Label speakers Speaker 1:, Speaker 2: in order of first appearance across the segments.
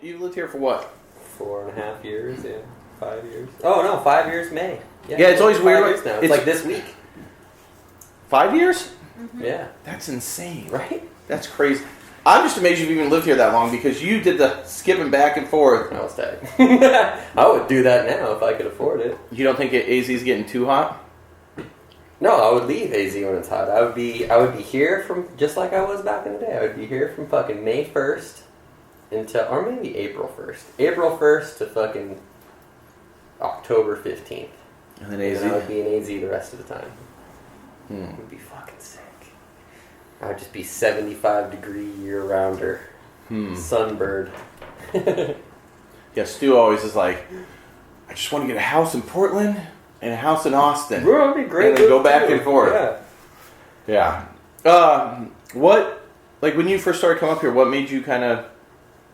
Speaker 1: you've lived here for what?
Speaker 2: 4.5 years, yeah. 5 years. Oh, no, 5 years May.
Speaker 1: Yeah, it's always weird.
Speaker 2: 5 years now. It's like this week.
Speaker 1: 5 years?
Speaker 3: Mm-hmm.
Speaker 2: Yeah.
Speaker 1: That's insane.
Speaker 2: Right?
Speaker 1: That's crazy. I'm just amazed you've even lived here that long because you did the skipping back and forth.
Speaker 2: I was tired. I would do that now if I could afford it.
Speaker 1: You don't think AZ's getting too hot?
Speaker 2: No, I would leave AZ when it's hot. I would be here from, just like I was back in the day, I would be here from fucking May 1st until, or maybe April 1st. April 1st to fucking October 15th.
Speaker 1: And then AZ?
Speaker 2: And I would be in AZ the rest of the time.
Speaker 1: Hmm.
Speaker 2: It would be fucking sick. I would just be 75-degree year-rounder. Sunbird.
Speaker 1: Yeah, Stu always is like, I just want to get a house in Portland and a house in Austin.
Speaker 2: Bro, that'd be great.
Speaker 1: And then go back and forth.
Speaker 2: Yeah.
Speaker 1: Yeah. Like when you first started coming up here, what made you kind of,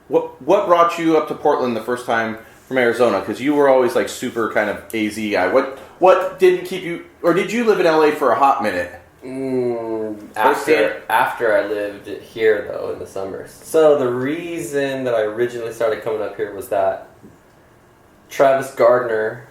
Speaker 1: what brought you up to Portland the first time from Arizona? Because you were always like super kind of AZ guy. What didn't keep you, or did you live in LA for a hot minute?
Speaker 2: After I lived here, though, in the summers. So the reason that I originally started coming up here was that Travis Gardner,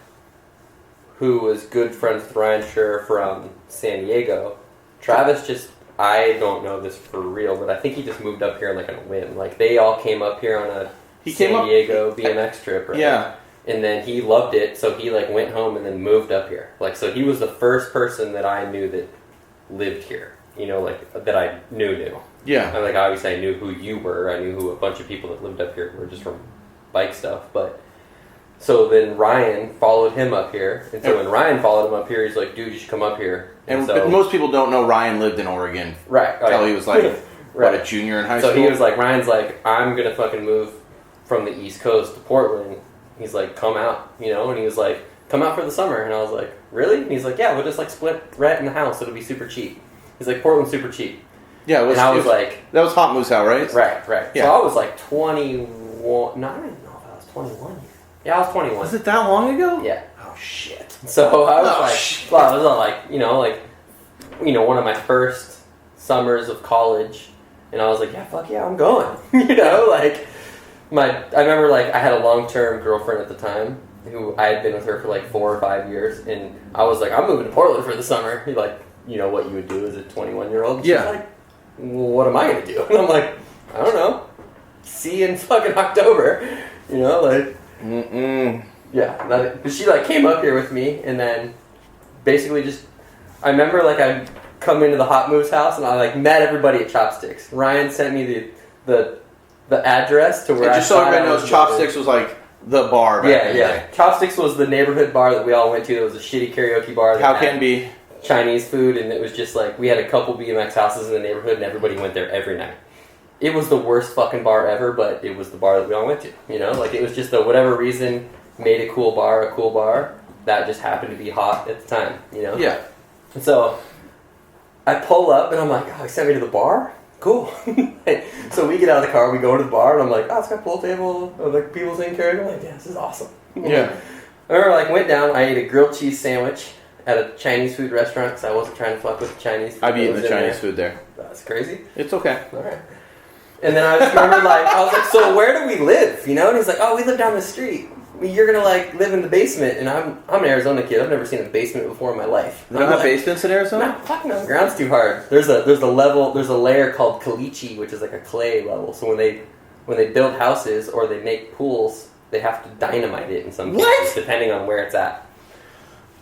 Speaker 2: who was good friends with Ryan Scher from San Diego, Travis just, I don't know this for real, but I think he just moved up here like on a whim. Like, they all came up here on a San Diego BMX trip, right?
Speaker 1: Yeah.
Speaker 2: And then he loved it, so he like went home and then moved up here. Like, so he was the first person that I knew that lived here, you know, like that I knew.
Speaker 1: Yeah.
Speaker 2: And like obviously I knew who you were. I knew who a bunch of people that lived up here were just from bike stuff. But so then Ryan followed him up here, and so when Ryan followed him up here, he's like, "Dude, you should come up here."
Speaker 1: And
Speaker 2: so,
Speaker 1: but most people don't know Ryan lived in Oregon.
Speaker 2: Right.
Speaker 1: Until he was like,
Speaker 2: right.
Speaker 1: a junior in high school.
Speaker 2: So he was like, Ryan's like, "I'm gonna fucking move from the East Coast to Portland." He's like, "Come out," you know, and he was like, "Come out for the summer," and I was like, "Really?" And he's like, "Yeah, we'll just like split rent in the house. It'll be super cheap." He's like, "Portland's super cheap."
Speaker 1: Yeah,
Speaker 2: and I was like,
Speaker 1: that was Hot Moose House, right?
Speaker 2: Right. Yeah. So I was like 21. No, I don't even know if I was 21 yet. Yeah, I was 21.
Speaker 1: Was it that long ago?
Speaker 2: Yeah.
Speaker 1: Oh shit.
Speaker 2: So I was well, I was on one of my first summers of college, and I was like, fuck yeah, I'm going. You know, like I remember like I had a long-term girlfriend at the time who I had been with her for like 4 or 5 years, and I was like, I'm moving to Portland for the summer. Like, you know what you would do as a 21-year-old?
Speaker 1: Yeah.
Speaker 2: She's like, well, what am I gonna do? And I'm like, I don't know. See you in fucking October. You know, like. Yeah, but she like came up here with me, and then basically just, I remember like I'd come into the Hot Moose house, and I like met everybody at Chopsticks. Ryan sent me the address to where.
Speaker 1: And just so everybody knows, Chopsticks was like the bar.
Speaker 2: Yeah. Chopsticks was the neighborhood bar that we all went to. It was a shitty karaoke bar.
Speaker 1: How can be
Speaker 2: Chinese food, and it was just like we had a couple BMX houses in the neighborhood, and everybody went there every night. It was the worst fucking bar ever, but it was the bar that we all went to. You know, like it was just whatever reason made a cool bar that just happened to be hot at the time. You know.
Speaker 1: Yeah.
Speaker 2: And so I pull up, and I'm like, "Oh, he sent me to the bar. Cool." So we get out of the car, we go to the bar, and I'm like, "Oh, it's got a pool table, or like people taking care of it." I'm like, "Yeah, this is awesome."
Speaker 1: Yeah.
Speaker 2: I remember, like, went down, I ate a grilled cheese sandwich at a Chinese food restaurant, because I wasn't trying to fuck with the Chinese food.
Speaker 1: I've eaten the Chinese food there.
Speaker 2: That's crazy.
Speaker 1: It's okay.
Speaker 2: Alright. And then I just remember, like, I was like, "So where do we live?" You know? And he's like, "Oh, we live down the street. You're gonna, like, live in the basement." And I'm an Arizona kid. I've never seen a basement before in my life.
Speaker 1: They don't have basements in Arizona?
Speaker 2: No, fuck no. The ground's too hard. There's a layer called caliche, which is like a clay level. So when they build houses or they make pools, they have to dynamite it in some cases, depending on where it's at.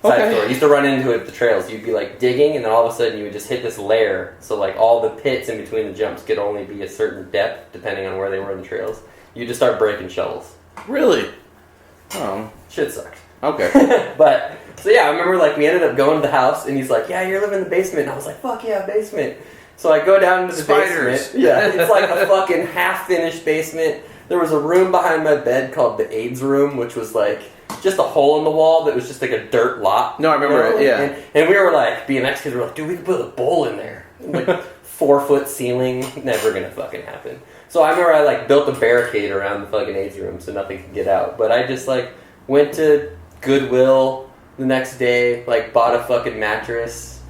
Speaker 2: Side story. I used to run into it at the trails. You'd be like digging, and then all of a sudden you would just hit this layer. So like all the pits in between the jumps could only be a certain depth, depending on where they were in the trails. You just start breaking shovels.
Speaker 1: Really? Oh.
Speaker 2: Shit sucked.
Speaker 1: Okay.
Speaker 2: But, so yeah, I remember like we ended up going to the house, and he's like, "Yeah, you're living in the basement." And I was like, "Fuck yeah, basement." So I go down into the basement. Yeah, it's like a fucking half-finished basement. There was a room behind my bed called the AIDS room, which was like just a hole in the wall that was just like a dirt lot.
Speaker 1: No, I remember it, yeah.
Speaker 2: And we were like, BMX kids were like, "Dude, we could put a bowl in there." Like 4-foot ceiling, never gonna fucking happen. So I remember I like built a barricade around the fucking AIDS room so nothing could get out. But I just like went to Goodwill the next day, like bought a fucking mattress,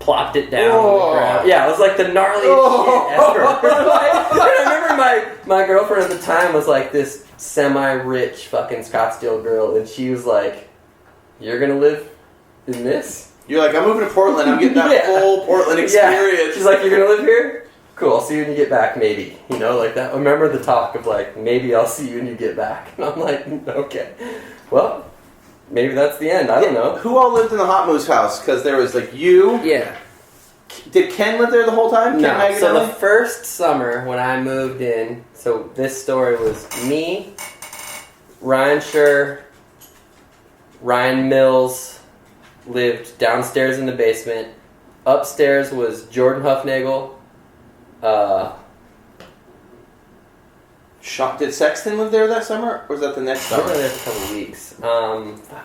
Speaker 2: plopped it down on the ground. Yeah, it was like the gnarliest shit ever. And I remember my girlfriend at the time was like this semi-rich fucking Scottsdale girl, and she was like, "You're gonna live in this?"
Speaker 1: You're like, I'm moving to Portland. I'm getting that full Portland experience.
Speaker 2: Yeah. She's like, "You're gonna live here? Cool. I'll see you when you get back, maybe." You know, like that. I remember the talk of like, maybe I'll see you when you get back. And I'm like, okay, well, maybe that's the end. I don't know.
Speaker 1: Who all lived in the Hot Moose house? Because there was like you.
Speaker 2: Yeah.
Speaker 1: Did Ken live there the whole time?
Speaker 2: No.
Speaker 1: Ken, Megan,
Speaker 2: So
Speaker 1: Emily?
Speaker 2: the first summer when I moved in, so this story was me, Ryan Schur, Ryan Mills lived downstairs in the basement. Upstairs was Jordan Huffnagel.
Speaker 1: Did Sexton live there that summer, or was that the next
Speaker 2: I
Speaker 1: summer?
Speaker 2: was there for a couple of weeks.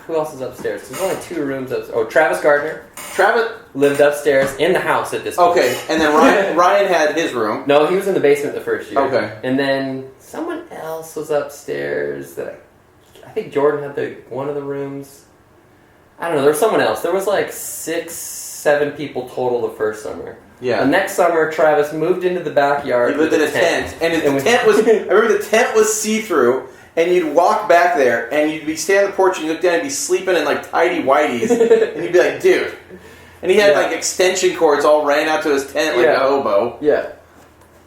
Speaker 2: Who else is upstairs? There's only 2 rooms upstairs. Oh, Travis Gardner
Speaker 1: Travis.
Speaker 2: lived upstairs in the house at this point.
Speaker 1: Okay, and then Ryan had his room.
Speaker 2: No, he was in the basement the first year.
Speaker 1: Okay.
Speaker 2: And then someone else was upstairs that I think Jordan had one of the rooms. I don't know, there was someone else. There was like 6, 7 people total the first summer.
Speaker 1: Yeah.
Speaker 2: The next summer, Travis moved into the backyard.
Speaker 1: He lived in a tent. And the tent was, I remember the tent was see-through, and you'd walk back there, and you'd be standing on the porch, and you'd look down and be sleeping in like tidy whities, and you'd be like, dude. And he had like extension cords all ran out to his tent like a hobo.
Speaker 2: Yeah.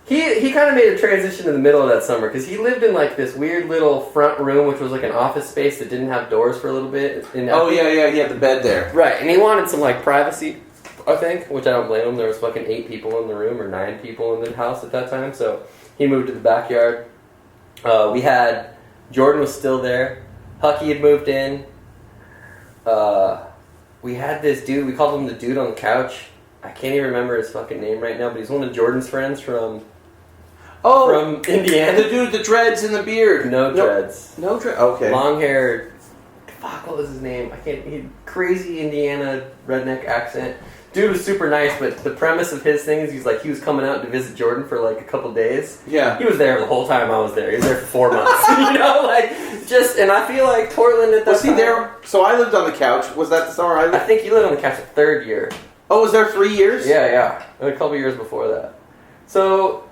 Speaker 2: He kind of made a transition in the middle of that summer, because he lived in like this weird little front room, which was like an office space that didn't have doors for a little bit. And
Speaker 1: he had the bed there.
Speaker 2: Right, and he wanted some like privacy, I think, which I don't blame him. There was fucking 8 people in the room, or 9 people in the house at that time, so he moved to the backyard. We had, Jordan was still there, Hucky had moved in, we had this dude, we called him the dude on the couch. I can't even remember his fucking name right now, but he's one of Jordan's friends from Indiana.
Speaker 1: The dude with the dreads and the beard.
Speaker 2: No dreads.
Speaker 1: No dreads. Okay.
Speaker 2: Long hair. Fuck, what was his name? I can't. He crazy Indiana redneck accent. Dude was super nice, but the premise of his thing is he was coming out to visit Jordan for like a couple days.
Speaker 1: Yeah.
Speaker 2: He was there the whole time I was there. He was there for 4 months. And I feel like Portland at that
Speaker 1: Was he there? So I lived on the couch. Was that the summer I lived?
Speaker 2: I think he lived on the couch the 3rd year.
Speaker 1: Oh, was there 3 years?
Speaker 2: Yeah. A couple years before that. So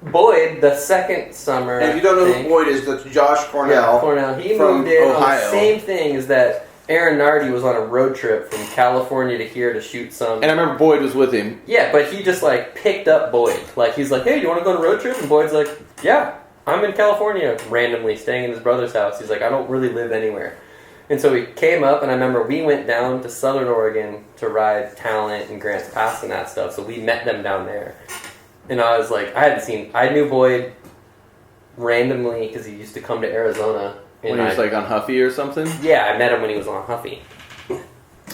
Speaker 2: Boyd, the second summer.
Speaker 1: And if you don't know who Boyd is, that's Josh Cornell.
Speaker 2: Yeah, Cornell. He
Speaker 1: from
Speaker 2: moved in
Speaker 1: Ohio.
Speaker 2: on the same thing as that Aaron Nardi was on a road trip from California to here to shoot some.
Speaker 1: And I remember Boyd was with him.
Speaker 2: Yeah, but he just like picked up Boyd. Like he's like, "Hey, do you want to go on a road trip?" And Boyd's like, "Yeah, I'm in California, randomly staying in his brother's house." He's like, "I don't really live anywhere." And so he came up, and I remember we went down to Southern Oregon to ride Talent and Grants Pass and that stuff. So we met them down there. And I was like, I knew Boyd randomly because he used to come to Arizona.
Speaker 1: When he was like on Huffy or something?
Speaker 2: Yeah, I met him when he was on Huffy.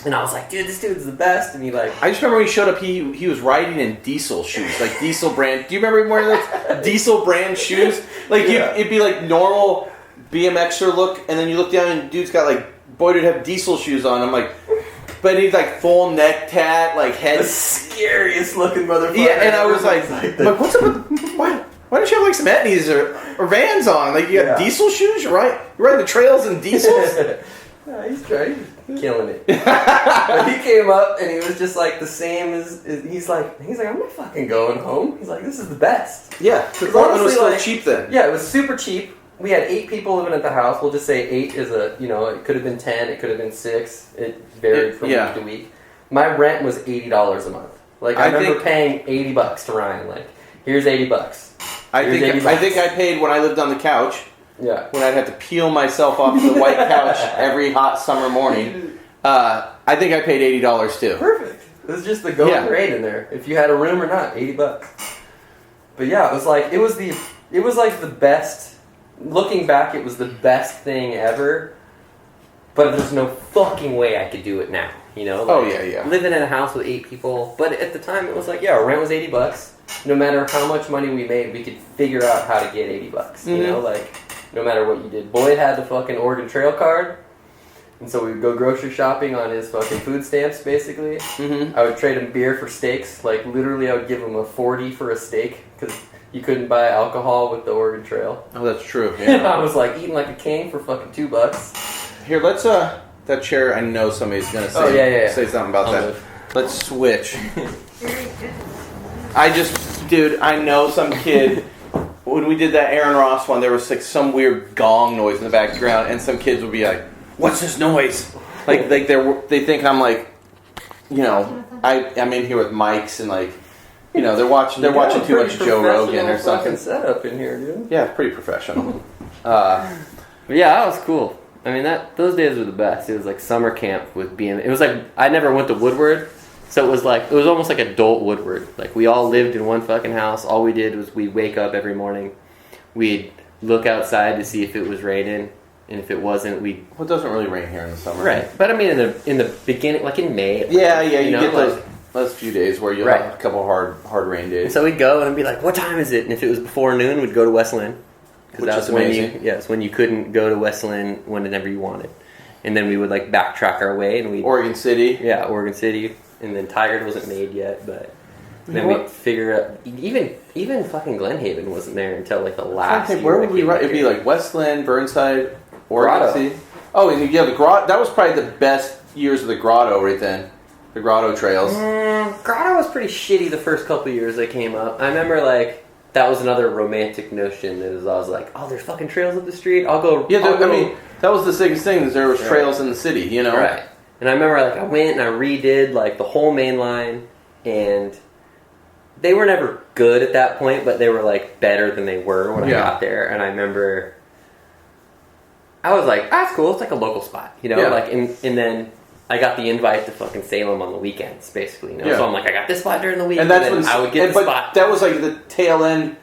Speaker 2: And I was like, dude, this dude's the best. And he like...
Speaker 1: I just remember when he showed up, he was riding in Diesel shoes. Like Diesel brand. Do you remember him wearing those Diesel brand shoes? Like it'd be like normal BMXer look, and then you look down and dude's got like... Boyd would have Diesel shoes on. I'm like... But he's like full neck tat, like head...
Speaker 2: The scariest looking motherfucker.
Speaker 1: Yeah, and I was like what's up with... Why don't you have like some Etnies or Vans on? Like you got Diesel shoes? You're riding the trails in Diesels?
Speaker 2: Yeah, he's killing it. But he came up and he was just like the same as he's like I'm not fucking going home. He's like, this is the best.
Speaker 1: Yeah, because Portland was still cheap then.
Speaker 2: Yeah, it was super cheap. We had 8 people living at the house. We'll just say 8 is it could have been 10, it could have been 6. It varied from week to week. My rent was $80 a month. Like I remember paying $80 to Ryan. Like, here's $80.
Speaker 1: I think I paid when I lived on the couch.
Speaker 2: Yeah.
Speaker 1: When I'd have to peel myself off the white couch every hot summer morning. I think I paid $80 too.
Speaker 2: Perfect. It was just the going rate in there. If you had a room or not, $80. But yeah, it was like the best. Looking back, it was the best thing ever. But there's no fucking way I could do it now. You know? Like, living in a house with 8 people. But at the time, it was like, our rent was $80. No matter how much money we made, we could figure out how to get $80. You know, like no matter what you did. Boyd had the fucking Oregon Trail card, and so we would go grocery shopping on his fucking food stamps. Basically, I would trade him beer for steaks. Like literally, I would give him a 40 for a steak because you couldn't buy alcohol with the Oregon Trail.
Speaker 1: Oh, that's true. Yeah.
Speaker 2: I was like eating like a king for fucking $2.
Speaker 1: Here, let's that chair. I know somebody's gonna say say something about that. Let's switch. I know some kid. When we did that Aaron Ross one, there was like some weird gong noise in the background, and some kids would be like, "What's this noise?" Like they think I'm like, I'm in here with mics and like, they're watching too much Joe Rogan or something.
Speaker 2: Setup in here, dude.
Speaker 1: Yeah, pretty professional.
Speaker 2: But yeah, that was cool. I mean, those days were the best. It was like summer camp with BMX. It was like I never went to Woodward. So it was almost like adult Woodward. Like we all lived in one fucking house. All we did was we'd wake up every morning. We'd look outside to see if it was raining, and if it wasn't, we'd.
Speaker 1: Well, it doesn't really rain here in the summer,
Speaker 2: right? But I mean, in the beginning, like in May.
Speaker 1: Yeah, you get those few days where you have a couple hard rain days.
Speaker 2: And so we'd go and be like, "What time is it?" And if it was before noon, we'd go to West Lynn, because that's when you couldn't go to West Lynn whenever you wanted. And then we would like backtrack our way, and we
Speaker 1: Oregon City.
Speaker 2: Yeah, Oregon City. And then Tigard wasn't made yet, but then we'd figure out... Even fucking Glenhaven wasn't there until like the last year.
Speaker 1: Where would we ride? It'd be like Westland, Burnside, Oregon City. Oh, and yeah, the Grotto. That was probably the best years of the Grotto right then. The Grotto trails.
Speaker 2: Grotto was pretty shitty the first couple of years they came up. I remember like... That was another romantic notion. I was like, oh, there's fucking trails up the street. I'll go...
Speaker 1: Yeah, I mean, that was the biggest thing. Is there was trails in the city,
Speaker 2: Right. And I remember, like, I went and I redid, like, the whole main line, and they were never good at that point, but they were, like, better than they were when I got there. And I remember, I was like, that's cool. It's like a local spot, Like, and then I got the invite to fucking Salem on the weekends, basically, So I'm like, I got this spot during the week, and that's when I would get the spot.
Speaker 1: That was, like, the tail end,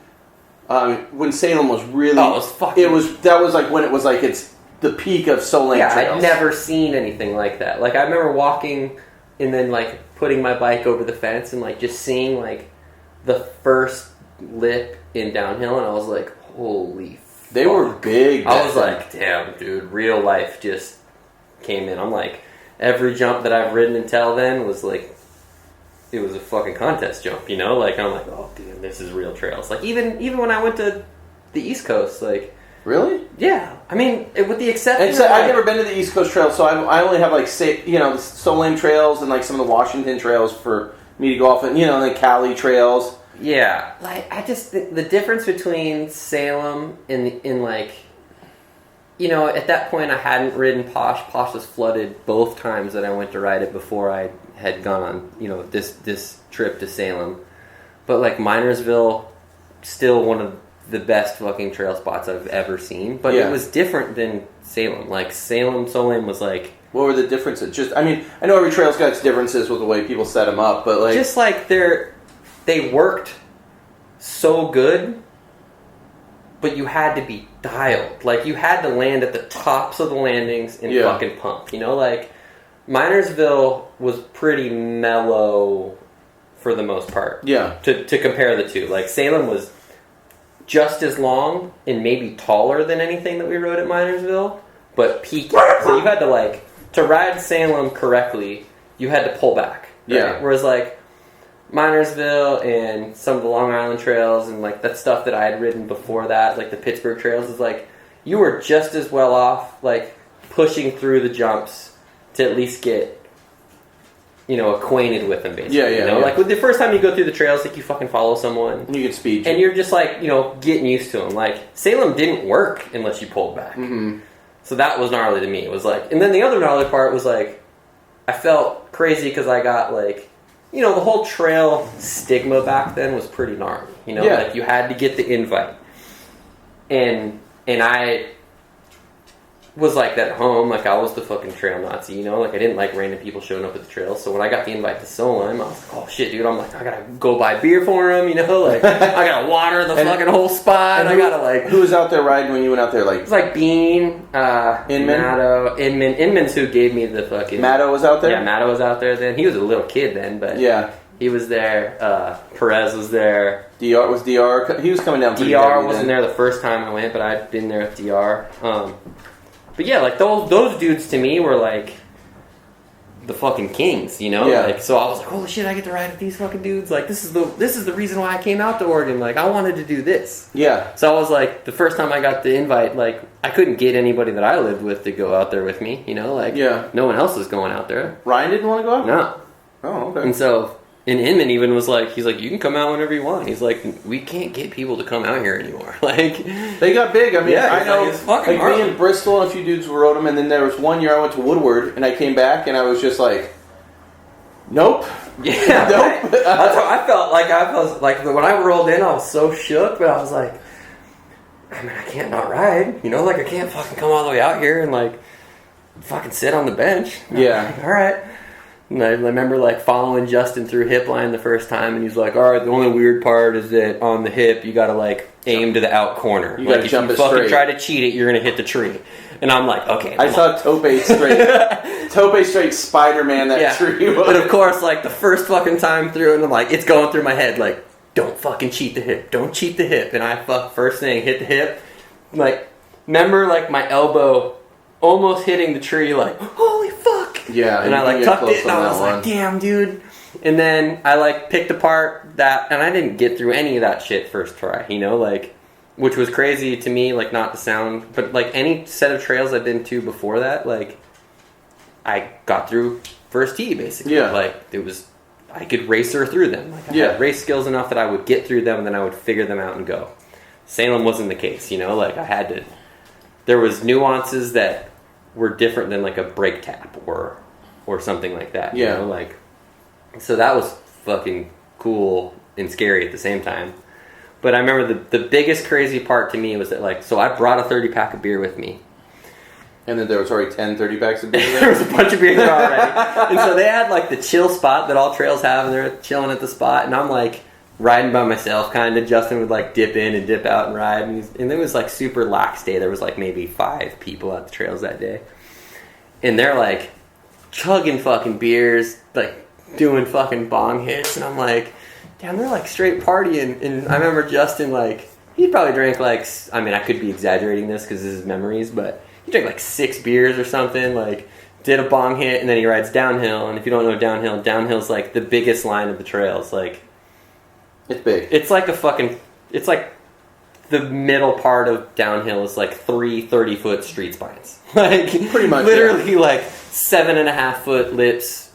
Speaker 1: when Salem was really...
Speaker 2: Oh, it was fucking...
Speaker 1: That was, like, when it was, like, it's... The peak of Soul Lane trails.
Speaker 2: I'd never seen anything like that. Like, I remember walking and then, like, putting my bike over the fence and, like, just seeing, like, the first lip in downhill, and I was like, holy fuck.
Speaker 1: They were big.
Speaker 2: I was like, damn, dude, real life just came in. I'm like, every jump that I've ridden until then was, like, it was a fucking contest jump, Like, I'm like, oh, damn, this is real trails. Like, even when I went to the East Coast, like...
Speaker 1: Really?
Speaker 2: Yeah. I mean, with the exception of...
Speaker 1: I've never been to the East Coast Trail, so I only have, like, the Soul Lane trails and, like, some of the Washington trails for me to go off, and, the Cali trails.
Speaker 2: Yeah. Like, I just... The difference between Salem and like... at that point, I hadn't ridden Posh. Posh was flooded both times that I went to ride it before I had gone on, this trip to Salem. But, like, Minersville, still one of the best fucking trail spots I've ever seen, but it was different than Salem. Like Salem, Soul Lane was like...
Speaker 1: What were the differences? I know every trail's got its differences with the way people set them up, but like...
Speaker 2: Just like they worked so good, but you had to be dialed. Like you had to land at the tops of the landings and fucking pump. Like Minersville was pretty mellow for the most part. Yeah. To compare the two. Like Salem was just as long and maybe taller than anything that we rode at Minersville, but peaky. So you had to to ride Salem correctly, you had to pull back. Right? Yeah. Whereas Minersville and some of the Long Island trails and that stuff that I had ridden before that, like the Pittsburgh trails, is you were just as well off pushing through the jumps to at least get acquainted with them, basically. Yeah. Like with the first time you go through the trails, you fucking follow someone.
Speaker 1: And you get speed.
Speaker 2: And you're just getting used to them. Salem didn't work unless you pulled back. Mm-hmm. So that was gnarly to me. It was and then the other gnarly part was I felt crazy because I got the whole trail stigma back then was pretty gnarly. You had to get the invite. And I was that at home, I was the fucking trail Nazi, I didn't like random people showing up at the trails. So when I got the invite to Solheim, I was like, oh shit, dude, I gotta go buy beer for him, I gotta water the fucking whole spot, and I gotta
Speaker 1: Who was out there riding when you went out there,
Speaker 2: It was Bean,
Speaker 1: Inman?
Speaker 2: Matto, Inman's who gave me the fucking...
Speaker 1: Matto was out there?
Speaker 2: Yeah, Matto was out there then. He was a little kid then, but... Yeah. He was there, Perez was there.
Speaker 1: He was coming down pretty
Speaker 2: DR wasn't there the first time I went, but I'd been there with DR. But yeah, those dudes to me were the fucking kings, Yeah. So I was holy shit, I get to ride with these fucking dudes. This is the reason why I came out to Oregon. I wanted to do this. Yeah. So I was the first time I got the invite, I couldn't get anybody that I lived with to go out there with me. Yeah. No one else was going out there.
Speaker 1: Ryan didn't want to go out?
Speaker 2: No.
Speaker 1: Oh, okay.
Speaker 2: And so, and Inman even was like, he's like, you can come out whenever you want. He's like, we can't get people to come out here anymore. Like,
Speaker 1: they got big. I mean,
Speaker 2: yeah,
Speaker 1: I know,
Speaker 2: like
Speaker 1: me and Bristol and a few dudes rode them, and then there was one year I went to Woodward, and I came back, and I was just like, nope.
Speaker 2: Yeah,
Speaker 1: nope.
Speaker 2: Right. I felt like when I rolled in, I was so shook, but I was like, I mean, I can't not ride, you know, like I can't fucking come all the way out here and like fucking sit on the bench.
Speaker 1: Yeah.
Speaker 2: Like, all right. And I remember like following Justin through hip line the first time, and he's like, all right, the only weird part is that on the hip you gotta like aim to the out corner.
Speaker 1: You
Speaker 2: like
Speaker 1: gotta
Speaker 2: if
Speaker 1: jump
Speaker 2: you
Speaker 1: it
Speaker 2: fucking
Speaker 1: straight.
Speaker 2: try to cheat it, you're gonna hit the tree. And I'm like, okay.
Speaker 1: I saw Tope straight Spider-Man that tree was.
Speaker 2: But of course, like the first fucking time through, and I'm like, it's going through my head, like, don't fucking cheat the hip. Don't cheat the hip. And I first thing, hit the hip. Like, remember like my elbow almost hitting the tree, like, holy fuck.
Speaker 1: Yeah.
Speaker 2: And I like tucked it, and I was like, damn, dude. And then I like picked apart that, and I didn't get through any of that shit first try, you know, like, which was crazy to me, like, not the sound, but like any set of trails I've been to before that, like, I got through first tee basically.
Speaker 1: Yeah.
Speaker 2: Like, it was, I could racer through them. Like, I had race skills enough that I would get through them, and then I would figure them out and go. Salem wasn't the case, you know, like I had to, there was nuances that were different than like a brake tap or something like that, you know, like, so that was fucking cool and scary at the same time. But I remember the biggest crazy part to me was that, like, so I brought a 30-pack of beer with me.
Speaker 1: And then there was already 10 30-packs of beer there?
Speaker 2: There was a bunch of beer there already. And so they had, like, the chill spot that all trails have, and they're chilling at the spot. And I'm, like, riding by myself, kind of. Justin would, like, dip in and dip out and ride. And it was, like, super lax day. There was, like, maybe 5 people at the trails that day. And they're, like, chugging fucking beers, like, doing fucking bong hits. And I'm like, damn, they're like straight partying. And I remember Justin, like, he probably drank like, I mean, I could be exaggerating this because this is memories, but he drank like 6 beers or something, like, did a bong hit, and then he rides downhill. And if you don't know downhill's like the biggest line of the trails. Like,
Speaker 1: it's big.
Speaker 2: It's like it's like the middle part of downhill is like 3 30-foot street spines. Like,
Speaker 1: pretty much,
Speaker 2: literally like 7.5-foot lips,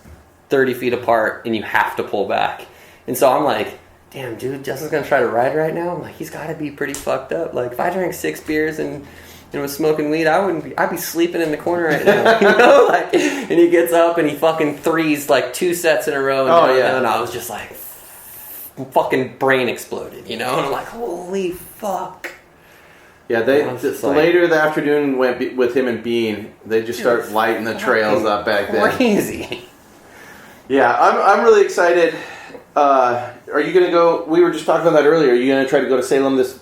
Speaker 2: 30 feet apart, and you have to pull back. And so I'm like, damn, dude, Justin's going to try to ride right now? I'm like, he's got to be pretty fucked up. Like, if I drank 6 beers and was smoking weed, I'd be sleeping in the corner right now. You know? Like, and he gets up and he fucking threes like 2 sets in a row. And I was just like, fucking brain exploded, you know? And I'm like, holy fuck.
Speaker 1: Yeah, later the afternoon went with him and Bean. They just start lighting the trails up back then.
Speaker 2: Crazy.
Speaker 1: Yeah, I'm really excited. Are you going to go? We were just talking about that earlier. Are you going to try to go to Salem this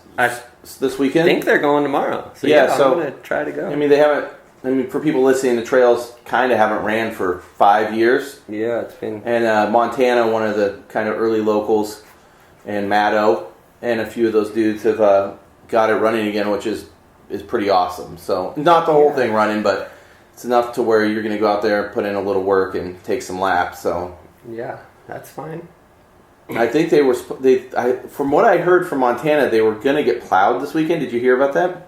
Speaker 1: weekend?
Speaker 2: I think they're going tomorrow. So yeah, I'm going to try to go.
Speaker 1: I mean, they haven't. I mean, for people listening, the trails kind of haven't ran for 5 years.
Speaker 2: Yeah, it's been.
Speaker 1: And Montana, one of the kind of early locals, and Maddo, and a few of those dudes have got it running again, which is pretty awesome. So not the whole thing running, but it's enough to where you're going to go out there, put in a little work, and take some laps. So
Speaker 2: yeah, that's fine.
Speaker 1: I think from what I heard from Montana, they were going to get plowed this weekend. Did you hear about that?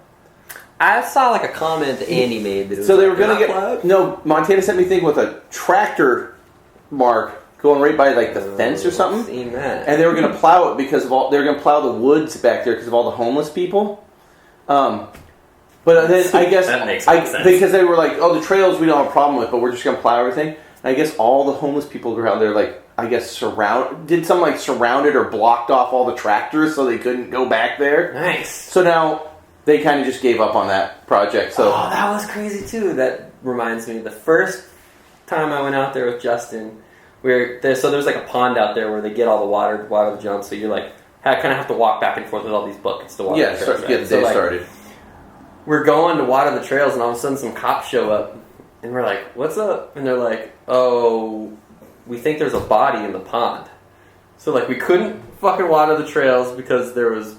Speaker 2: I saw like a comment that Andy made that it was
Speaker 1: so they were going to get
Speaker 2: plowed?
Speaker 1: No, Montana sent me a thing with a tractor mark going right by like the fence or something.
Speaker 2: Seen that.
Speaker 1: And they were going to plow it because of they were going to plow the woods back there because of all the homeless people. But then I guess
Speaker 2: that makes sense.
Speaker 1: Because they were like, oh, the trails we don't have a problem with, but we're just going to plow everything. And I guess all the homeless people around there, like, I guess surrounded or blocked off all the tractors so they couldn't go back there.
Speaker 2: Nice.
Speaker 1: So now they kind of just gave up on that project. So
Speaker 2: that was crazy too. That reminds me, the first time I went out there with Justin, so there's like a pond out there where they get all the water the jump. So you're like, kind of have to walk back and forth with all these buckets to water the trails.
Speaker 1: Get the day started.
Speaker 2: We're going to water the trails, and all of a sudden some cops show up, and we're like, "What's up?" And they're like, "Oh, we think there's a body in the pond." So like we couldn't fucking water the trails because there was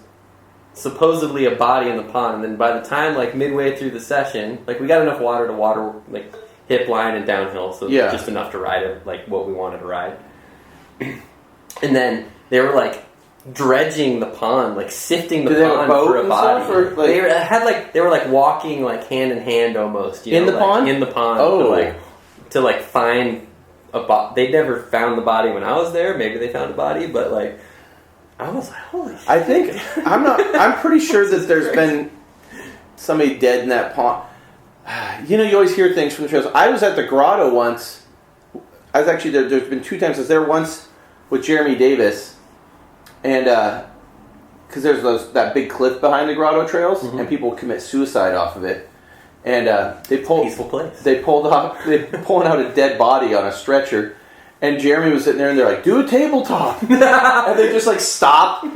Speaker 2: supposedly a body in the pond. And then by the time like midway through the session, like we got enough water to water like hip line and downhill, so just enough to ride it like what we wanted to ride. And then they were like dredging the pond, like sifting the pond for a body.
Speaker 1: Or, like,
Speaker 2: they were like walking like hand in hand almost. You know,
Speaker 1: the pond?
Speaker 2: In the pond.
Speaker 1: Oh.
Speaker 2: To find they never found the body when I was there. Maybe they found a body, but like I was like, holy shit.
Speaker 1: I think I'm pretty sure that there's been somebody dead in that pond. You know, you always hear things from the trails. I was at the grotto once. I was actually there. There's been 2 times. I was there once with Jeremy Davis, and because there's that big cliff behind the grotto trails, and people commit suicide off of it. And they pulled
Speaker 2: peaceful place.
Speaker 1: They pulling out a dead body on a stretcher, and Jeremy was sitting there, and they're like, "Do a tabletop," and they just like stop. These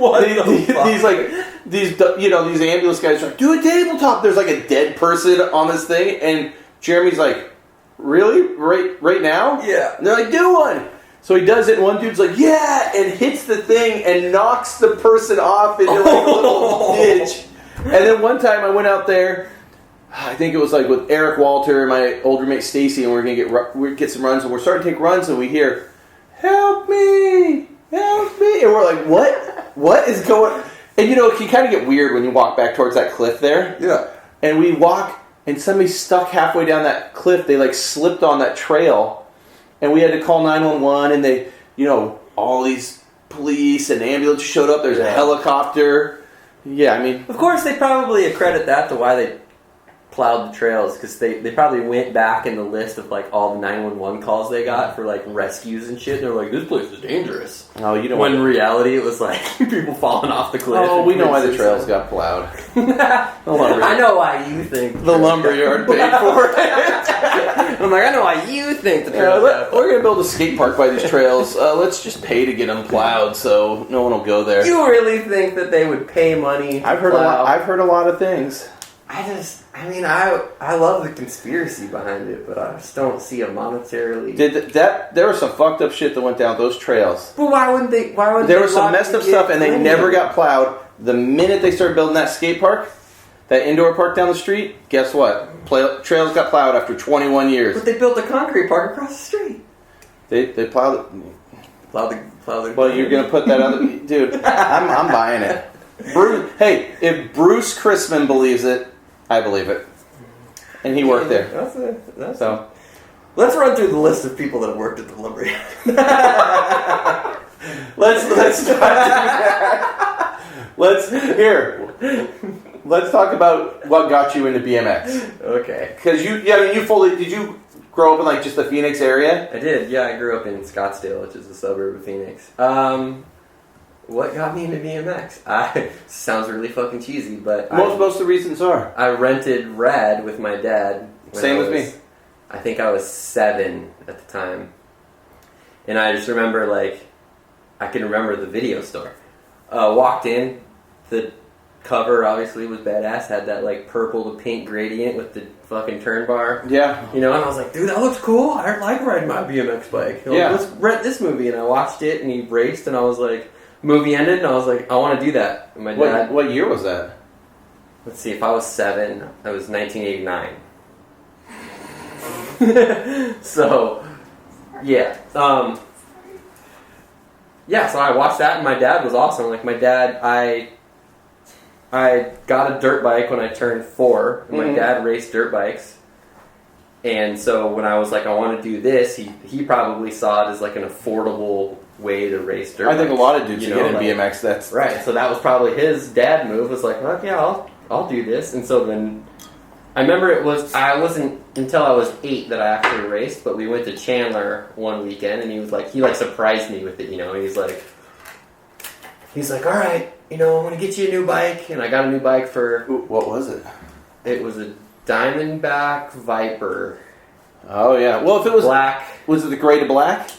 Speaker 1: ambulance guys are like, "Do a tabletop." There's like a dead person on this thing, and Jeremy's like, "Really? Right now?"
Speaker 2: Yeah.
Speaker 1: And they're like, "Do one." So he does it, and one dude's like, "Yeah," and hits the thing and knocks the person off into like a little ditch. And then one time I went out there. I think it was like with Eric Walter and my older mate Stacy, and we're gonna get some runs, and we're starting to take runs, and we hear, "Help me, help me!" And we're like, "What is going?" And you know, it can kind of get weird when you walk back towards that cliff there.
Speaker 3: Yeah.
Speaker 1: And we walk, and somebody stuck halfway down that cliff. They like slipped on that trail, and we had to call 911, and they, all these police and ambulance showed up. There's a helicopter. Yeah, I mean,
Speaker 2: of course, they probably accredit that to why they plowed the trails, because they probably went back in the list of like all the 911 calls they got for like rescues and shit, and they're like, "This place is dangerous."
Speaker 1: Oh, you know,
Speaker 2: when in reality it was like people falling off the cliff.
Speaker 1: Oh, we know why the trails got plowed.
Speaker 2: I know why you think
Speaker 1: the lumberyard paid for it.
Speaker 2: I'm like, I know why you think the trails.
Speaker 1: We're gonna build a skate park by these trails. Let's just pay to get them plowed, so no one will go there.
Speaker 2: You really think that they would pay money?
Speaker 1: I've heard a lot of things.
Speaker 2: I love the conspiracy behind it, but I just don't see a monetarily.
Speaker 1: There was some fucked up shit that went down those trails.
Speaker 2: But why wouldn't they?
Speaker 1: There was some messed up stuff, and they never got plowed. The minute they started building that skate park, that indoor park down the street, guess what? Trails got plowed after 21 years.
Speaker 2: But they built a concrete park across the street.
Speaker 1: They plowed it.
Speaker 2: Plowed the.
Speaker 1: Well, you're gonna put that other dude. I'm buying it. Hey, if Bruce Chrisman believes it, I believe it. And he worked there. So
Speaker 2: let's run through the list of people that have worked at the lumberyard.
Speaker 1: Let's talk about what got you into BMX.
Speaker 2: Okay.
Speaker 1: Because did you grow up in like just the Phoenix area?
Speaker 2: I did. Yeah, I grew up in Scottsdale, which is a suburb of Phoenix. What got me into BMX? Sounds really fucking cheesy, but
Speaker 1: most of the reasons are.
Speaker 2: I rented Rad with my dad.
Speaker 1: Same with me.
Speaker 2: I think I was 7 at the time, and I just remember I can remember the video store. Walked in, the cover obviously was badass. Had that like purple to pink gradient with the fucking turn bar.
Speaker 1: Yeah.
Speaker 2: And I was like, dude, that looks cool. I like riding my BMX bike. Let's rent this movie, and I watched it, and he raced, and I was like. Movie ended, and I was like, I want to do that. And my dad.
Speaker 1: What year was that?
Speaker 2: Let's see. If I was 7, I was 1989. So, yeah. So I watched that, and my dad was awesome. Like my dad, I got a dirt bike when I turned 4, and my dad raced dirt bikes. And so when I was like, I want to do this, he probably saw it as like an affordable way to race dirt bikes.
Speaker 1: I think a lot of dudes get in BMX. That's
Speaker 2: right. So that was probably his dad move. Was like, okay, I'll do this. And so then I remember I wasn't until I was 8 that I actually raced. But we went to Chandler one weekend, and he surprised me with it. He's like, all right, I'm gonna get you a new bike, and I got a new bike for.
Speaker 1: What was it?
Speaker 2: It was a Diamondback Viper.
Speaker 1: Oh yeah. Well, if it was
Speaker 2: black,
Speaker 1: was it the gray to black?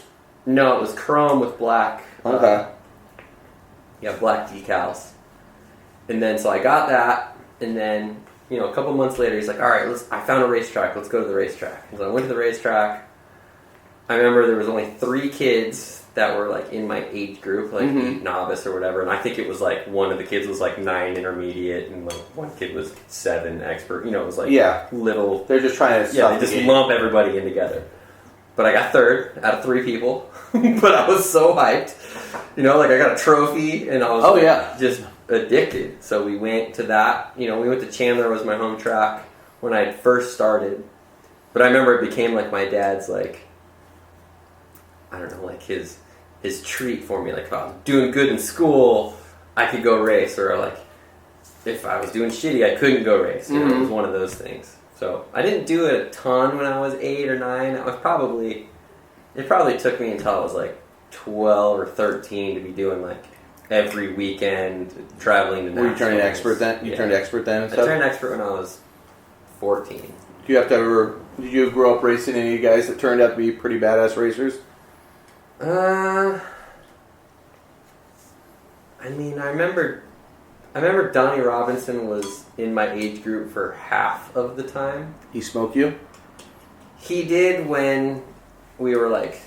Speaker 2: No, it was chrome with black.
Speaker 1: Okay.
Speaker 2: Black decals. And then so I got that, and then a couple months later, he's like, "All right, I found a racetrack. Let's go to the racetrack." And so I went to the racetrack. I remember there was only 3 kids that were like in my age group, like 8 novice or whatever, and I think it was like one of the kids was like 9 intermediate, and like one kid was 7 expert. It was like little.
Speaker 1: They're just trying to
Speaker 2: they just lump everybody in together. But I got 3rd out of 3 people. But I was so hyped, I got a trophy, and I was just addicted. So we went to that. We went to Chandler, was my home track when I had first started. But I remember it became like my dad's like. I don't know, like his treat for me. Like if I was doing good in school, I could go race, or like if I was doing shitty, I couldn't go race. You know, it was one of those things. So I didn't do it a ton when I was 8 or 9. It probably took me until I was like 12 or 13 to be doing like every weekend traveling to.
Speaker 1: Were you turning expert then? You turned expert then and stuff?
Speaker 2: I turned expert when I was 14.
Speaker 1: Do you have to ever? Did you grow up racing any of you guys that turned out to be pretty badass racers?
Speaker 2: I mean, I remember Donnie Robinson was in my age group for half of the time.
Speaker 1: He smoked you?
Speaker 2: He did when we were like,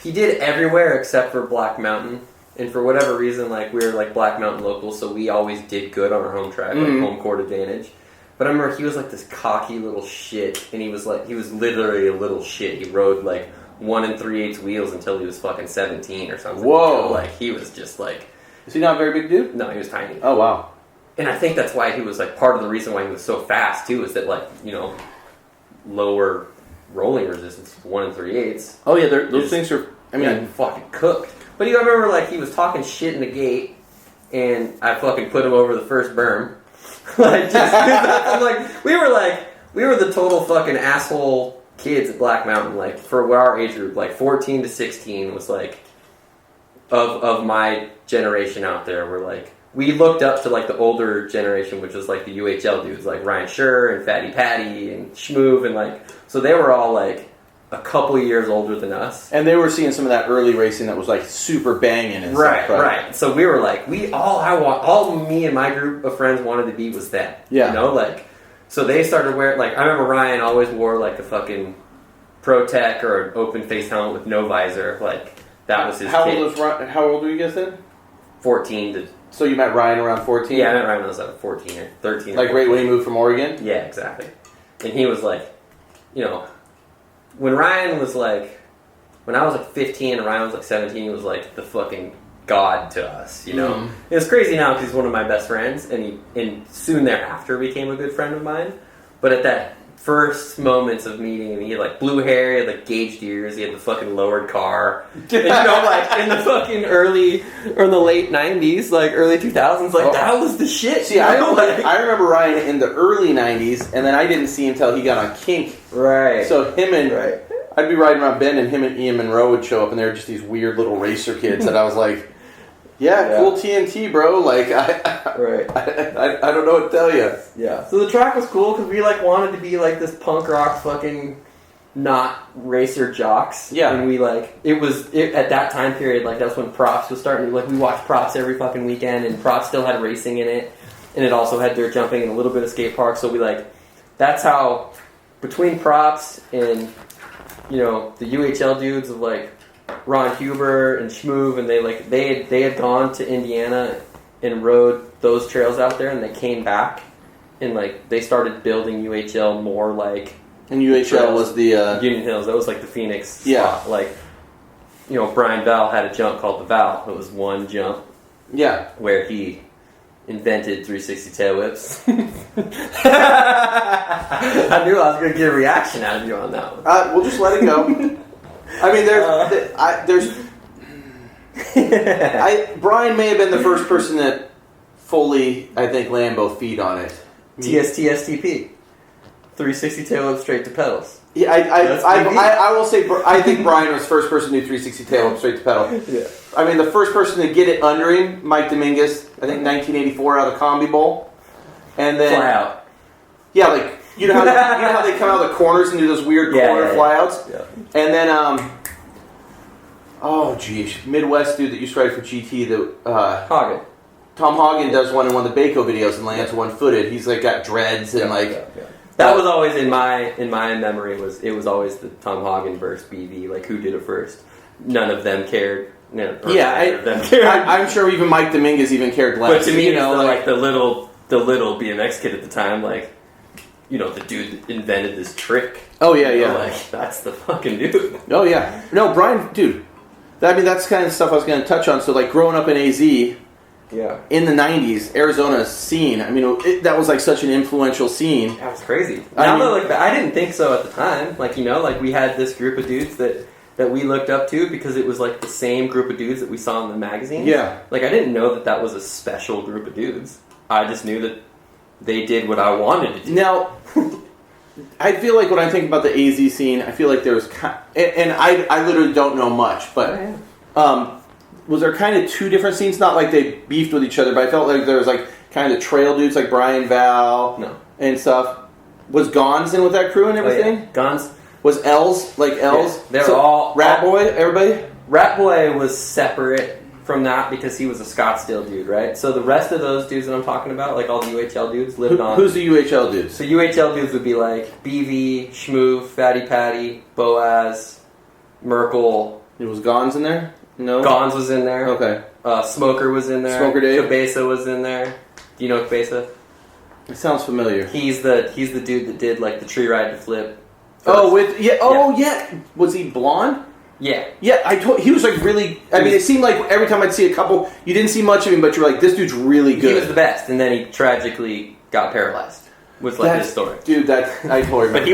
Speaker 2: he did everywhere except for Black Mountain. And for whatever reason, like we were like Black Mountain locals, so we always did good on our home track, like home court advantage. But I remember he was like this cocky little shit, and he was literally a little shit. He rode like 1 3/8 wheels until he was fucking 17 or something.
Speaker 1: Whoa!
Speaker 2: Like he was just like.
Speaker 1: Is he not a very big dude?
Speaker 2: No, he was tiny.
Speaker 1: Oh wow!
Speaker 2: And I think that's why he was like part of the reason why he was so fast too, is that like lower rolling resistance, 1 3/8.
Speaker 1: Oh yeah, those things are. I mean,
Speaker 2: fucking cooked. But I remember like he was talking shit in the gate, and I fucking put him over the first berm. Like we were the total fucking asshole kids at Black Mountain. Like for our age group, like 14 to 16 was like of my generation out there. We're like we looked up to like the older generation, which was like the UHL dudes, like Ryan Schur and Fatty Patty and Schmoove, and like so they were all like a couple years older than us, and
Speaker 1: they were seeing some of that early racing that was like super banging and stuff.
Speaker 2: Right. So we were like, all me and my group of friends wanted to be was that.
Speaker 1: Yeah.
Speaker 2: You know, like, so they started wearing, like, I remember Ryan always wore like a fucking Pro-Tech or an open face helmet with no visor. Like, that was his
Speaker 1: How old were you guys then?
Speaker 2: 14 to.
Speaker 1: So you met Ryan around 14?
Speaker 2: Yeah, I met Ryan when I was like 14 or 13.
Speaker 1: Like right when he moved from Oregon?
Speaker 2: Yeah, exactly. And he was like, when Ryan was like, when I was like 15 and Ryan was like 17, he was like the fucking god to us, It was crazy now because he's one of my best friends, and soon thereafter became a good friend of mine. But at that first moments of meeting him, he had like blue hair, he had like gauged ears, he had the fucking lowered car. And, like in the fucking the late 90s, like early 2000s, like that was the shit.
Speaker 1: See, I remember Ryan in the early 90s, and then I didn't see him until he got on Kink.
Speaker 2: Right.
Speaker 1: So I'd be riding around Bend, and him and Ian Monroe would show up, and they were just these weird little racer kids that I was like, cool TNT, bro. Like, I don't know what to tell you.
Speaker 2: Yeah. So the track was cool because we like wanted to be like this punk rock fucking not racer jocks.
Speaker 1: Yeah.
Speaker 2: And we like at that time period, like that's when props was starting. Like we watched props every fucking weekend, and props still had racing in it, and it also had dirt jumping and a little bit of skate park. So we like that's how between props and the UHL dudes of like Ron Huber and Schmoove, and they had gone to Indiana and rode those trails out there, and they came back and like they started building UHL more like.
Speaker 1: And UHL trails. Was the
Speaker 2: Union Hills. That was like the Phoenix
Speaker 1: spot.
Speaker 2: Like Brian Val had a jump called the Val. It was one jump.
Speaker 1: Yeah.
Speaker 2: Where he invented 360 tail whips. I knew I was going to get a reaction out of you on that one.
Speaker 1: We'll just let it go. I mean, Brian may have been the first person that fully, I think, landed both feet on it.
Speaker 2: TSTSTP. 360 tail whip straight to pedals.
Speaker 1: Yeah, I will say, I think Brian was the first person to do 360 tail whip straight to pedal.
Speaker 2: Yeah.
Speaker 1: I mean, the first person to get it under him, Mike Dominguez, I think 1984 out of the Combi Bowl. And then...
Speaker 2: Fly out.
Speaker 1: Yeah, like, you know how they come out of the corners and do those weird corner flyouts?
Speaker 2: Yeah.
Speaker 1: And then, Midwest dude that used to ride for GT,
Speaker 2: Hagen.
Speaker 1: Tom Hagen does one in one of the Baco videos and lands one-footed. He's like got dreads and
Speaker 2: That was always in my memory. It was always the Tom Hagen versus BV. Like who did it first? None of them cared.
Speaker 1: I'm sure even Mike Dominguez even cared less.
Speaker 2: But to me, like the little BMX kid at the time, like the dude that invented this trick.
Speaker 1: Oh yeah,
Speaker 2: Like that's the fucking dude.
Speaker 1: Oh yeah, no, Brian, dude. I mean, that's kind of stuff I was going to touch on. So like growing up in AZ.
Speaker 2: Yeah.
Speaker 1: In the 90s, Arizona's scene, I mean, that was like such an influential scene.
Speaker 2: That was crazy. I didn't think so at the time. Like, like we had this group of dudes that that we looked up to because it was like the same group of dudes that we saw in the magazines.
Speaker 1: Yeah.
Speaker 2: Like I didn't know that was a special group of dudes. I just knew that they did what I wanted to do.
Speaker 1: Now, I feel like when I think about the AZ scene, I feel like there's, and I literally don't know much, but was there kind of two different scenes? Not like they beefed with each other, but I felt like there was like kind of the trail dudes like Brian Val and stuff. Was Gons in with that crew and everything?
Speaker 2: Oh, yeah. Gons.
Speaker 1: Was Els, like Els?
Speaker 2: Yeah, they're all...
Speaker 1: Rat Boy, everybody?
Speaker 2: Rat Boy was separate from that because he was a Scottsdale dude, right? So the rest of those dudes that I'm talking about, like all the UHL dudes, lived on...
Speaker 1: Who's the UHL dudes?
Speaker 2: So UHL dudes would be like BV, Schmoo, Fatty Patty, Boaz, Merkel.
Speaker 1: It was Gons in there? No?
Speaker 2: Gons was in there.
Speaker 1: Okay.
Speaker 2: Smoker was in there.
Speaker 1: Smoker Dave?
Speaker 2: Cabeza was in there. Do you know Cabeza?
Speaker 1: It sounds familiar.
Speaker 2: He's the dude that did like the tree ride to flip.
Speaker 1: First. Yeah. Was he blonde?
Speaker 2: Yeah.
Speaker 1: Yeah, he was like really... I mean, it seemed like every time I'd see a couple, you didn't see much of him, but you were like, this dude's really good.
Speaker 2: He was the best, and then he tragically got paralyzed. Was like his story.
Speaker 1: Dude, I totally remember.
Speaker 2: But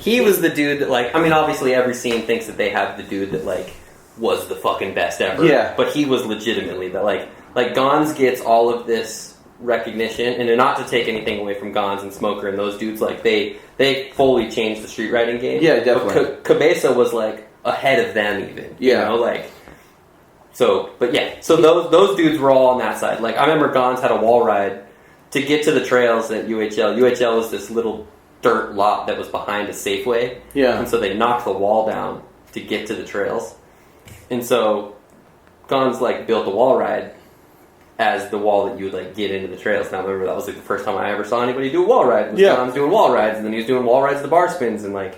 Speaker 2: he was the dude that like... I mean, obviously every scene thinks that they have the dude that like was the fucking best ever.
Speaker 1: Yeah.
Speaker 2: But he was legitimately the like Gons gets all of this recognition, and not to take anything away from Gons and Smoker and those dudes, like they fully changed the street riding game.
Speaker 1: Yeah, definitely.
Speaker 2: But Cabeza was like ahead of them even.
Speaker 1: Yeah.
Speaker 2: You know, like so those dudes were all on that side. Like I remember Gons had a wall ride to get to the trails at UHL. UHL was this little dirt lot that was behind a Safeway.
Speaker 1: Yeah.
Speaker 2: And so they knocked the wall down to get to the trails. And so Gons like built the wall ride as the wall that you would like get into the trails. Now I remember that was like the first time I ever saw anybody do a wall ride. Was Gons doing wall rides, and then he was doing wall rides to bar spins in like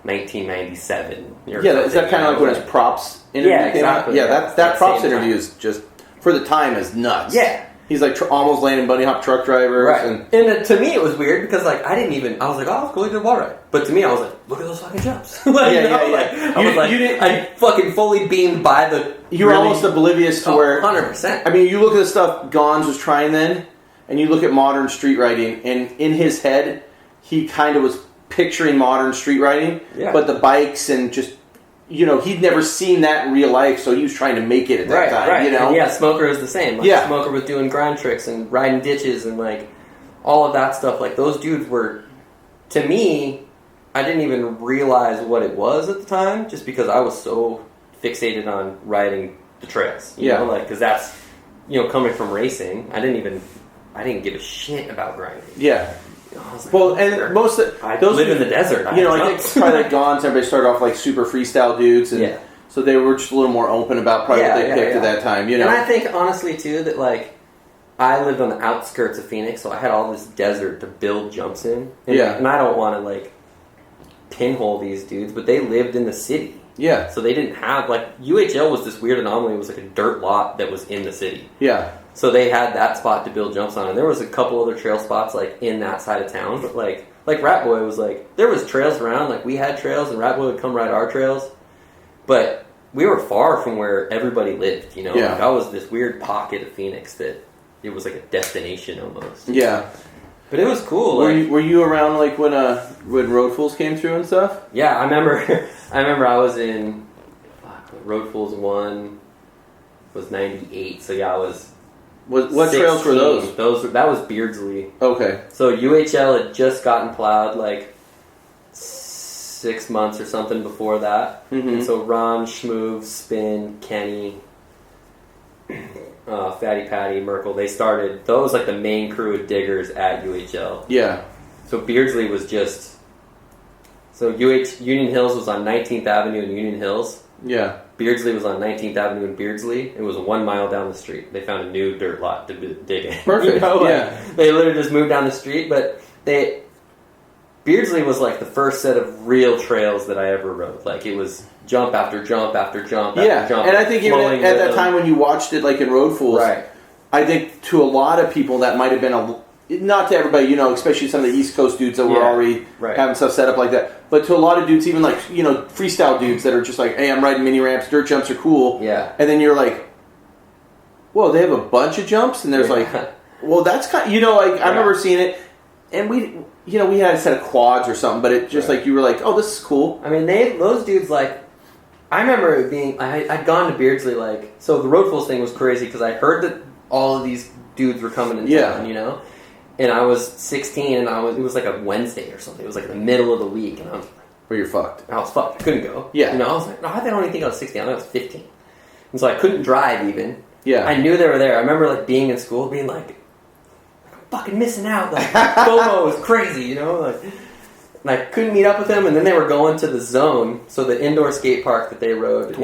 Speaker 2: 1997.
Speaker 1: Is that kind of like when his props interview came out?
Speaker 2: exactly.
Speaker 1: Yeah, that props interview is just, for the time, is nuts.
Speaker 2: Yeah.
Speaker 1: He's like almost landing bunny hop truck drivers.
Speaker 2: Right. And to me it was weird because like I was like, oh, it's cool, he did a wall ride. But to me I was like, look at those fucking jumps. I fucking fully beamed by the...
Speaker 1: You were almost oblivious to where...
Speaker 2: 100%.
Speaker 1: I mean, you look at the stuff Gons was trying then, and you look at modern street riding, and in his head, he kind of was picturing modern street riding, but the bikes and just... You know, he'd never seen that in real life, so he was trying to make it at that time.
Speaker 2: Right.
Speaker 1: You know,
Speaker 2: and Smoker was the same. Like, Smoker was doing grind tricks and riding ditches and like all of that stuff. Like those dudes were, to me, I didn't even realize what it was at the time, just because I was so fixated on riding the trails. You know, like because that's coming from racing, I didn't give a shit about grinding.
Speaker 1: Yeah.
Speaker 2: Like,
Speaker 1: well, and most of
Speaker 2: those live in the desert.
Speaker 1: I think probably like Gons, everybody started off like super freestyle dudes, and so they were just a little more open about probably what they picked at that time. You know,
Speaker 2: and I think honestly too that like I lived on the outskirts of Phoenix, so I had all this desert to build jumps in. And, and I don't want to like pinhole these dudes, but they lived in the city.
Speaker 1: Yeah,
Speaker 2: so they didn't have like UHL was this weird anomaly. It was like a dirt lot that was in the city.
Speaker 1: Yeah.
Speaker 2: So they had that spot to build jumps on, and there was a couple other trail spots like in that side of town. But like Rat Boy was like, there was trails around. Like we had trails, and Rat Boy would come ride our trails. But we were far from where everybody lived. You know, like I was this weird pocket of Phoenix that it was like a destination almost.
Speaker 1: Yeah,
Speaker 2: but it was cool.
Speaker 1: Were you around like when Road Fools came through and stuff?
Speaker 2: Yeah, I remember. I was in Road Fools 1 was 98. So yeah, I was.
Speaker 1: What trails were those?
Speaker 2: That was Beardsley.
Speaker 1: Okay.
Speaker 2: So UHL had just gotten plowed like 6 months or something before that. Mm-hmm. And so Ron, Schmoove, Spin, Kenny, Fatty Patty, Merkel, they started. Those like the main crew of diggers at UHL.
Speaker 1: Yeah.
Speaker 2: So Beardsley was just. So Union Hills was on 19th Avenue in Union Hills. Yeah. Beardsley was on 19th Avenue in Beardsley. It was 1 mile down the street. They found a new dirt lot to dig in.
Speaker 1: Perfect.
Speaker 2: They literally just moved down the street, but Beardsley was like the first set of real trails that I ever rode. Like it was jump after jump after jump after jump.
Speaker 1: And I think even at that time when you watched it like in Road Fools, I think to a lot of people that might have been not to everybody, especially some of the East Coast dudes that were already having stuff set up like that. But to a lot of dudes, even like, freestyle dudes that are just like, hey, I'm riding mini ramps, dirt jumps are cool. Yeah. And then you're like, whoa, they have a bunch of jumps? And there's like, well, that's kind of, I remember seeing it, and we had a set of quads or something, but it just like, you were like, oh, this is cool.
Speaker 2: I mean, those dudes, like, I remember it being, I'd gone to Beardsley, like, so the Road Fools thing was crazy because I heard that all of these dudes were coming in town, you know? And I was 16 and it was like a Wednesday or something. It was like the middle of the week and I was like,
Speaker 1: where you're fucked.
Speaker 2: I was fucked. I couldn't go.
Speaker 1: Yeah.
Speaker 2: You know, I was like, no, I don't even think I was 16. I think I was 15. And so I couldn't drive even.
Speaker 1: Yeah.
Speaker 2: I knew they were there. I remember like being in school being like I'm fucking missing out. Like, FOMO was crazy, you know? Like, and I couldn't meet up with them, and then they were going to the Zone, so the indoor skate park that they rode.
Speaker 1: There's a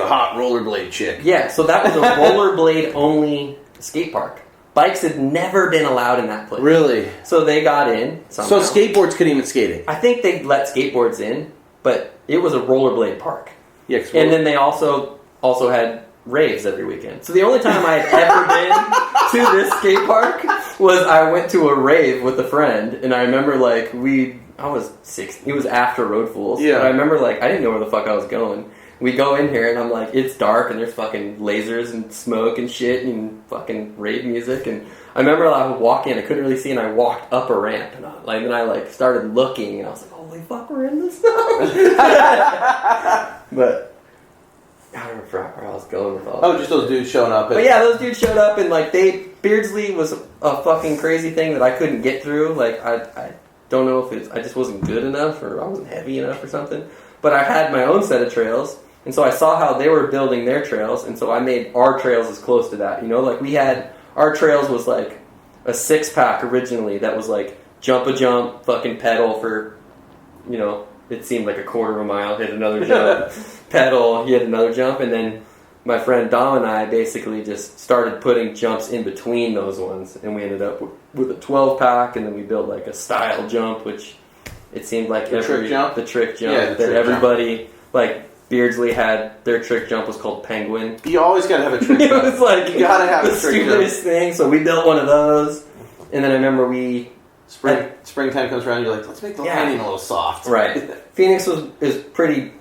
Speaker 1: hot rollerblade chick.
Speaker 2: Yeah, so that was a rollerblade only skate park. Bikes had never been allowed in that place.
Speaker 1: Really?
Speaker 2: So they got in somehow.
Speaker 1: So skateboards couldn't even skate it.
Speaker 2: I think they let skateboards in, but it was a rollerblade park.
Speaker 1: Yeah,
Speaker 2: and then they also had raves every weekend. So the only time I had ever been to this skate park was I went to a rave with a friend, and I remember like I was 6. It was after Road Fools.
Speaker 1: Yeah.
Speaker 2: But I remember like I didn't know where the fuck I was going. We go in here and I'm like, it's dark and there's fucking lasers and smoke and shit and fucking rave music. And I remember I would walk in, I couldn't really see, and I walked up a ramp and I started looking and I was like, holy fuck, we're in this now. But I don't remember where I was going with all that.
Speaker 1: Oh, just those dudes showing up.
Speaker 2: But yeah, those dudes showed up and like Beardsley was a fucking crazy thing that I couldn't get through. Like I don't know if I just wasn't good enough or I wasn't heavy enough or something. But I had my own set of trails. And so I saw how they were building their trails, and so I made our trails as close to that. You know, like our trails was like a 6-pack originally that was like jump a jump, fucking pedal for, you know, it seemed like a quarter of a mile, hit another jump, pedal, hit another jump, and then my friend Dom and I basically just started putting jumps in between those ones, and we ended up with a 12-pack, and then we built like a style jump, which it seemed like
Speaker 1: the trick jump
Speaker 2: that everybody, like Beardsley had, their trick jump was called Penguin.
Speaker 1: You always gotta have a trick jump.
Speaker 2: It was like,
Speaker 1: you gotta have
Speaker 2: the
Speaker 1: a trick jump.
Speaker 2: stupidest thing, so we built one of those, and then I remember
Speaker 1: springtime comes around, you're like, let's make the landing a little soft.
Speaker 2: Right. Phoenix is pretty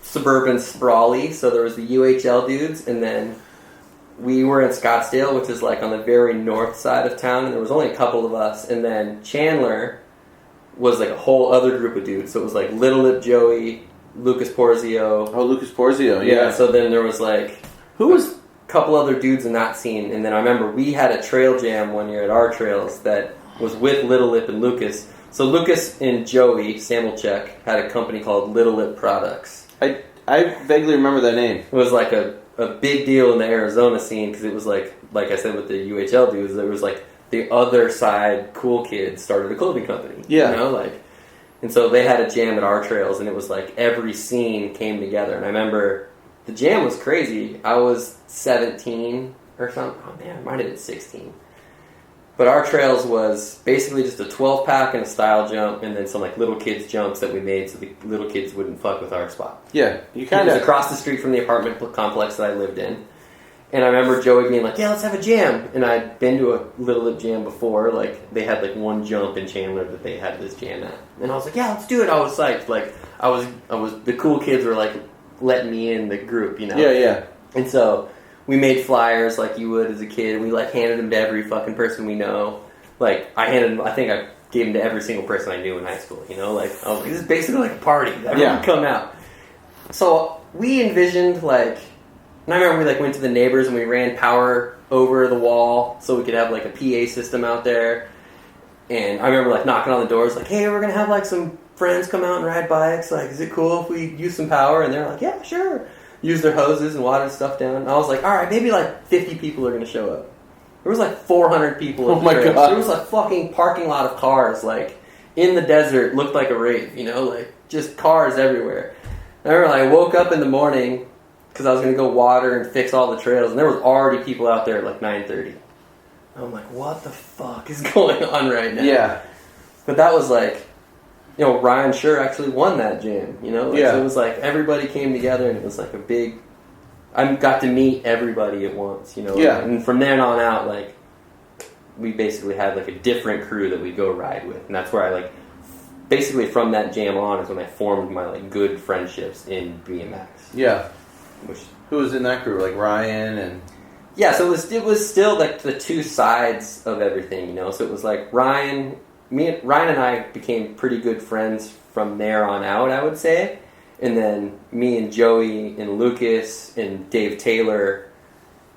Speaker 2: suburban sprawly, so there was the UHL dudes, and then we were in Scottsdale, which is like on the very north side of town, and there was only a couple of us, and then Chandler was like a whole other group of dudes, so it was like Little Lip Joey, Lucas Porzio.
Speaker 1: Oh, Lucas Porzio, yeah.
Speaker 2: So then there was like a couple other dudes in that scene, and then I remember we had a trail jam one year at our trails that was with Little Lip and Lucas. So Lucas and Joey Samolchek had a company called Little Lip Products.
Speaker 1: I vaguely remember that name.
Speaker 2: It was like a big deal in the Arizona scene because it was like I said with the UHL dudes, there was like the other side cool kids started a clothing company.
Speaker 1: Yeah.
Speaker 2: You know, like, and so they had a jam at our trails, and it was like every scene came together. And I remember the jam was crazy. I was 17 or something. Oh man, I might have been 16. But our trails was basically just a 12-pack and a style jump, and then some like little kids jumps that we made so the little kids wouldn't fuck with our spot.
Speaker 1: Yeah, you
Speaker 2: It
Speaker 1: kind
Speaker 2: was
Speaker 1: of
Speaker 2: across the street from the apartment complex that I lived in. And I remember Joey being like, yeah, let's have a jam. And I'd been to a Little Lip jam before. Like, they had like one jump in Chandler that they had this jam at. And I was like, yeah, let's do it. I was psyched. Like, I was the cool kids were like letting me in the group, you know?
Speaker 1: Yeah.
Speaker 2: And so we made flyers like you would as a kid. We like handed them to every fucking person we know. Like, I think I gave them to every single person I knew in high school, you know? Like, I was like, this is basically like a party. Everyone would come out. So we envisioned like, and I remember we like went to the neighbors and we ran power over the wall so we could have like a PA system out there. And I remember like knocking on the doors like, hey, we're going to have like some friends come out and ride bikes. Like, is it cool if we use some power? And they're like, yeah, sure. Use their hoses and water stuff down. And I was like, all right, maybe like 50 people are going to show up. There was like 400 people in the trail.
Speaker 1: God.
Speaker 2: There was a fucking parking lot of cars like in the desert, looked like a rave, you know, like just cars everywhere. And I remember I woke up in the morning because I was going to go water and fix all the trails, and there was already people out there at like 9:30. I'm like, what the fuck is going on right now?
Speaker 1: Yeah.
Speaker 2: But that was like, you know, Ryan Scher actually won that jam, you know? Like,
Speaker 1: yeah.
Speaker 2: So it was like everybody came together, and it was like a big, I got to meet everybody at once, you know?
Speaker 1: Yeah.
Speaker 2: And from then on out, like, we basically had like a different crew that we'd go ride with, and that's where I like, basically from that jam on is when I formed my like good friendships in BMX.
Speaker 1: Yeah. Who was in that crew? Like Ryan and...
Speaker 2: Yeah, so it was still like the two sides of everything, you know? So it was like Ryan and I became pretty good friends from there on out, I would say. And then me and Joey and Lucas and Dave Taylor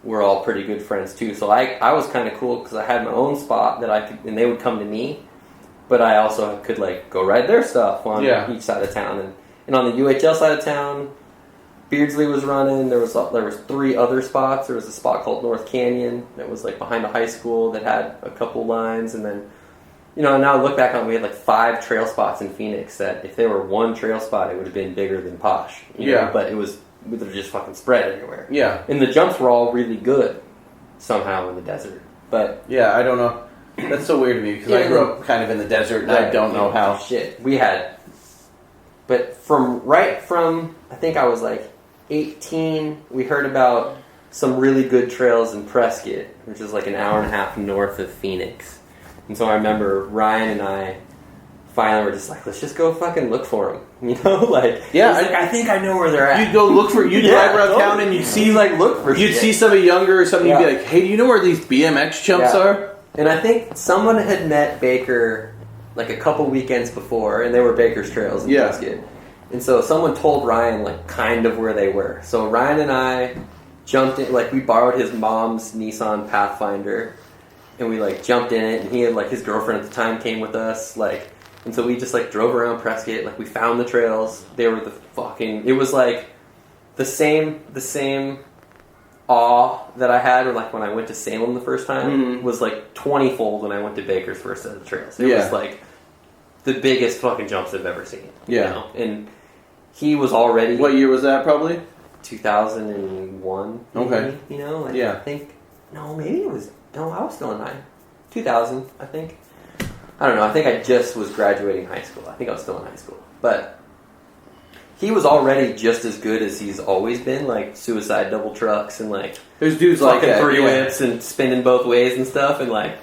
Speaker 2: were all pretty good friends too. So I was kind of cool because I had my own spot that I could, and they would come to me, but I also could like go ride their stuff on each side of town. And on the UHL side of town, Beardsley was running. There was 3 other spots. There was a spot called North Canyon that was like behind a high school that had a couple lines, and then now I look back on it, we had like 5 trail spots in Phoenix that if they were one trail spot, it would have been bigger than Posh. You know? But they're just fucking spread everywhere. Yeah. And the jumps were all really good somehow in the desert. But
Speaker 1: yeah, I don't know. That's so weird to me because I grew up kind of in the desert and I don't know how.
Speaker 2: Shit. We had, but from I think I was like 18, we heard about some really good trails in Prescott, which is like an hour and a half north of Phoenix. And so I remember Ryan and I finally were just like, let's just go fucking look for them. Like, I think I know where they're at.
Speaker 1: You'd go look for, you'd drive around town and you'd see,
Speaker 2: like, look for
Speaker 1: you'd see somebody younger or something, you'd be like, hey, do you know where these BMX jumps are?
Speaker 2: And I think someone had met Baker like a couple weekends before, and they were Baker's trails in Prescott. And so someone told Ryan, like, kind of where they were. So Ryan and I jumped in, like, we borrowed his mom's Nissan Pathfinder, and we, like, jumped in it, and he had, like, his girlfriend at the time came with us, like, and so we just, like, drove around Prescott, like, we found the trails. They were it was, like, the same awe that I had, or, like, when I went to Salem the first time, was, like, 20-fold when I went to Baker's first set of trails. It was, like, the biggest fucking jumps I've ever seen. Yeah. And he was already...
Speaker 1: What year was that, probably?
Speaker 2: 2001.
Speaker 1: Okay.
Speaker 2: Maybe, I think... No, maybe it was... No, I was still in 2000, I think. I don't know. I think I just was graduating high school. I think I was still in high school. But he was already just as good as he's always been, like suicide double trucks and like...
Speaker 1: There's dudes like that.
Speaker 2: 3 whips and spinning both ways and stuff. And like,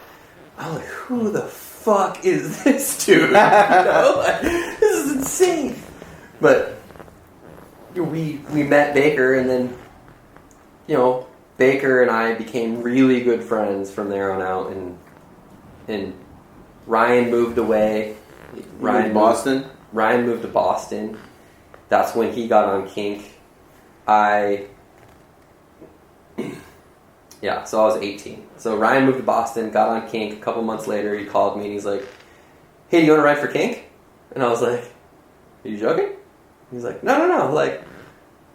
Speaker 2: I'm like, who the fuck is this dude? Like, this is insane. But we met Baker, and then, Baker and I became really good friends from there on out, and Ryan moved away.
Speaker 1: Ryan
Speaker 2: moved to Boston. That's when he got on Kink. So I was 18. So Ryan moved to Boston, got on Kink. A couple months later, he called me and he's like, hey, do you want to ride for Kink? And I was like, are you joking? He's like, no. Like,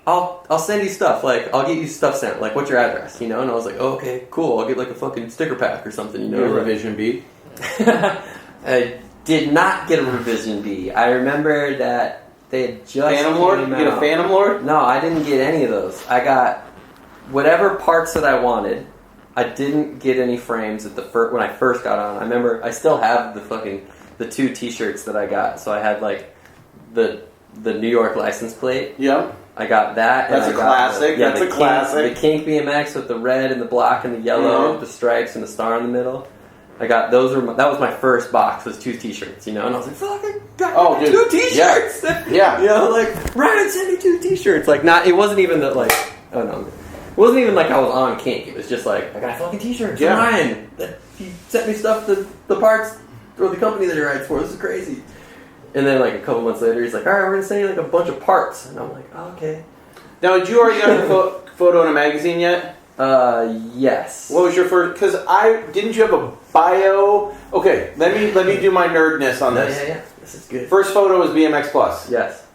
Speaker 2: I'll send you stuff. Like, I'll get you stuff sent. Like, what's your address? And I was like, oh, okay, cool. I'll get like a fucking sticker pack or something.
Speaker 1: A revision B?
Speaker 2: I did not get a revision B. I remember that they had just
Speaker 1: Phantom Lord? You get a Phantom Lord?
Speaker 2: No, I didn't get any of those. I got whatever parts that I wanted. I didn't get any frames when I first got on. I remember I still have the 2 T-shirts that I got. So I had like the New York license plate.
Speaker 1: Yep.
Speaker 2: I got that.
Speaker 1: That's a classic. That's a classic.
Speaker 2: The Kink BMX with the red and the black and the yellow, with the stripes and the star in the middle. I got those. That was my first box. Was 2 T-shirts, and I was like, "Fucking got 2 T-shirts!"
Speaker 1: Yeah.
Speaker 2: Like Ryan sent me 2 T-shirts. Like, not. It wasn't even that. Like, oh no, it wasn't even like I was on Kink. It was just like I got fucking T-shirts. Yeah. Ryan, he sent me stuff. The parts or the company that he rides for. This is crazy. And then like a couple months later, he's like, "All right, we're gonna send you like a bunch of parts," and I'm like, oh, "Okay."
Speaker 1: Now, did you already got a photo in a magazine yet?
Speaker 2: Yes.
Speaker 1: What was your first? Because didn't you have a bio? Okay, let me do my nerdness on this.
Speaker 2: Yeah. This is good.
Speaker 1: First photo was BMX Plus.
Speaker 2: Yes.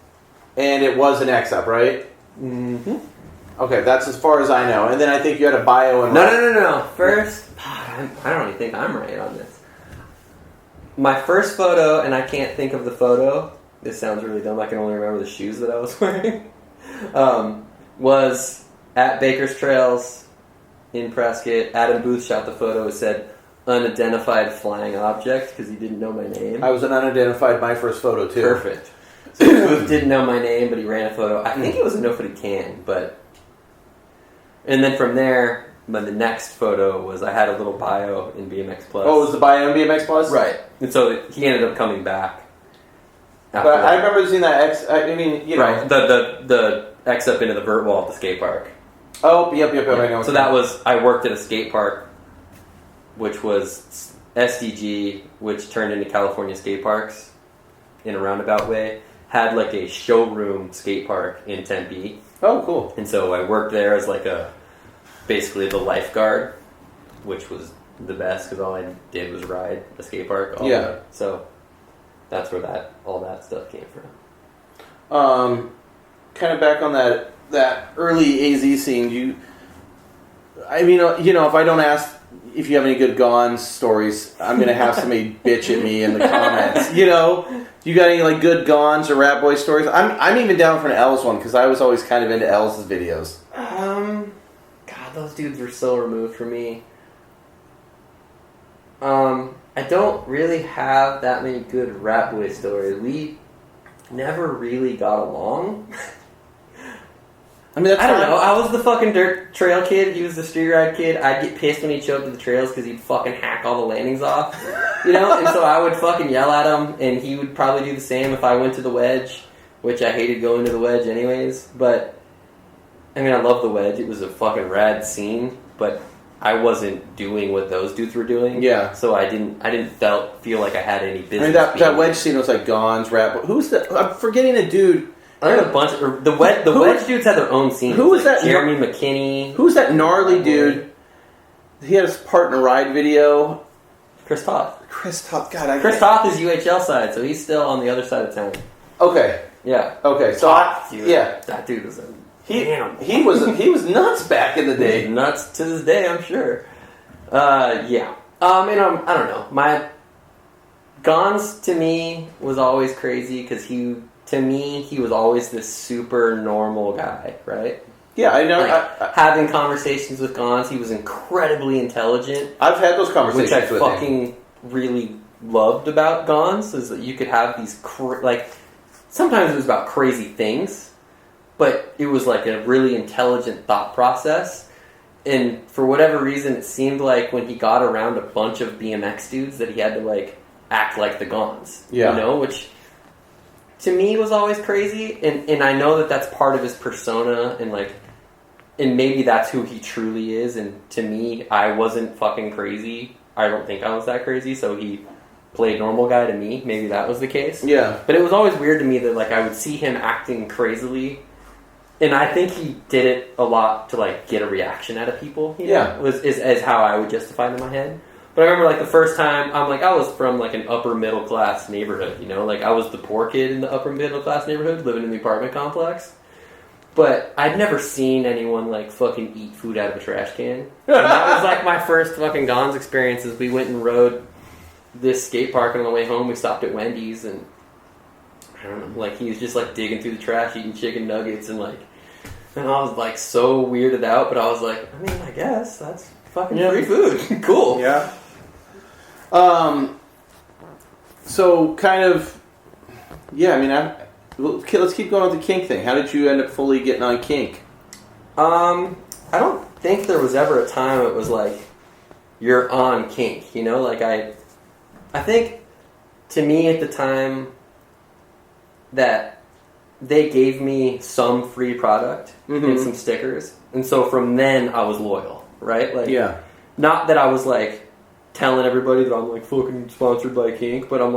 Speaker 1: And it was an X-Up, right?
Speaker 2: Mm-hmm.
Speaker 1: Okay, that's as far as I know. And then I think you had a bio and...
Speaker 2: No. First, I don't even think I'm right on this. My first photo, and I can't think of the photo. This sounds really dumb. I can only remember the shoes that I was wearing. Was at Baker's Trails in Prescott. Adam Booth shot the photo. It said unidentified flying object because he didn't know my name.
Speaker 1: I was an unidentified my first photo too.
Speaker 2: Perfect. So Booth didn't know my name, but he ran a photo. I think it was a no-footed can, but... And then from there, the next photo was I had a little bio in BMX Plus.
Speaker 1: Oh, it was the bio in BMX Plus?
Speaker 2: Right. And so he ended up coming back.
Speaker 1: But I remember seeing that
Speaker 2: Right, the X up into the vert wall at the skate park.
Speaker 1: Oh, yep, I know.
Speaker 2: So that was, I worked at a skate park, which was SDG, which turned into California Skate Parks in a roundabout way. had like a showroom skate park in Tempe.
Speaker 1: Oh, cool.
Speaker 2: And so I worked there as like basically the lifeguard, which was the best because all I did was ride a skate park. Day. So that's where all that stuff came from.
Speaker 1: Kind of back on that early AZ scene. If I don't ask if you have any good Gone stories, I'm gonna have somebody bitch at me in the comments. You got any like good Gons or Rat Boy stories? I'm even down for an L's one because I was always kind of into L's videos.
Speaker 2: God, those dudes were so removed from me. I don't really have that many good Rat Boy stories. We never really got along.
Speaker 1: I don't
Speaker 2: know. I was the fucking dirt trail kid. He was the street ride kid. I'd get pissed when he choked to the trails because he'd fucking hack all the landings off. And so I would fucking yell at him, and he would probably do the same if I went to the wedge, which I hated going to the wedge anyways. But, I love the wedge. It was a fucking rad scene, but I wasn't doing what those dudes were doing. Yeah. So I didn't feel like I had any business.
Speaker 1: That wedge scene was like Gon's Rat Boy. Who's the... I'm forgetting a dude...
Speaker 2: I had a bunch of... The wedge dudes had their own scenes.
Speaker 1: Who was that?
Speaker 2: Jeremy McKinney.
Speaker 1: Who's that gnarly dude? He had his part in a ride video.
Speaker 2: Chris Toth.
Speaker 1: Chris Toth.
Speaker 2: Chris Toth is UHL side, so he's still on the other side of town.
Speaker 1: Okay.
Speaker 2: Yeah.
Speaker 1: Okay. So
Speaker 2: that dude was a...
Speaker 1: He was nuts back in the day.
Speaker 2: Nuts to this day, I'm sure. Yeah. I don't know. My... Gons, to me, was always crazy because to me, he was always this super normal guy, right?
Speaker 1: Yeah, I know.
Speaker 2: Having conversations with Gons, he was incredibly intelligent.
Speaker 1: I've had those conversations with him.
Speaker 2: Which I fucking really loved about Gons, is that you could have these, sometimes it was about crazy things, but it was like a really intelligent thought process. And for whatever reason, it seemed like when he got around a bunch of BMX dudes that he had to, act like the Gons. Yeah. Which... to me was always crazy, and I know that that's part of his persona, and maybe that's who he truly is, and to me, I wasn't fucking crazy. I don't think I was that crazy, so he played normal guy to me. Maybe that was the case. Yeah. But it was always weird to me that, I would see him acting crazily, and I think he did it a lot to, get a reaction out of people. Is how I would justify it in my head. But I remember, the first time, I was from, an upper-middle-class neighborhood, I was the poor kid in the upper-middle-class neighborhood, living in the apartment complex. But I'd never seen anyone, fucking eat food out of a trash can. And that was, my first fucking Gons experiences. We went and rode this skate park, and on the way home, we stopped at Wendy's, and, I don't know, he was just, digging through the trash, eating chicken nuggets, and, and I was, so weirded out, but I was like, I guess, that's fucking free food. Cool.
Speaker 1: Yeah. So kind of, let's keep going with the kink thing. How did you end up fully getting on kink?
Speaker 2: I don't think there was ever a time it was you're on kink, I think to me at the time that they gave me some free product and some stickers, and so from then I was loyal, right? Not that I was telling everybody that I'm fucking sponsored by kink, but I'm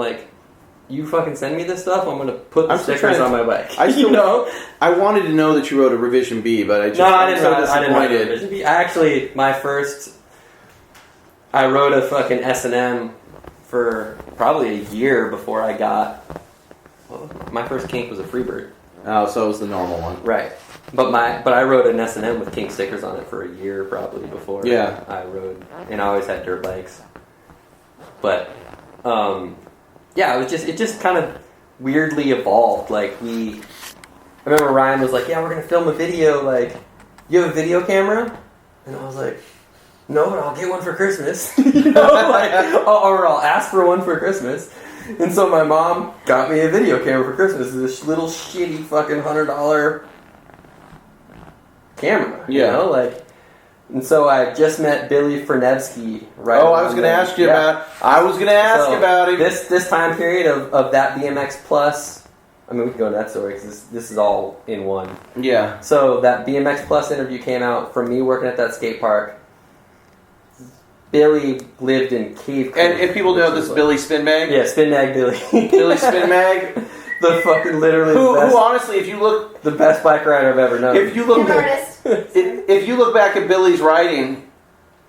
Speaker 2: you fucking send me this stuff, I'm gonna put the stickers on my bike.
Speaker 1: I wanted to know that you wrote a revision B, but I didn't
Speaker 2: write a revision B. Actually, I wrote a fucking S&M for probably a year before I got. My first kink was a Freebird.
Speaker 1: Oh, so it was the normal one,
Speaker 2: right? But I rode an S&M with kink stickers on it for a year probably before. Yeah, I rode, and I always had dirt bikes. But it just kind of weirdly evolved. I remember Ryan was like, "Yeah, we're gonna film a video. You have a video camera?" And I was like, "No, but I'll get one for Christmas." Or I'll ask for one for Christmas. And so my mom got me a video camera for Christmas. This little shitty fucking $100 camera. And so I just met Billy Fernevsky. Right.
Speaker 1: Oh, I was going to ask you about. I was going to ask about him.
Speaker 2: This time period of that BMX Plus. We can go into that story because this is all in one. Yeah. So that BMX Plus interview came out from me working at that skate park. Billy lived in Cave Creek.
Speaker 1: And if people know this is Billy Spin Mag?
Speaker 2: Yeah, Spin Mag Billy.
Speaker 1: Billy Spin Mag.
Speaker 2: The fucking literally
Speaker 1: who
Speaker 2: the best,
Speaker 1: honestly, if you look,
Speaker 2: the best bike rider I've ever known.
Speaker 1: if you look,
Speaker 3: An artist.
Speaker 1: if you look back at Billy's riding,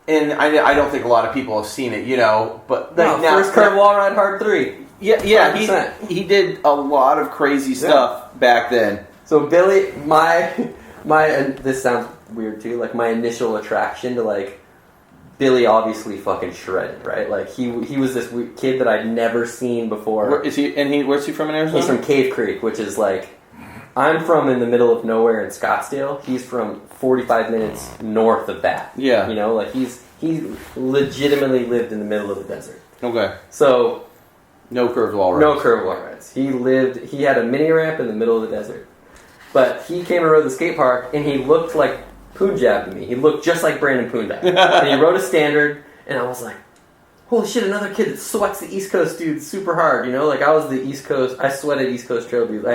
Speaker 1: and I don't think a lot of people have seen it, you know, but like now,
Speaker 2: first curve wall ride hard 3.
Speaker 1: yeah,
Speaker 2: 100%.
Speaker 1: he did a lot of crazy stuff back then.
Speaker 2: So Billy, my and this sounds weird too. Like my initial attraction to like Billy, obviously fucking shredded, right? Like he was this kid that I'd never seen before.
Speaker 1: Where's he from in Arizona?
Speaker 2: He's from Cave Creek, which is like I'm from in the middle of nowhere in Scottsdale. He's from 45 minutes north of that.
Speaker 1: Yeah,
Speaker 2: you know, like he legitimately lived in the middle of the desert.
Speaker 1: Okay.
Speaker 2: So
Speaker 1: no curved wall rides.
Speaker 2: No curved wall rides. He had a mini ramp in the middle of the desert. But he came and rode the skate park, and he looked like Punjab to me. He looked just like Brandon Punjab. And he rode a standard, and I was like, holy shit, another kid that sweats the East Coast dudes super hard, you know? Like, I was the East Coast, I sweated East Coast trail dudes.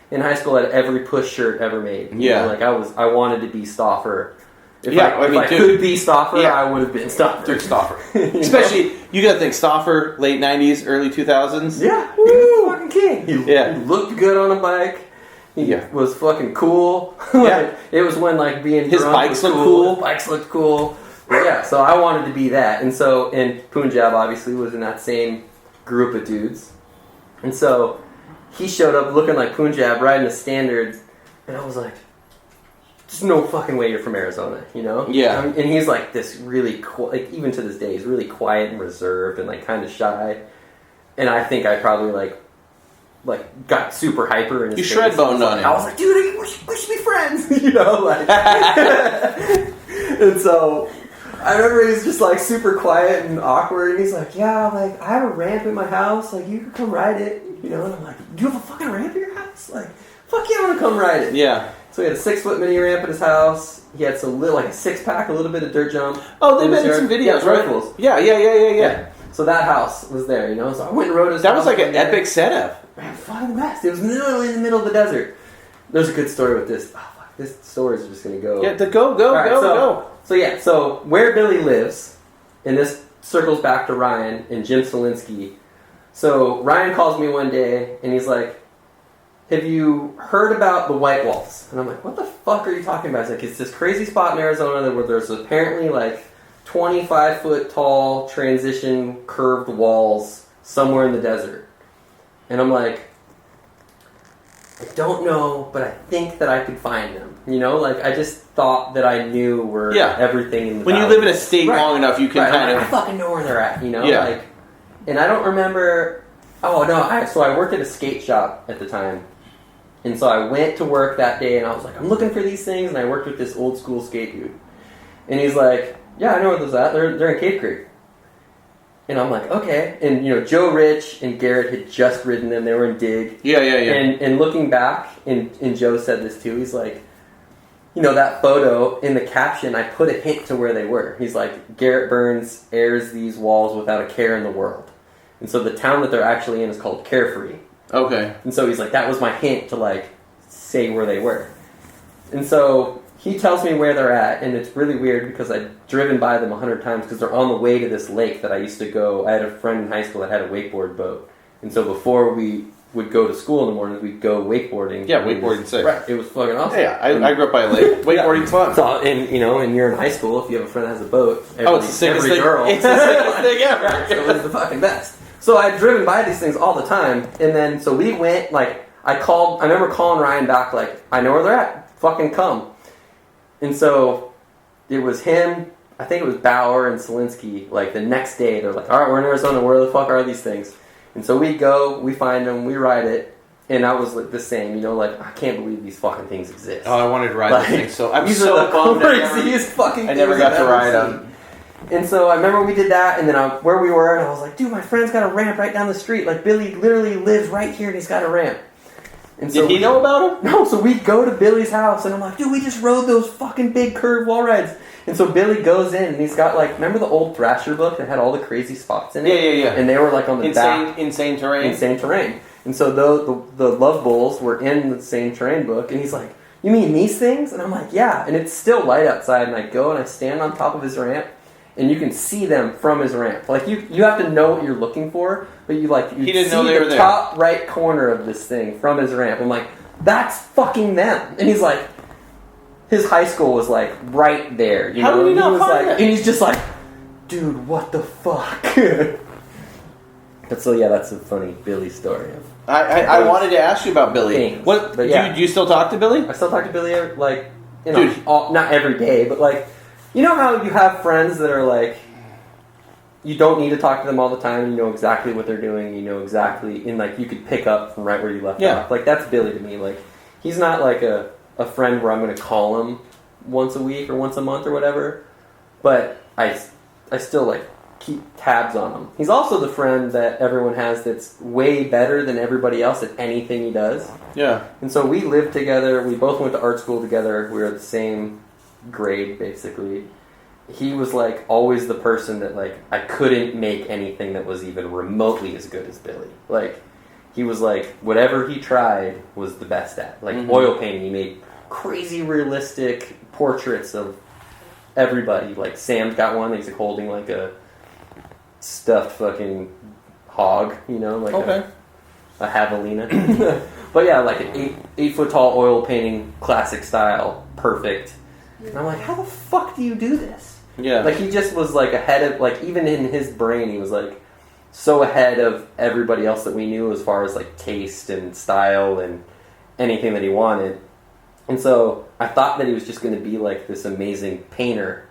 Speaker 2: In high school, I had every push shirt ever made. You know? Like, I wanted to be Stauffer. If I could be Stauffer, I would have been Stauffer.
Speaker 1: Dude, Stauffer. Especially, you gotta think Stauffer, late 90s, early 2000s.
Speaker 2: Yeah, he was a fucking king. He looked good on a bike. He was fucking cool. Like, it was when like being
Speaker 1: his
Speaker 2: drunk
Speaker 1: bikes
Speaker 2: was
Speaker 1: looked cool.
Speaker 2: Bikes looked cool. But yeah, so I wanted to be that. And so, and Punjab obviously was in that same group of dudes. And so he showed up looking like Punjab, riding a standard, and I was like, there's no fucking way you're from Arizona, you know?
Speaker 1: Yeah.
Speaker 2: And he's like this really, like even to this day, he's really quiet and reserved and like kind of shy. And I think I probably like got super hyper. And
Speaker 1: you shred boned on him.
Speaker 2: I was like, dude, we should be friends, you know? Like, and so I remember he was just like super quiet and awkward, and he's like, yeah, like I have a ramp in my house, like you can come ride it, you know? And I'm like, do you have a fucking ramp in your house? Like, fuck yeah, I want to come ride it.
Speaker 1: Yeah.
Speaker 2: So he had a 6-foot mini ramp at his house. He had some like a 6-pack, a little bit of dirt jump.
Speaker 1: Oh, they've been in some videos, right?
Speaker 2: Rifles.
Speaker 1: Yeah.
Speaker 2: So that house was there, you know? So I went and rode his
Speaker 1: That
Speaker 2: house
Speaker 1: was like an
Speaker 2: one day.
Speaker 1: epic setup.
Speaker 2: Man, fucking the best. It was literally in the middle of the desert. There's a good story with this. Oh, fuck. This story is just going to go.
Speaker 1: Yeah, go.
Speaker 2: So yeah, so where Billy lives, and this circles back to Ryan and Jim Solinsky. So Ryan calls me one day, and he's like, have you heard about the White Walls? And I'm like, what the fuck are you talking about? He's like, it's this crazy spot in Arizona where there's apparently like 25-foot tall transition curved walls somewhere in the desert. And I'm like, I don't know, but I think that I could find them. You know, like I just thought that I knew where everything in the
Speaker 1: when
Speaker 2: valley.
Speaker 1: You live in a state long enough, you can kind of.
Speaker 2: I fucking know where they're at. You know,
Speaker 1: Yeah.
Speaker 2: like, and I don't remember. Oh no! So I worked at a skate shop at the time, and so I went to work that day, and I was like, I'm looking for these things, and I worked with this old school skate dude, and he's like, yeah, I know where those at. They're in Cave Creek. And I'm like, okay. And, you know, Joe Rich and Garrett had just ridden them. They were in Dig.
Speaker 1: Yeah.
Speaker 2: And looking back, and Joe said this too, he's like, you know, that photo, in the caption, I put a hint to where they were. He's like, Garrett Burns airs these walls without a care in the world. And so the town that they're actually in is called Carefree.
Speaker 1: Okay.
Speaker 2: And so he's like, that was my hint to, like, say where they were. And so he tells me where they're at, and it's really weird because I've driven by them 100 times because they're on the way to this lake that I used to go. I had a friend in high school that had a wakeboard boat. And so before we would go to school in the mornings, we'd go wakeboarding.
Speaker 1: Yeah, wakeboarding's sick.
Speaker 2: Right, it was fucking awesome.
Speaker 1: Yeah, I grew up by a lake. Wakeboarding's fun.
Speaker 2: So, and you know, and you're in high school, if you have a friend that has a boat,
Speaker 1: it's the sickest thing.
Speaker 2: Girl,
Speaker 1: It's the sickest thing ever.
Speaker 2: So it was the fucking best. So I'd driven by these things all the time, and then so we went, like, I remember calling Ryan back, like, I know where they're at, fucking come. And so it was him, I think it was Bauer and Solinsky, like the next day, they're like, all right, we're in Arizona, where the fuck are these things? And so we go, we find them, we ride it, and I was like the same, you know, like, I can't believe these fucking things exist.
Speaker 1: Oh, I wanted to ride these things, so I'm
Speaker 2: these
Speaker 1: so
Speaker 2: are the
Speaker 1: bummed
Speaker 2: craziest fucking
Speaker 1: I never
Speaker 2: things
Speaker 1: got
Speaker 2: I've
Speaker 1: to
Speaker 2: ever
Speaker 1: ride
Speaker 2: seen.
Speaker 1: them.
Speaker 2: And so I remember we did that, and then where we were, and I was like, dude, my friend's got a ramp right down the street. Like, Billy literally lives right here, and he's got a ramp. And so
Speaker 1: Did he know about him?
Speaker 2: No, so we go to Billy's house, and I'm like, dude, we just rode those fucking big curved wall rides. And so Billy goes in, and he's got, like, remember the old Thrasher book that had all the crazy spots in it?
Speaker 1: Yeah.
Speaker 2: And they were, like, on the back.
Speaker 1: Insane terrain.
Speaker 2: Insane terrain. And so the Love Bulls were in the same terrain book, and he's like, you mean these things? And I'm like, yeah. And it's still light outside, and I go, and I stand on top of his ramp, and you can see them from his ramp. Like you have to know what you're looking for, but you
Speaker 1: didn't
Speaker 2: see
Speaker 1: know they were there.
Speaker 2: Top right corner of this thing from his ramp. I'm like, that's fucking them. And he's like, his high school was like right there. You
Speaker 1: How
Speaker 2: know?
Speaker 1: did he not
Speaker 2: was
Speaker 1: find
Speaker 2: like,
Speaker 1: it?
Speaker 2: and he's just like, dude, what the fuck? But so yeah, that's a funny Billy story.
Speaker 1: I wanted to ask you about Billy.
Speaker 2: Things.
Speaker 1: What?
Speaker 2: But yeah.
Speaker 1: Do you still talk to Billy?
Speaker 2: I still talk to Billy, like, you know,
Speaker 1: Dude.
Speaker 2: not every day, but like, you know how you have friends that are like, you don't need to talk to them all the time. You know exactly what they're doing. You know exactly, and like you could pick up from right where you left off. Like that's Billy to me. Like he's not like a friend where I'm going to call him once a week or once a month or whatever. But I still like keep tabs on him. He's also the friend that everyone has that's way better than everybody else at anything he does.
Speaker 1: Yeah.
Speaker 2: And so we lived together. We both went to art school together. We were the same grade, basically. He was like always the person that like I couldn't make anything that was even remotely as good as Billy. Like he was like whatever he tried was the best at. Like oil painting, he made crazy realistic portraits of everybody. Like Sam's got one. He's like holding like a stuffed fucking hog, you know, like a javelina. But yeah, like an 8 foot tall oil painting, classic style, perfect. And I'm like, how the fuck do you do this?
Speaker 1: Yeah.
Speaker 2: Like he just was like ahead of, like even in his brain, he was like so ahead of everybody else that we knew as far as like taste and style and anything that he wanted. And so I thought that he was just going to be like this amazing painter,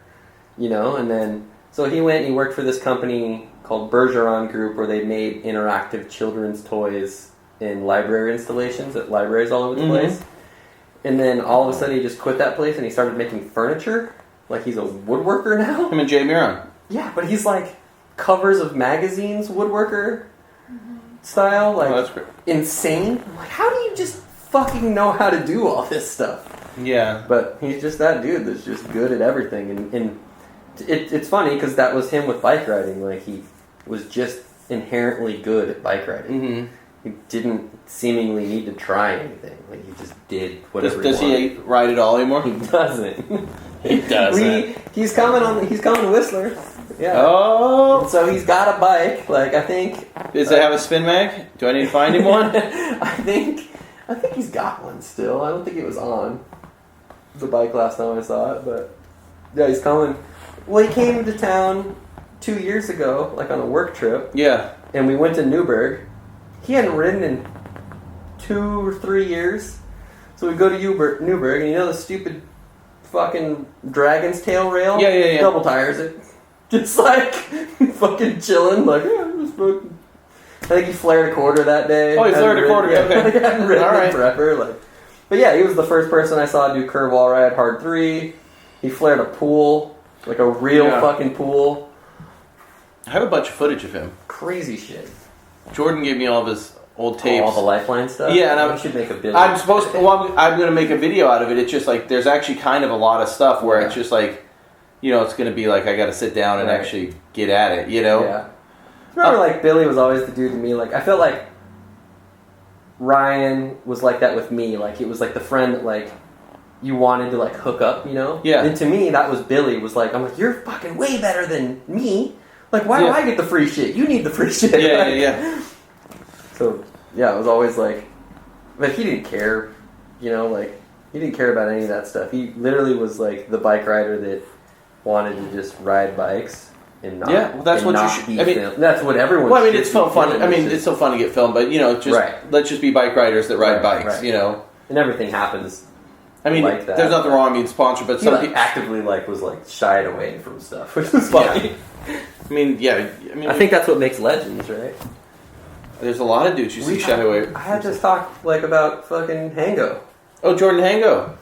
Speaker 2: you know, and then so he went and he worked for this company called Bergeron Group where they made interactive children's toys in library installations at libraries all over the place. And then all of a sudden he just quit that place and he started making furniture. Like he's a woodworker now.
Speaker 1: Him and Jay Miron.
Speaker 2: Yeah, but he's like covers of magazines woodworker style. Like
Speaker 1: that's great.
Speaker 2: Insane. I'm like, how do you just fucking know how to do all this stuff?
Speaker 1: Yeah.
Speaker 2: But he's just that dude that's just good at everything. And it's funny because that was him with bike riding. Like he was just inherently good at bike riding. He didn't seemingly need to try anything. Like he just did whatever.
Speaker 1: Does he ride at all anymore?
Speaker 2: He doesn't.
Speaker 1: He doesn't.
Speaker 2: He's coming to Whistler. Yeah.
Speaker 1: Oh.
Speaker 2: And so he's got a bike. Like I think.
Speaker 1: Does it have a spin mag? Do I need to find him one?
Speaker 2: I think he's got one still. I don't think it was on the bike last time I saw it, but yeah, he's coming. Well, he came to town 2 years ago, like on a work trip.
Speaker 1: Yeah.
Speaker 2: And we went to Newburgh. He hadn't ridden in 2 or 3 years. So we go to Newburgh, and you know the stupid fucking dragon's tail rail?
Speaker 1: Yeah.
Speaker 2: Double tires it. Just like fucking chilling, like, yeah, just fucking. I think he flared a quarter that day.
Speaker 1: Oh, he flared a quarter, okay.
Speaker 2: I hadn't ridden
Speaker 1: All right.
Speaker 2: in forever. Like, but yeah, he was the first person I saw do curve wall ride hard 3. He flared a pool, like a real fucking pool.
Speaker 1: I have a bunch of footage of him.
Speaker 2: Crazy shit.
Speaker 1: Jordan gave me all of his old tapes.
Speaker 2: All the Lifeline stuff?
Speaker 1: Yeah, and
Speaker 2: we should make a video.
Speaker 1: I'm going to make a video out of it. It's just like, there's actually kind of a lot of stuff where it's just like, you know, it's going to be like, I got to sit down and actually get at it, you know?
Speaker 2: Yeah. I remember, like, Billy was always the dude to me. Like, I felt like Ryan was like that with me. Like, it was like the friend that, like, you wanted to, like, hook up, you know?
Speaker 1: Yeah.
Speaker 2: And to me, that was Billy. Was like, I'm like, you're fucking way better than me. Like, why do I get the free shit? You need the free shit.
Speaker 1: Yeah.
Speaker 2: So, yeah, it was always like, but he didn't care, you know, like, he didn't care about any of that stuff. He literally was like the bike rider that wanted to just ride bikes and not.
Speaker 1: Yeah, well, that's what you should. I mean,
Speaker 2: that's what everyone.
Speaker 1: Well, I mean, it's so fun. I mean, it's so fun to get filmed, but you know, just let's just be bike riders that ride bikes, you know.
Speaker 2: And everything happens.
Speaker 1: I mean,
Speaker 2: like that.
Speaker 1: There's nothing wrong being sponsored, but some people
Speaker 2: actively was shied away from stuff, which was funny.
Speaker 1: I mean,
Speaker 2: I think that's what makes legends, right?
Speaker 1: There's a lot of dudes you see shy away.
Speaker 2: I had to talk about fucking Hango.
Speaker 1: Oh, Jordan Hango.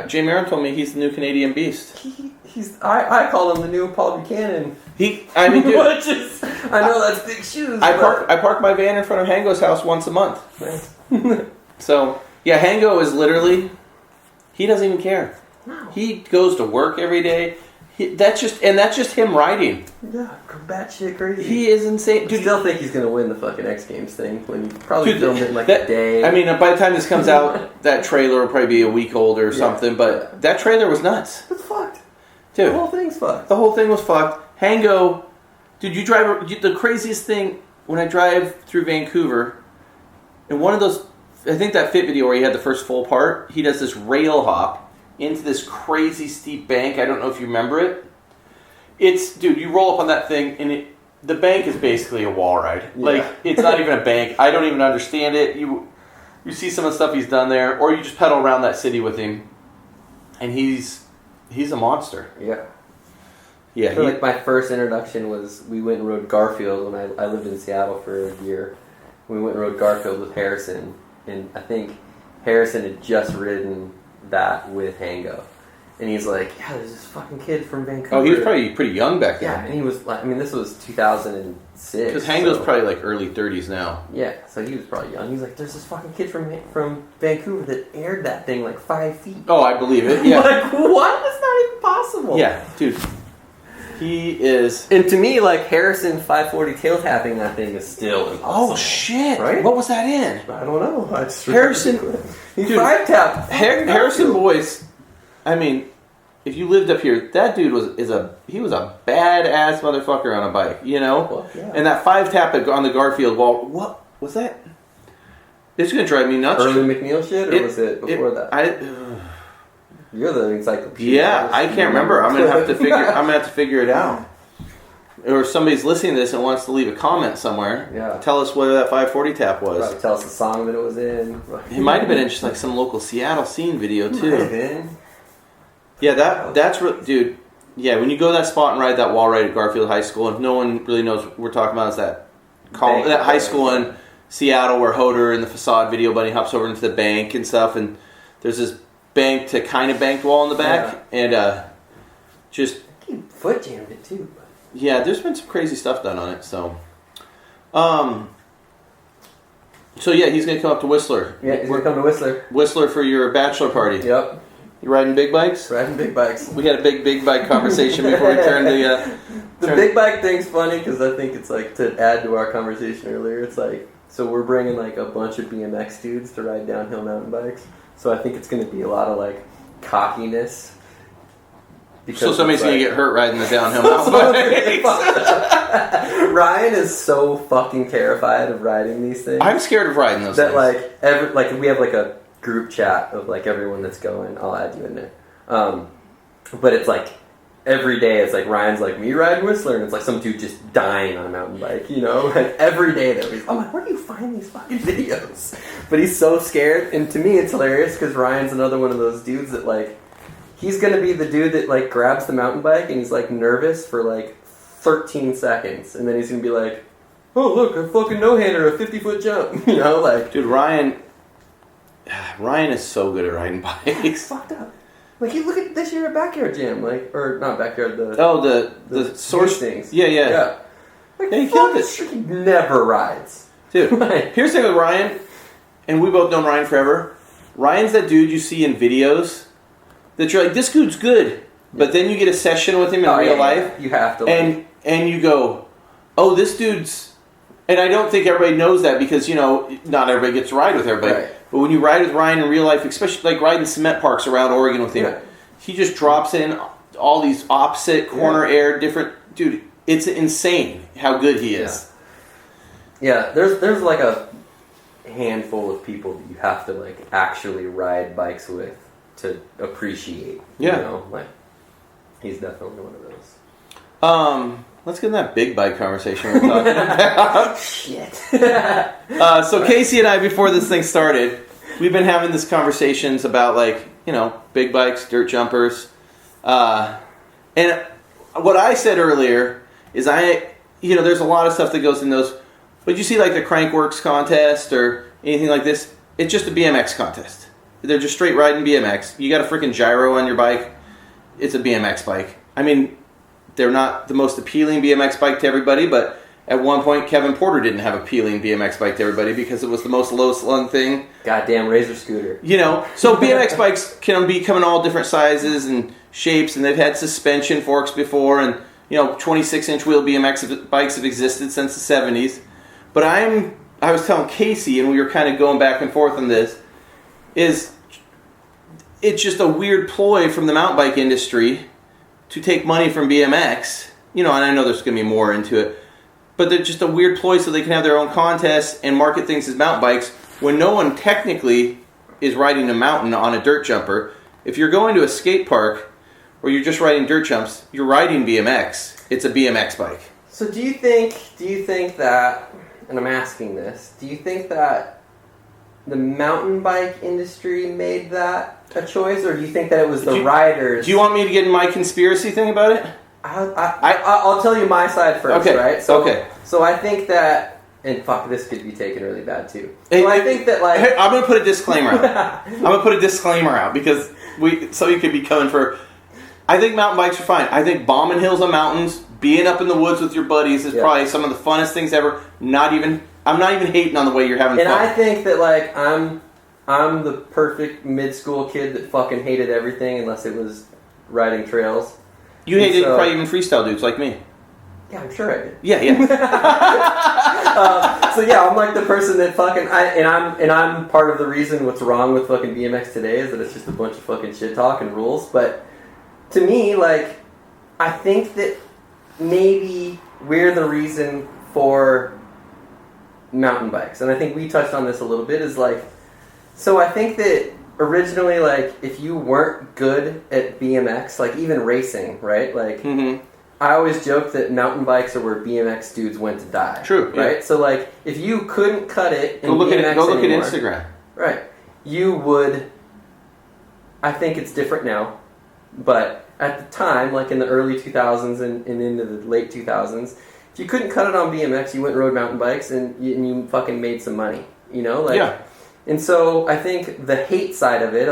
Speaker 1: Jay Maron told me he's the new Canadian beast.
Speaker 2: I call him the new Paul Buchanan.
Speaker 1: Dude,
Speaker 2: I know that's big shoes.
Speaker 1: I park my van in front of Hango's house once a month.
Speaker 2: Nice.
Speaker 1: So yeah, Hango is literally, he doesn't even care.
Speaker 2: No.
Speaker 1: He goes to work every day. That's just him riding.
Speaker 2: Yeah, batshit crazy.
Speaker 1: He is insane.
Speaker 2: Dude, I still think he's gonna win the fucking X Games thing when you probably filmed it in a day.
Speaker 1: I mean, by the time this comes out, that trailer will probably be a week old or something. But that trailer was nuts.
Speaker 2: It's fucked.
Speaker 1: Dude.
Speaker 2: The whole thing's fucked.
Speaker 1: The whole thing was fucked. Hango, dude, the craziest thing, when I drive through Vancouver, and one of those, I think that Fit video where he had the first full part, he does this rail hop into this crazy steep bank. I don't know if you remember it. Dude, you roll up on that thing, and the bank is basically a wall ride.
Speaker 2: Yeah.
Speaker 1: Like, it's not even a bank. I don't even understand it. You see some of the stuff he's done there, or you just pedal around that city with him, and he's a monster.
Speaker 2: Yeah.
Speaker 1: Yeah.
Speaker 2: I feel like my first introduction was, we went and rode Garfield when I lived in Seattle for a year. We went and rode Garfield with Harrison, and I think Harrison had just ridden that with Hango. And he's like, yeah, there's this fucking kid from Vancouver.
Speaker 1: Oh, he was probably pretty young back then.
Speaker 2: Yeah, and he was like, I mean, this was 2006.
Speaker 1: Because Hango's probably like early 30s now.
Speaker 2: Yeah, so he was probably young. He's like, there's this fucking kid from Vancouver that aired that thing like 5 feet.
Speaker 1: Oh, I believe it, yeah.
Speaker 2: Like, what? That's not even possible.
Speaker 1: Yeah, dude. He is...
Speaker 2: And to me, like, Harrison 540 tail tapping that thing is still impossible.
Speaker 1: Oh, shit.
Speaker 2: Right?
Speaker 1: What was that in?
Speaker 2: I don't know. I just
Speaker 1: Harrison...
Speaker 2: He
Speaker 1: dude,
Speaker 2: 5-tapped.
Speaker 1: Harrison Boyce, I mean, if you lived up here, that dude was a badass motherfucker on a bike, you know?
Speaker 2: Well, yeah.
Speaker 1: And that 5-tap on the Garfield wall, what was that? It's going to drive me nuts.
Speaker 2: Early McNeil shit, or was it before that? You're the encyclopedia.
Speaker 1: Yeah, I can't remember. I'm gonna have to figure it out. Or if somebody's listening to this and wants to leave a comment somewhere,
Speaker 2: yeah,
Speaker 1: tell us whether that 540 tap was.
Speaker 2: Probably tell us the song that it was in.
Speaker 1: It might have been in just like some local Seattle scene video too.
Speaker 2: Might have been.
Speaker 1: Yeah, that's dude. Yeah, when you go to that spot and ride that wall ride at Garfield High School, and if no one really knows what we're talking about, is that high school in Seattle where Hoder in the facade video bunny hops over into the bank and stuff, and there's this bank to kind of banked wall in the back, and just
Speaker 2: he foot jammed it too.
Speaker 1: Yeah, there's been some crazy stuff done on it. So yeah, he's gonna come up to Whistler.
Speaker 2: Yeah, he's gonna come to Whistler.
Speaker 1: Whistler for your bachelor party.
Speaker 2: Yep.
Speaker 1: You riding big bikes?
Speaker 2: Riding big bikes.
Speaker 1: We had a big bike conversation before we turned
Speaker 2: the big bike thing's funny because I think it's like, to add to our conversation earlier, it's like, so we're bringing like a bunch of BMX dudes to ride downhill mountain bikes. So I think it's going to be a lot of like cockiness.
Speaker 1: So somebody's going to get hurt riding the downhill mountain bikes.
Speaker 2: Ryan is so fucking terrified of riding these things.
Speaker 1: I'm scared of riding those things.
Speaker 2: Like we have like a group chat of like everyone that's going. I'll add you in there. But it's like every day it's like Ryan's like, me riding Whistler, and it's like some dude just dying on a mountain bike, you know? Like every day I'm like, where do you find these fucking videos? But he's so scared, and to me it's hilarious because Ryan's another one of those dudes that like, he's gonna be the dude that like grabs the mountain bike and he's like nervous for like 13 seconds, and then he's gonna be like, oh look, a fucking no-hander, a 50-foot jump, you know? Like,
Speaker 1: dude, Ryan is so good at riding bikes.
Speaker 2: It's fucked up. Like, you look at this year at Backyard Jam, like, or not Backyard,
Speaker 1: the source
Speaker 2: things.
Speaker 1: Yeah.
Speaker 2: Like,
Speaker 1: he killed it.
Speaker 2: He never rides.
Speaker 1: Dude, here's the thing with Ryan, and we both known Ryan forever. Ryan's that dude you see in videos that you're like, this dude's good. But then you get a session with him in real life.
Speaker 2: You have to.
Speaker 1: And you go, oh, this dude's... And I don't think everybody knows that because, you know, not everybody gets to ride with everybody. Right. But when you ride with Ryan in real life, especially like riding cement parks around Oregon with him, he just drops in all these opposite corner air, different... Dude, it's insane how good he is.
Speaker 2: Yeah, there's like a handful of people that you have to like actually ride bikes with to appreciate.
Speaker 1: Yeah.
Speaker 2: You know? Like, he's definitely one of those.
Speaker 1: Let's get in that big bike conversation we're talking about.
Speaker 2: Shit.
Speaker 1: So Casey and I, before this thing started, we've been having these conversations about like, you know, big bikes, dirt jumpers. And what I said earlier is there's a lot of stuff that goes in those, but you see like the Crankworks contest or anything like this, it's just a BMX contest. They're just straight riding BMX. You got a freaking gyro on your bike, it's a BMX bike. I mean, they're not the most appealing BMX bike to everybody, but at one point, Kevin Porter didn't have appealing BMX bike to everybody because it was the most low-slung thing.
Speaker 2: Goddamn razor scooter.
Speaker 1: You know, so BMX bikes can come in all different sizes and shapes, and they've had suspension forks before, and, you know, 26-inch wheel BMX bikes have existed since the 70s. But I was telling Casey, and we were kind of going back and forth on this, it's just a weird ploy from the mountain bike industry to take money from BMX, and I know there's going to be more into it, but they're just a weird ploy so they can have their own contests and market things as mountain bikes when no one technically is riding a mountain on a dirt jumper. If you're going to a skate park or you're just riding dirt jumps, you're riding BMX. It's a BMX bike.
Speaker 2: So do you think that, and I'm asking this, do you think that the mountain bike industry made that a choice, or do you think that it was the riders?
Speaker 1: Do you want me to get in my conspiracy thing about it?
Speaker 2: I'll tell you my side first,
Speaker 1: okay.
Speaker 2: right? So I think that, and fuck, this could be taken really bad too. So I think that
Speaker 1: Hey, I'm gonna put a disclaimer out. Because so you could be coming for. I think mountain bikes are fine. I think bombing hills on mountains, being up in the woods with your buddies is probably some of the funnest things ever. I'm not even hating on the way you're having fun.
Speaker 2: And I think that I'm the perfect mid-school kid that fucking hated everything unless it was riding trails.
Speaker 1: You hated probably even freestyle dudes like me.
Speaker 2: Yeah, I'm sure I did.
Speaker 1: Yeah.
Speaker 2: So yeah, I'm like the person that fucking I'm part of the reason what's wrong with fucking BMX today is that it's just a bunch of fucking shit talk and rules. But to me, I think that maybe we're the reason for mountain bikes, and I think we touched on this a little bit. So I think that originally, if you weren't good at BMX, even racing, right?
Speaker 1: Mm-hmm.
Speaker 2: I always joke that mountain bikes are where BMX dudes went to die.
Speaker 1: True,
Speaker 2: right?
Speaker 1: Yeah.
Speaker 2: So if you couldn't cut it in
Speaker 1: go look
Speaker 2: BMX
Speaker 1: at Go look
Speaker 2: anymore,
Speaker 1: at Instagram.
Speaker 2: right? You would. I think it's different now, but at the time, in the early 2000s and into the late 2000s, if you couldn't cut it on BMX, you went and rode mountain bikes and you fucking made some money.
Speaker 1: Yeah.
Speaker 2: And so I think the hate side of it,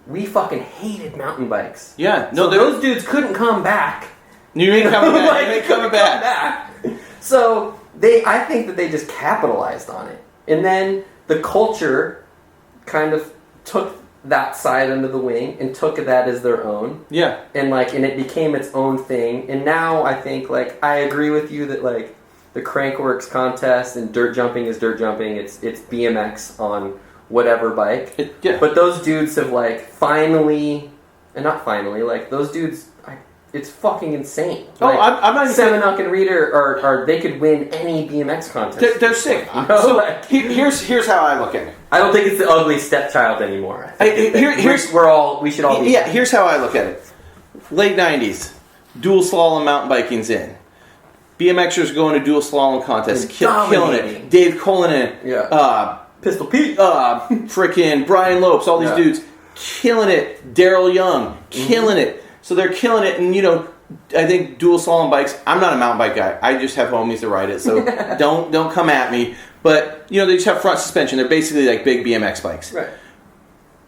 Speaker 2: we fucking hated mountain bikes.
Speaker 1: Yeah.
Speaker 2: No, so those dudes couldn't come back.
Speaker 1: You ain't coming back. You ain't coming back.
Speaker 2: So I think that they just capitalized on it, and then the culture kind of took that side under the wing and took that as their own.
Speaker 1: Yeah.
Speaker 2: And it became its own thing. And now I think I agree with you that the Crankworks contest and dirt jumping is dirt jumping. It's BMX on whatever bike. But those dudes have finally, and not finally, those dudes. It's fucking insane.
Speaker 1: I'm not even
Speaker 2: Semenuk and Reader are they could win any BMX contest.
Speaker 1: They're sick. So here's how I look at it.
Speaker 2: I don't think it's the ugly stepchild anymore. We should all be.
Speaker 1: Yeah, here's how I look at it. Late 90s, dual slalom mountain biking's in. BMXers going to dual slalom contests, killing it. Dave Cullinan,
Speaker 2: Pistol Pete,
Speaker 1: frickin' Brian Lopes, all these dudes killing it. Daryl Young killing it. So they're killing it, and I think dual slalom bikes. I'm not a mountain bike guy. I just have homies that ride it, so don't come at me. But they just have front suspension. They're basically like big BMX bikes.
Speaker 2: Right.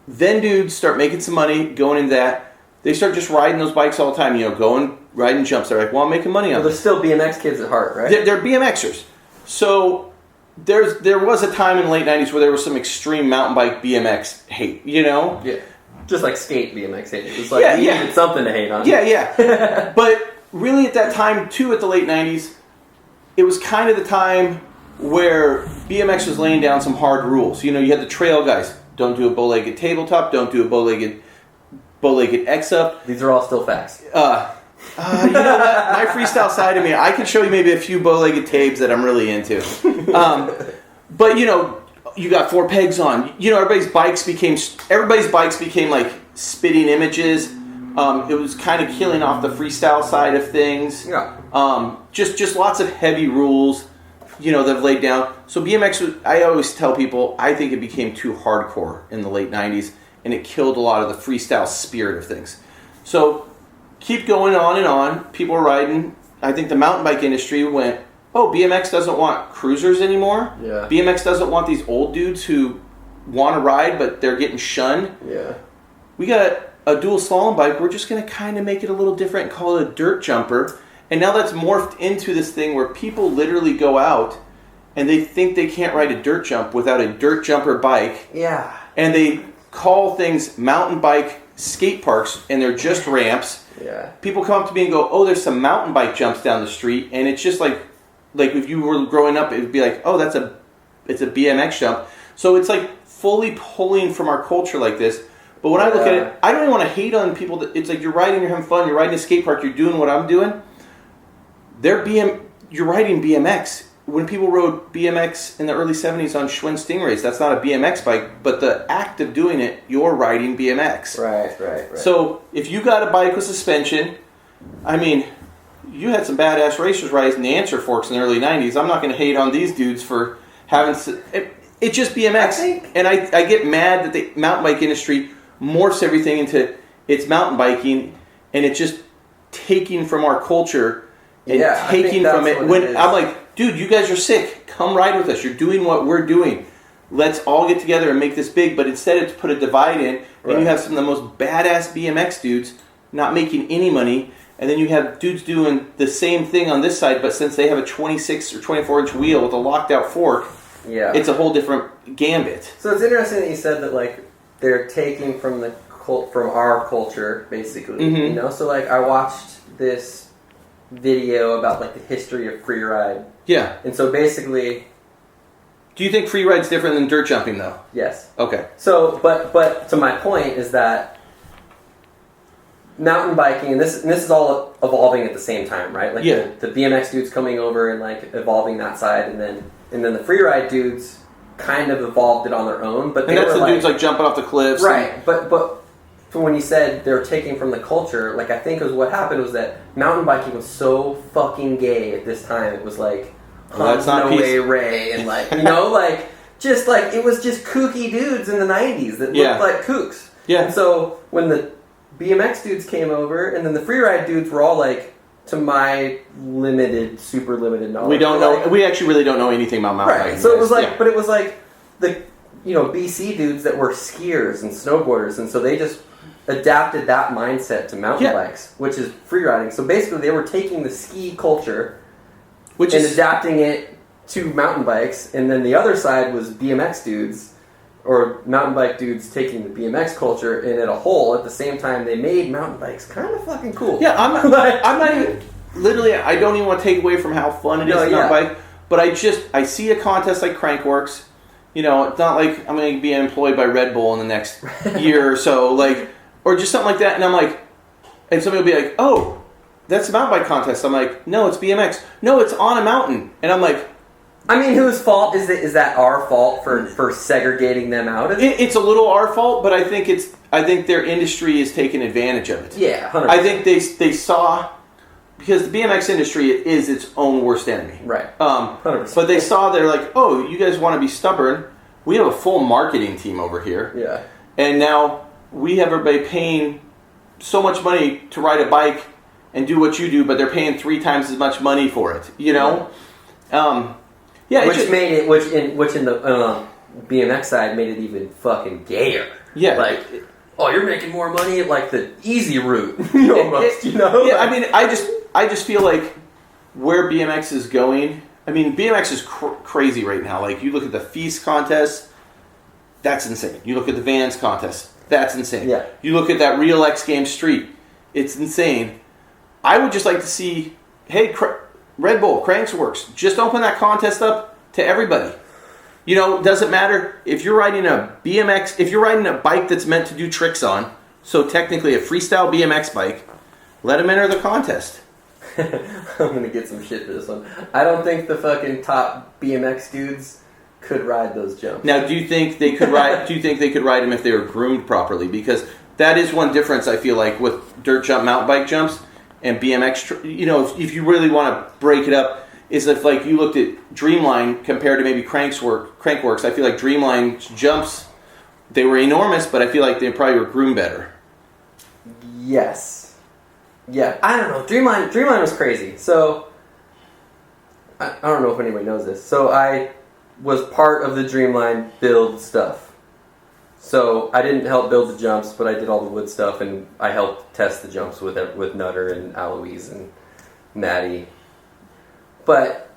Speaker 1: Then dudes start making some money going into that. They start just riding those bikes all the time. Going riding jumps. They're like, well, I'm making money on.
Speaker 2: They're still BMX kids at heart, right?
Speaker 1: They're BMXers. So there was a time in the late 90s where there was some extreme mountain bike BMX hate.
Speaker 2: Yeah. Just like skate BMX hate. It was we needed something to hate on.
Speaker 1: Yeah. But really at that time, too, at the late 90s, it was kind of the time where BMX was laying down some hard rules. You had the trail guys. Don't do a bow-legged tabletop. Don't do a bow-legged X-up.
Speaker 2: These are all still facts.
Speaker 1: You know what? My freestyle side of me, I can show you maybe a few bow-legged tabes that I'm really into. But, you got 4 pegs on. Everybody's bikes became like spitting images. It was kind of killing off the freestyle side of things.
Speaker 2: Yeah.
Speaker 1: Just lots of heavy rules, they've laid down. So BMX, I always tell people, I think it became too hardcore in the late 90s, and it killed a lot of the freestyle spirit of things. So keep going on and on. People are riding. I think the mountain bike industry went, BMX doesn't want cruisers anymore.
Speaker 2: Yeah.
Speaker 1: BMX doesn't want these old dudes who want to ride, but they're getting shunned.
Speaker 2: Yeah.
Speaker 1: We got a dual slalom bike. We're just going to kind of make it a little different and call it a dirt jumper. And now that's morphed into this thing where people literally go out and they think they can't ride a dirt jump without a dirt jumper bike.
Speaker 2: Yeah.
Speaker 1: And they call things mountain bike skate parks, and they're just ramps.
Speaker 2: Yeah. People
Speaker 1: come up to me and go, there's some mountain bike jumps down the street, and it's just like if you were growing up, it would be like, it's a BMX jump. So it's fully pulling from our culture like this. But when I look at it, I don't even want to hate on people. That it's like you're riding, you're having fun, you're riding a skate park, you're doing what I'm doing. You're riding BMX. When people rode BMX in the early 70s on Schwinn Stingrays, that's not a BMX bike, but the act of doing it, you're riding BMX.
Speaker 2: Right.
Speaker 1: So if you got a bike with suspension, I mean, you had some badass racers riding the answer forks in the early 90s. I'm not going to hate on these dudes for having... It's just BMX. And I get mad that the mountain bike industry morphs everything into it's mountain biking, and it's just taking from our culture and taking from it. When I'm like, dude, you guys are sick. Come ride with us. You're doing what we're doing. Let's all get together and make this big. But instead, it's put a divide in, and you have some of the most badass BMX dudes not making any money, and then you have dudes doing the same thing on this side, but since they have a 26 or 24-inch wheel with a locked-out fork, it's a whole different gambit.
Speaker 2: So it's interesting that you said that, like, they're taking from our culture, basically.
Speaker 1: Mm-hmm.
Speaker 2: You know, so like I watched this video about like the history of free ride.
Speaker 1: Yeah.
Speaker 2: And so basically,
Speaker 1: do you think free ride's different than dirt jumping though?
Speaker 2: Yes.
Speaker 1: Okay.
Speaker 2: So, but to my point is that mountain biking, and this is all evolving at the same time, right? Like the BMX dudes coming over and like evolving that side, and then the free ride dudes kind of evolved it on their own. But
Speaker 1: that's the dudes like jumping off the cliffs,
Speaker 2: right? But when you said they're taking from the culture, like I think what happened was that mountain biking was so fucking gay at this time. It was like Hans No Way Ray and like like just like it was just kooky dudes in the 90s that looked like kooks. Yeah. And so when the BMX dudes came over, and then the freeride dudes were all like, to my super limited knowledge.
Speaker 1: We don't know. Like, we actually really don't know anything about mountain biking.
Speaker 2: So it was like, but it was like the BC dudes that were skiers and snowboarders, and so they just adapted that mindset to mountain bikes, which is freeriding. So basically, they were taking the ski culture, and adapting it to mountain bikes, and then the other side was BMX dudes. Or mountain bike dudes taking the BMX culture and at a whole, at the same time, they made mountain bikes kind of fucking cool.
Speaker 1: Yeah, I'm not even, literally, I don't even want to take away from how fun it is to mountain bike, but I see a contest like Crankworks, it's not like I'm going to be employed by Red Bull in the next year or so, like, or just something like that, and I'm like, and somebody will be like, oh, that's a mountain bike contest. I'm like, no, it's BMX. No, it's on a mountain. And I'm like,
Speaker 2: I mean, whose fault is it? Is that our fault for segregating them out of it?
Speaker 1: It's a little our fault, but I think their industry is taking advantage of it.
Speaker 2: Yeah, 100%.
Speaker 1: I think they saw, because the BMX industry is its own worst enemy.
Speaker 2: Right. 100%.
Speaker 1: But they saw, they're like, oh, you guys want to be stubborn? We have a full marketing team over here.
Speaker 2: Yeah. And
Speaker 1: now we have everybody paying so much money to ride a bike and do what you do, but they're paying 3 times as much money for it. Yeah,
Speaker 2: which in the BMX side made it even fucking gayer.
Speaker 1: Yeah,
Speaker 2: like, oh, you're making more money at like the easy route, almost.
Speaker 1: Yeah, I mean, I just feel like where BMX is going. I mean, BMX is crazy right now. Like, you look at the Feast contest, that's insane. You look at the Vans contest, that's insane.
Speaker 2: Yeah.
Speaker 1: You look at that Real X Games Street, it's insane. I would just like to see, hey, Red Bull, Cranksworks, just open that contest up to everybody. Doesn't matter if you're riding a BMX, if you're riding a bike that's meant to do tricks on, so technically a freestyle BMX bike, let them enter the contest.
Speaker 2: I'm going to get some shit for this one. I don't think the fucking top BMX dudes could ride those jumps. Now,
Speaker 1: do you think they could ride them if they were groomed properly? Because that is one difference I feel like with dirt jump mountain bike jumps. And BMX, if you really want to break it up, is if like you looked at Dreamline compared to maybe Crankworks, I feel like Dreamline's jumps, they were enormous, but I feel like they probably were groomed better.
Speaker 2: Yes. Yeah, I don't know. Dreamline was crazy. So, I don't know if anybody knows this. So I was part of the Dreamline build stuff. So I didn't help build the jumps, but I did all the wood stuff, and I helped test the jumps with Nutter and Aloise and Maddie. But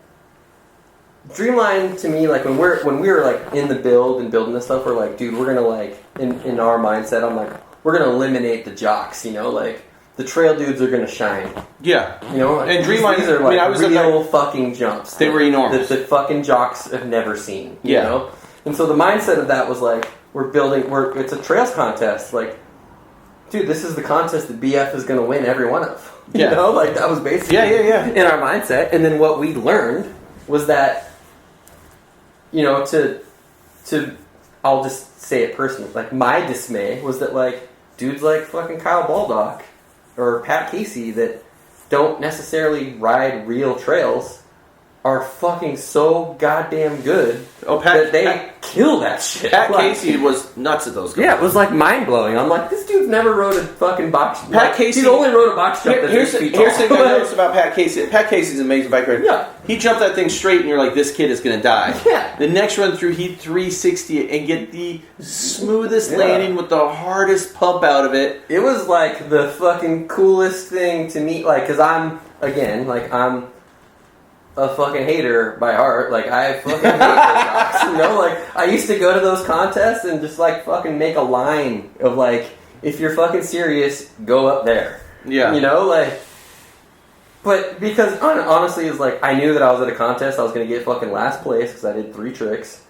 Speaker 2: Dreamline to me, like when we were like in the build and building this stuff, we're like, dude, we're gonna like in our mindset, I'm like, we're gonna eliminate the jocks, like the trail dudes are gonna shine.
Speaker 1: Yeah,
Speaker 2: like,
Speaker 1: and Dreamline,
Speaker 2: these are like real fucking jumps.
Speaker 1: They were enormous.
Speaker 2: That the fucking jocks have never seen. You know? And so the mindset of that was like, it's a trails contest. Like, dude, this is the contest that BF is going to win every one of. You know, like that was basically in our mindset. And then what we learned was that, you know, I'll just say it personally. Like, my dismay was that, like, dudes like fucking Kyle Baldock or Pat Casey that don't necessarily ride real trails are fucking so goddamn good that they kill that shit.
Speaker 1: Pat Casey was nuts at those guys.
Speaker 2: Yeah, it was like mind-blowing. I'm like, this dude's never rode a fucking box jump.
Speaker 1: Pat Casey...
Speaker 2: He's only rode a box jump that's
Speaker 1: here's
Speaker 2: 8 feet
Speaker 1: the thing
Speaker 2: tall.
Speaker 1: I noticed about Pat Casey. Pat Casey's an amazing bike rider.
Speaker 2: Yeah.
Speaker 1: He jumped that thing straight and you're like, this kid is going to die.
Speaker 2: Yeah.
Speaker 1: The next run through, he'd 360 it and get the smoothest landing with the hardest pump out of it.
Speaker 2: It was like the fucking coolest thing to me. Like, because I'm a fucking hater by heart. Like, I fucking hate those rocks, you know? Like, I used to go to those contests and just, like, fucking make a line of, like, if you're fucking serious, go up there.
Speaker 1: Yeah.
Speaker 2: You know, like... But because, honestly, it's like, I knew that I was at a contest, I was going to get fucking last place, because I did 3 tricks.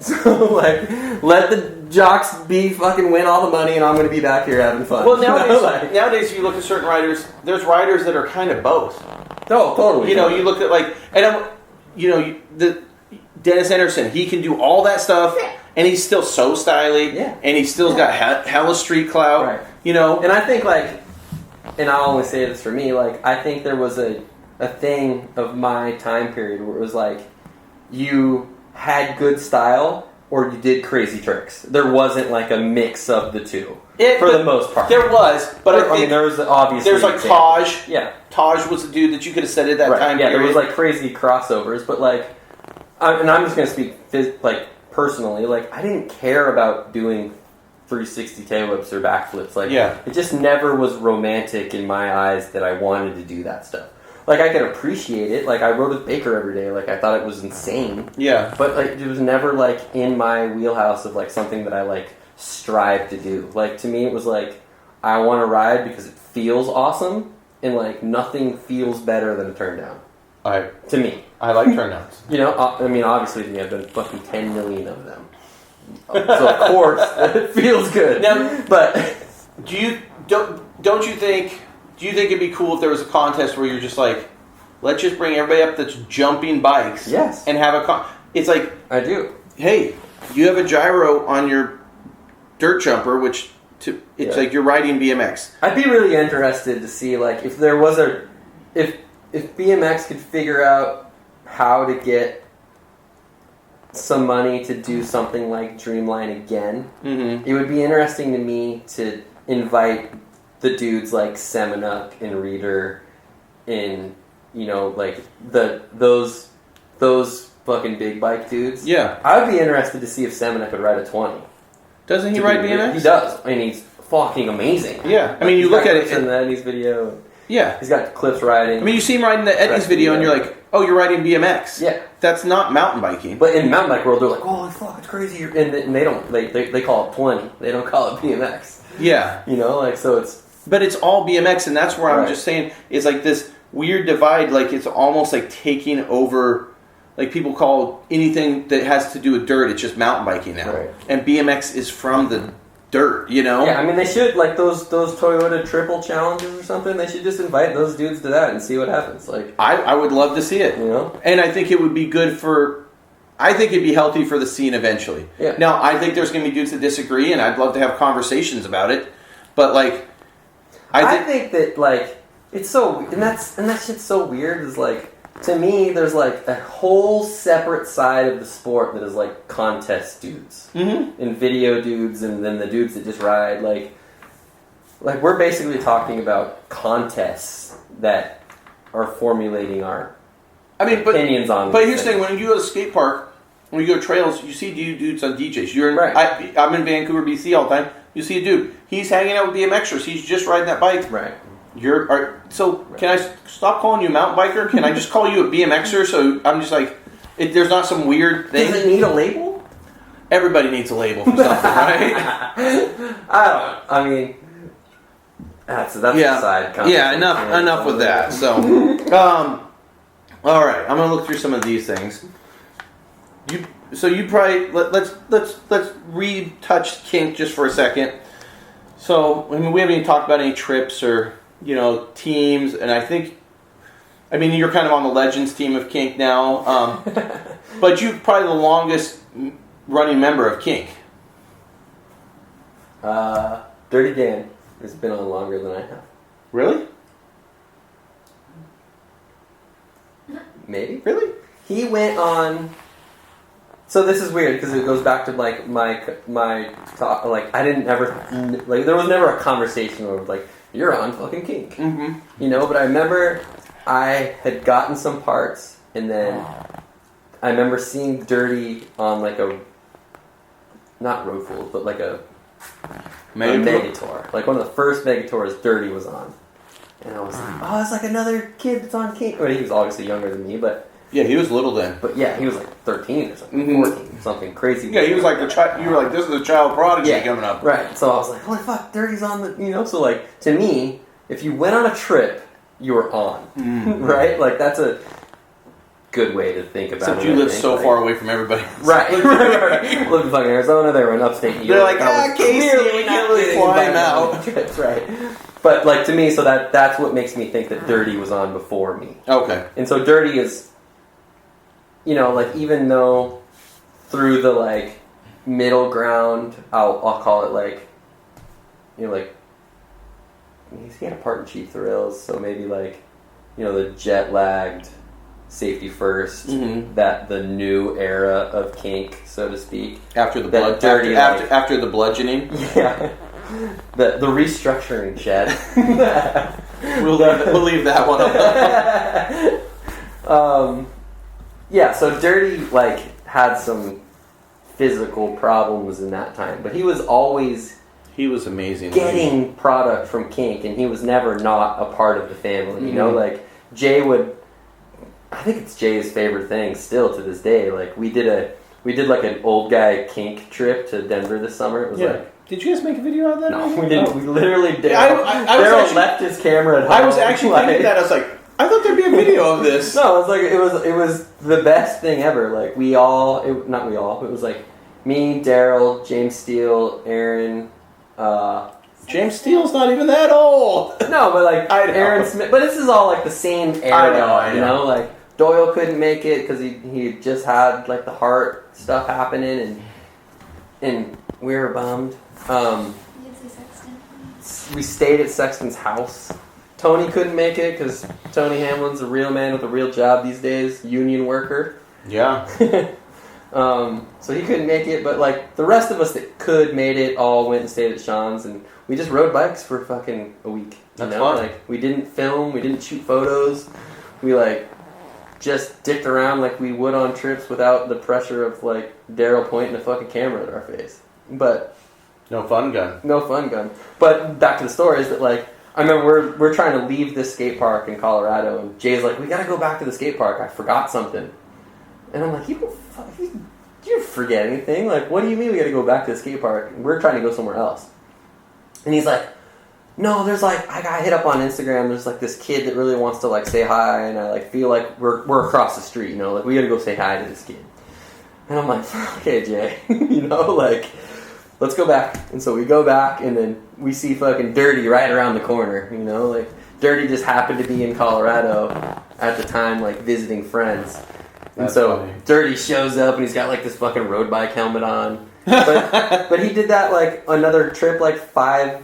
Speaker 2: So, like, let the jocks win all the money, and I'm going to be back here having fun.
Speaker 1: Well, nowadays,
Speaker 2: you know? Like,
Speaker 1: nowadays, if you look at certain riders, there's riders that are kind of both.
Speaker 2: Oh, totally.
Speaker 1: You know, you look at, like, and the Dennis Anderson, he can do all that stuff, and he's still so stylish, and he's still got hella street clout,
Speaker 2: right.
Speaker 1: You know?
Speaker 2: And I think, like, and I'll only say this for me, like, I think there was a thing of my time period where it was like, you had good style or you did crazy tricks. There wasn't, like, a mix of the two. For the most part.
Speaker 1: There was, but I think
Speaker 2: there was obviously...
Speaker 1: There's, like, Taj.
Speaker 2: Yeah.
Speaker 1: Taj was the dude that you could have said at that time
Speaker 2: Yeah,
Speaker 1: period.
Speaker 2: there was, like, crazy crossovers, but, like... and I'm just going to speak, like, personally. Like, I didn't care about doing 360 tail whips or backflips. Like, it just never was romantic in my eyes that I wanted to do that stuff. Like, I could appreciate it. Like, I rode with Baker every day. Like, I thought it was insane.
Speaker 1: Yeah.
Speaker 2: But, like, it was never, like, in my wheelhouse of, like, something that I, like, strive to do. Like, to me, it was, like, I want to ride because it feels awesome, and, like, nothing feels better than a turn down. To me.
Speaker 1: I like turn downs.
Speaker 2: You know, I mean, obviously, I've done fucking 10 million of them. So, of course, it feels good.
Speaker 1: Now,
Speaker 2: but
Speaker 1: don't you think it'd be cool if there was a contest where you're just like, let's just bring everybody up that's jumping bikes, and have a it's like,
Speaker 2: I do.
Speaker 1: Hey, you have a gyro on your dirt jumper, which it's like you're riding BMX.
Speaker 2: I'd be really interested to see, like, if there was if BMX could figure out how to get some money to do something like Dreamline again. Mm-hmm. It would be interesting to me to invite the dudes like Semenuk and Reader and, you know, like those fucking big bike dudes.
Speaker 1: Yeah.
Speaker 2: I would be interested to see if Semenuk could ride a 20.
Speaker 1: Doesn't he ride BMX?
Speaker 2: He does. I mean, he's fucking amazing.
Speaker 1: Yeah. I mean, you look at it
Speaker 2: in the Eddie's video.
Speaker 1: Yeah.
Speaker 2: He's got clips riding.
Speaker 1: I mean, you see him riding the Eddie's video and you're like, oh, you're riding BMX.
Speaker 2: Yeah.
Speaker 1: That's not mountain biking.
Speaker 2: But in mountain bike world, they're like, oh, fuck, it's crazy. And they don't, they call it 20. They don't call it BMX.
Speaker 1: Yeah.
Speaker 2: You know, like, so it's...
Speaker 1: But it's all BMX, and that's where I'm just saying, it's like this weird divide, like it's almost like taking over, like people call anything that has to do with dirt, it's just mountain biking now. Right. And BMX is from the dirt, you know?
Speaker 2: Yeah, I mean, they should, like, those Toyota triple challenges or something, they should just invite those dudes to that and see what happens. Like,
Speaker 1: I would love to see it.
Speaker 2: You know?
Speaker 1: And I think it would be good for... I think it'd be healthy for the scene eventually.
Speaker 2: Yeah.
Speaker 1: Now, I think there's going to be dudes that disagree, and I'd love to have conversations about it. But, like...
Speaker 2: I think that, like, it's so... And that shit's so weird, is, like... To me, there's, like, a whole separate side of the sport that is, like, contest dudes. Mm-hmm. And video dudes, and then the dudes that just ride. Like, we're basically talking about contests that are formulating our opinions on.
Speaker 1: But here's the thing: when you go to a skate park, when you go to trails, you see dudes on DJs. I'm in Vancouver, BC all the time. You see a dude. He's hanging out with BMXers. He's just riding that bike.
Speaker 2: Right.
Speaker 1: Can I stop calling you a mountain biker? Can I just call you a BMXer? So I'm just like, there's not some weird thing.
Speaker 2: Does it need a label?
Speaker 1: Everybody needs a label for something, right?
Speaker 2: I mean, that's the side.
Speaker 1: Yeah, enough with that. So, all right, I'm gonna look through some of these things. So you probably let's retouch kink just for a second. So I mean, we haven't even talked about any trips or teams, and I mean you're kind of on the Legends team of kink now, but you're probably the longest running member of kink.
Speaker 2: Dirty Dan has been on longer than I have.
Speaker 1: Really?
Speaker 2: Maybe.
Speaker 1: Really?
Speaker 2: He went on. So this is weird because it goes back to like my talk. Like I didn't ever like there was never a conversation where like you're on fucking kink, But I remember I had gotten some parts, and then I remember seeing Dirty on like a not Road Fools, but like a Megatour. Like one of the first Megatours Dirty was on, and I was like, oh, it's like another kid that's on kink. Well, he was obviously younger than me, but.
Speaker 1: Yeah, he was little then.
Speaker 2: But yeah, he was like 13 or something, 14, something crazy.
Speaker 1: Yeah, he was like you were like, this is the child prodigy coming up.
Speaker 2: Right. So I was like, holy fuck, Dirty's on the, So like, to me, if you went on a trip, you were on. Right? Like, that's a good way to think about it.
Speaker 1: Except you live so far away from everybody.
Speaker 2: Right. Lived in fucking Arizona, they were in upstate New York.
Speaker 1: They're like, Casey, we can't really fly him out.
Speaker 2: Trips, right. But like, to me, so that's what makes me think that Dirty was on before me.
Speaker 1: Okay.
Speaker 2: And so Dirty is... like even though through the like middle ground, I'll call it like, like he had a part in Chief Thrills, so maybe like, the jet lagged, safety first, that the new era of kink, so to speak.
Speaker 1: After the after the bludgeoning.
Speaker 2: Yeah, the restructuring shed.
Speaker 1: we'll leave that one
Speaker 2: alone. Yeah, so Dirty, like, had some physical problems in that time, but he was always...
Speaker 1: He was amazing.
Speaker 2: Getting product from kink, and he was never not a part of the family, Like, Jay would... I think it's Jay's favorite thing still to this day. Like, we did like, an old guy kink trip to Denver this summer. It was like...
Speaker 1: Did you guys make a video out of that?
Speaker 2: No, we didn't. Oh. We literally did.
Speaker 1: Daryl
Speaker 2: left his camera at home.
Speaker 1: I was actually thinking that. I was like... I thought there'd be a video of this.
Speaker 2: No, it was the best thing ever. Like it was like me, Daryl, James Steele, Aaron.
Speaker 1: James Steele's not even that old.
Speaker 2: No, but like Aaron Smith. But this is all like the same era. I know. Like Doyle couldn't make it because he just had like the heart stuff happening, and we were bummed.
Speaker 3: You did say Sexton.
Speaker 2: We stayed at Sexton's house. Tony couldn't make it because Tony Hamlin's a real man with a real job these days, union worker.
Speaker 1: Yeah.
Speaker 2: So he couldn't make it, but like the rest of us that could made it all went and stayed at Sean's, and we just rode bikes for fucking a week.
Speaker 1: That's fun.
Speaker 2: Like we didn't film, we didn't shoot photos, we like just dicked around like we would on trips without the pressure of like Daryl pointing a fucking camera at our face. But
Speaker 1: no fun gun.
Speaker 2: But back to the story is that like. I remember we're trying to leave this skate park in Colorado, and Jay's like, we gotta go back to the skate park. I forgot something. And I'm like, you didn't forget anything. Like, what do you mean we gotta go back to the skate park? We're trying to go somewhere else. And he's like, no, there's like, I got hit up on Instagram. There's like this kid that really wants to like say hi, and I like feel like we're across the street, like we gotta go say hi to this kid. And I'm like, okay, Jay, like... Let's go back. And so we go back, and then we see fucking Dirty right around the corner, Like, Dirty just happened to be in Colorado at the time, like, visiting friends. And so funny. Dirty shows up, and he's got, like, this fucking road bike helmet on. But he did that, like, another trip, like, 5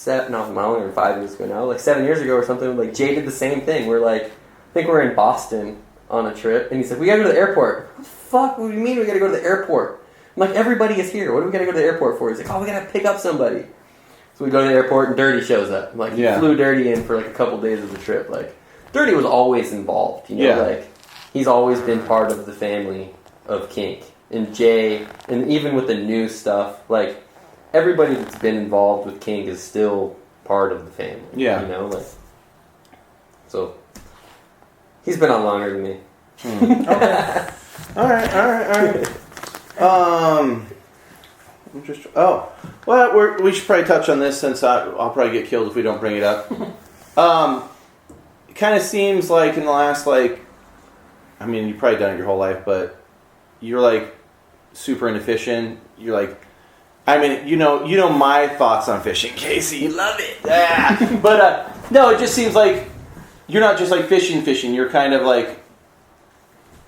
Speaker 2: years ago now. Like, 7 years ago or something. Like, Jay did the same thing. We're, like, I think we're in Boston on a trip. And he's like, we gotta go to the airport. What the fuck? What do you mean we gotta go to the airport? I'm like, everybody is here. What do we gotta go to the airport for? He's like, oh, we gotta pick up somebody. So we go to the airport and Dirty shows up. Like, he flew Dirty in for like a couple days of the trip. Like, Dirty was always involved, like, he's always been part of the family of kink. And Jay, and even with the new stuff, like, everybody that's been involved with kink is still part of the family.
Speaker 1: Yeah.
Speaker 2: Like, so, he's been on longer than me.
Speaker 1: Okay. All right. We should probably touch on this since I'll probably get killed if we don't bring it up. It kind of seems like in the last, like, I mean, you've probably done it your whole life, but you're like super into fishing. You're like, I mean, you know my thoughts on fishing, Casey. You love it. Yeah. But no, it just seems like you're not just like fishing. You're kind of like,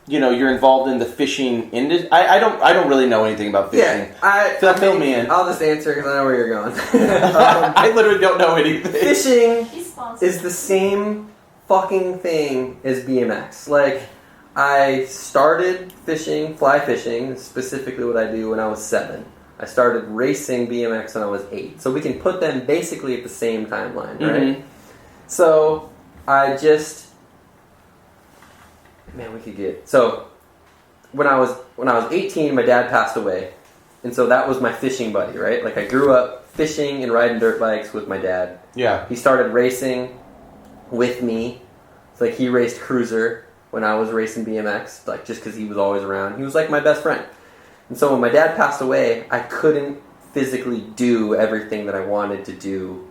Speaker 1: you're involved in the fishing industry. I don't really know anything about fishing.
Speaker 4: Yeah,
Speaker 1: fill me in.
Speaker 4: I'll just answer because I know where you're going.
Speaker 1: I literally don't know anything.
Speaker 4: Fishing is the same fucking thing as BMX. Like, I started fishing, fly fishing, specifically what I do when I was 7. I started racing BMX when I was 8. So we can put them basically at the same timeline, right?
Speaker 1: Mm-hmm.
Speaker 4: So I just... Man, we could get... So, when I was 18, my dad passed away. And so that was my fishing buddy, right? Like, I grew up fishing and riding dirt bikes with my dad.
Speaker 1: Yeah.
Speaker 4: He started racing with me. It's like he raced cruiser when I was racing BMX, like just because he was always around. He was like my best friend. And so when my dad passed away, I couldn't physically do everything that I wanted to do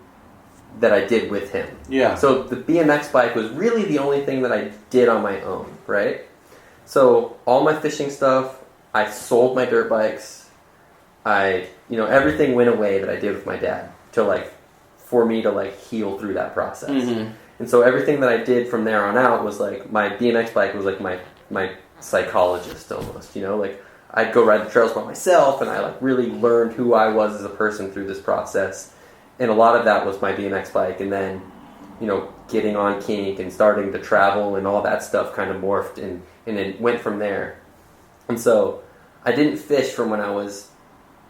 Speaker 4: that I did with him.
Speaker 1: Yeah.
Speaker 4: So the BMX bike was really the only thing that I did on my own, right? So all my fishing stuff, I sold my dirt bikes. Everything went away that I did with my dad for me to heal through that process.
Speaker 1: Mm-hmm.
Speaker 4: And so everything that I did from there on out was like, my BMX bike was like my psychologist almost, I'd go ride the trails by myself and I really learned who I was as a person through this process. And a lot of that was my BMX bike, and then, getting on kink and starting to travel and all that stuff kind of morphed and it went from there. And so I didn't fish from when I was,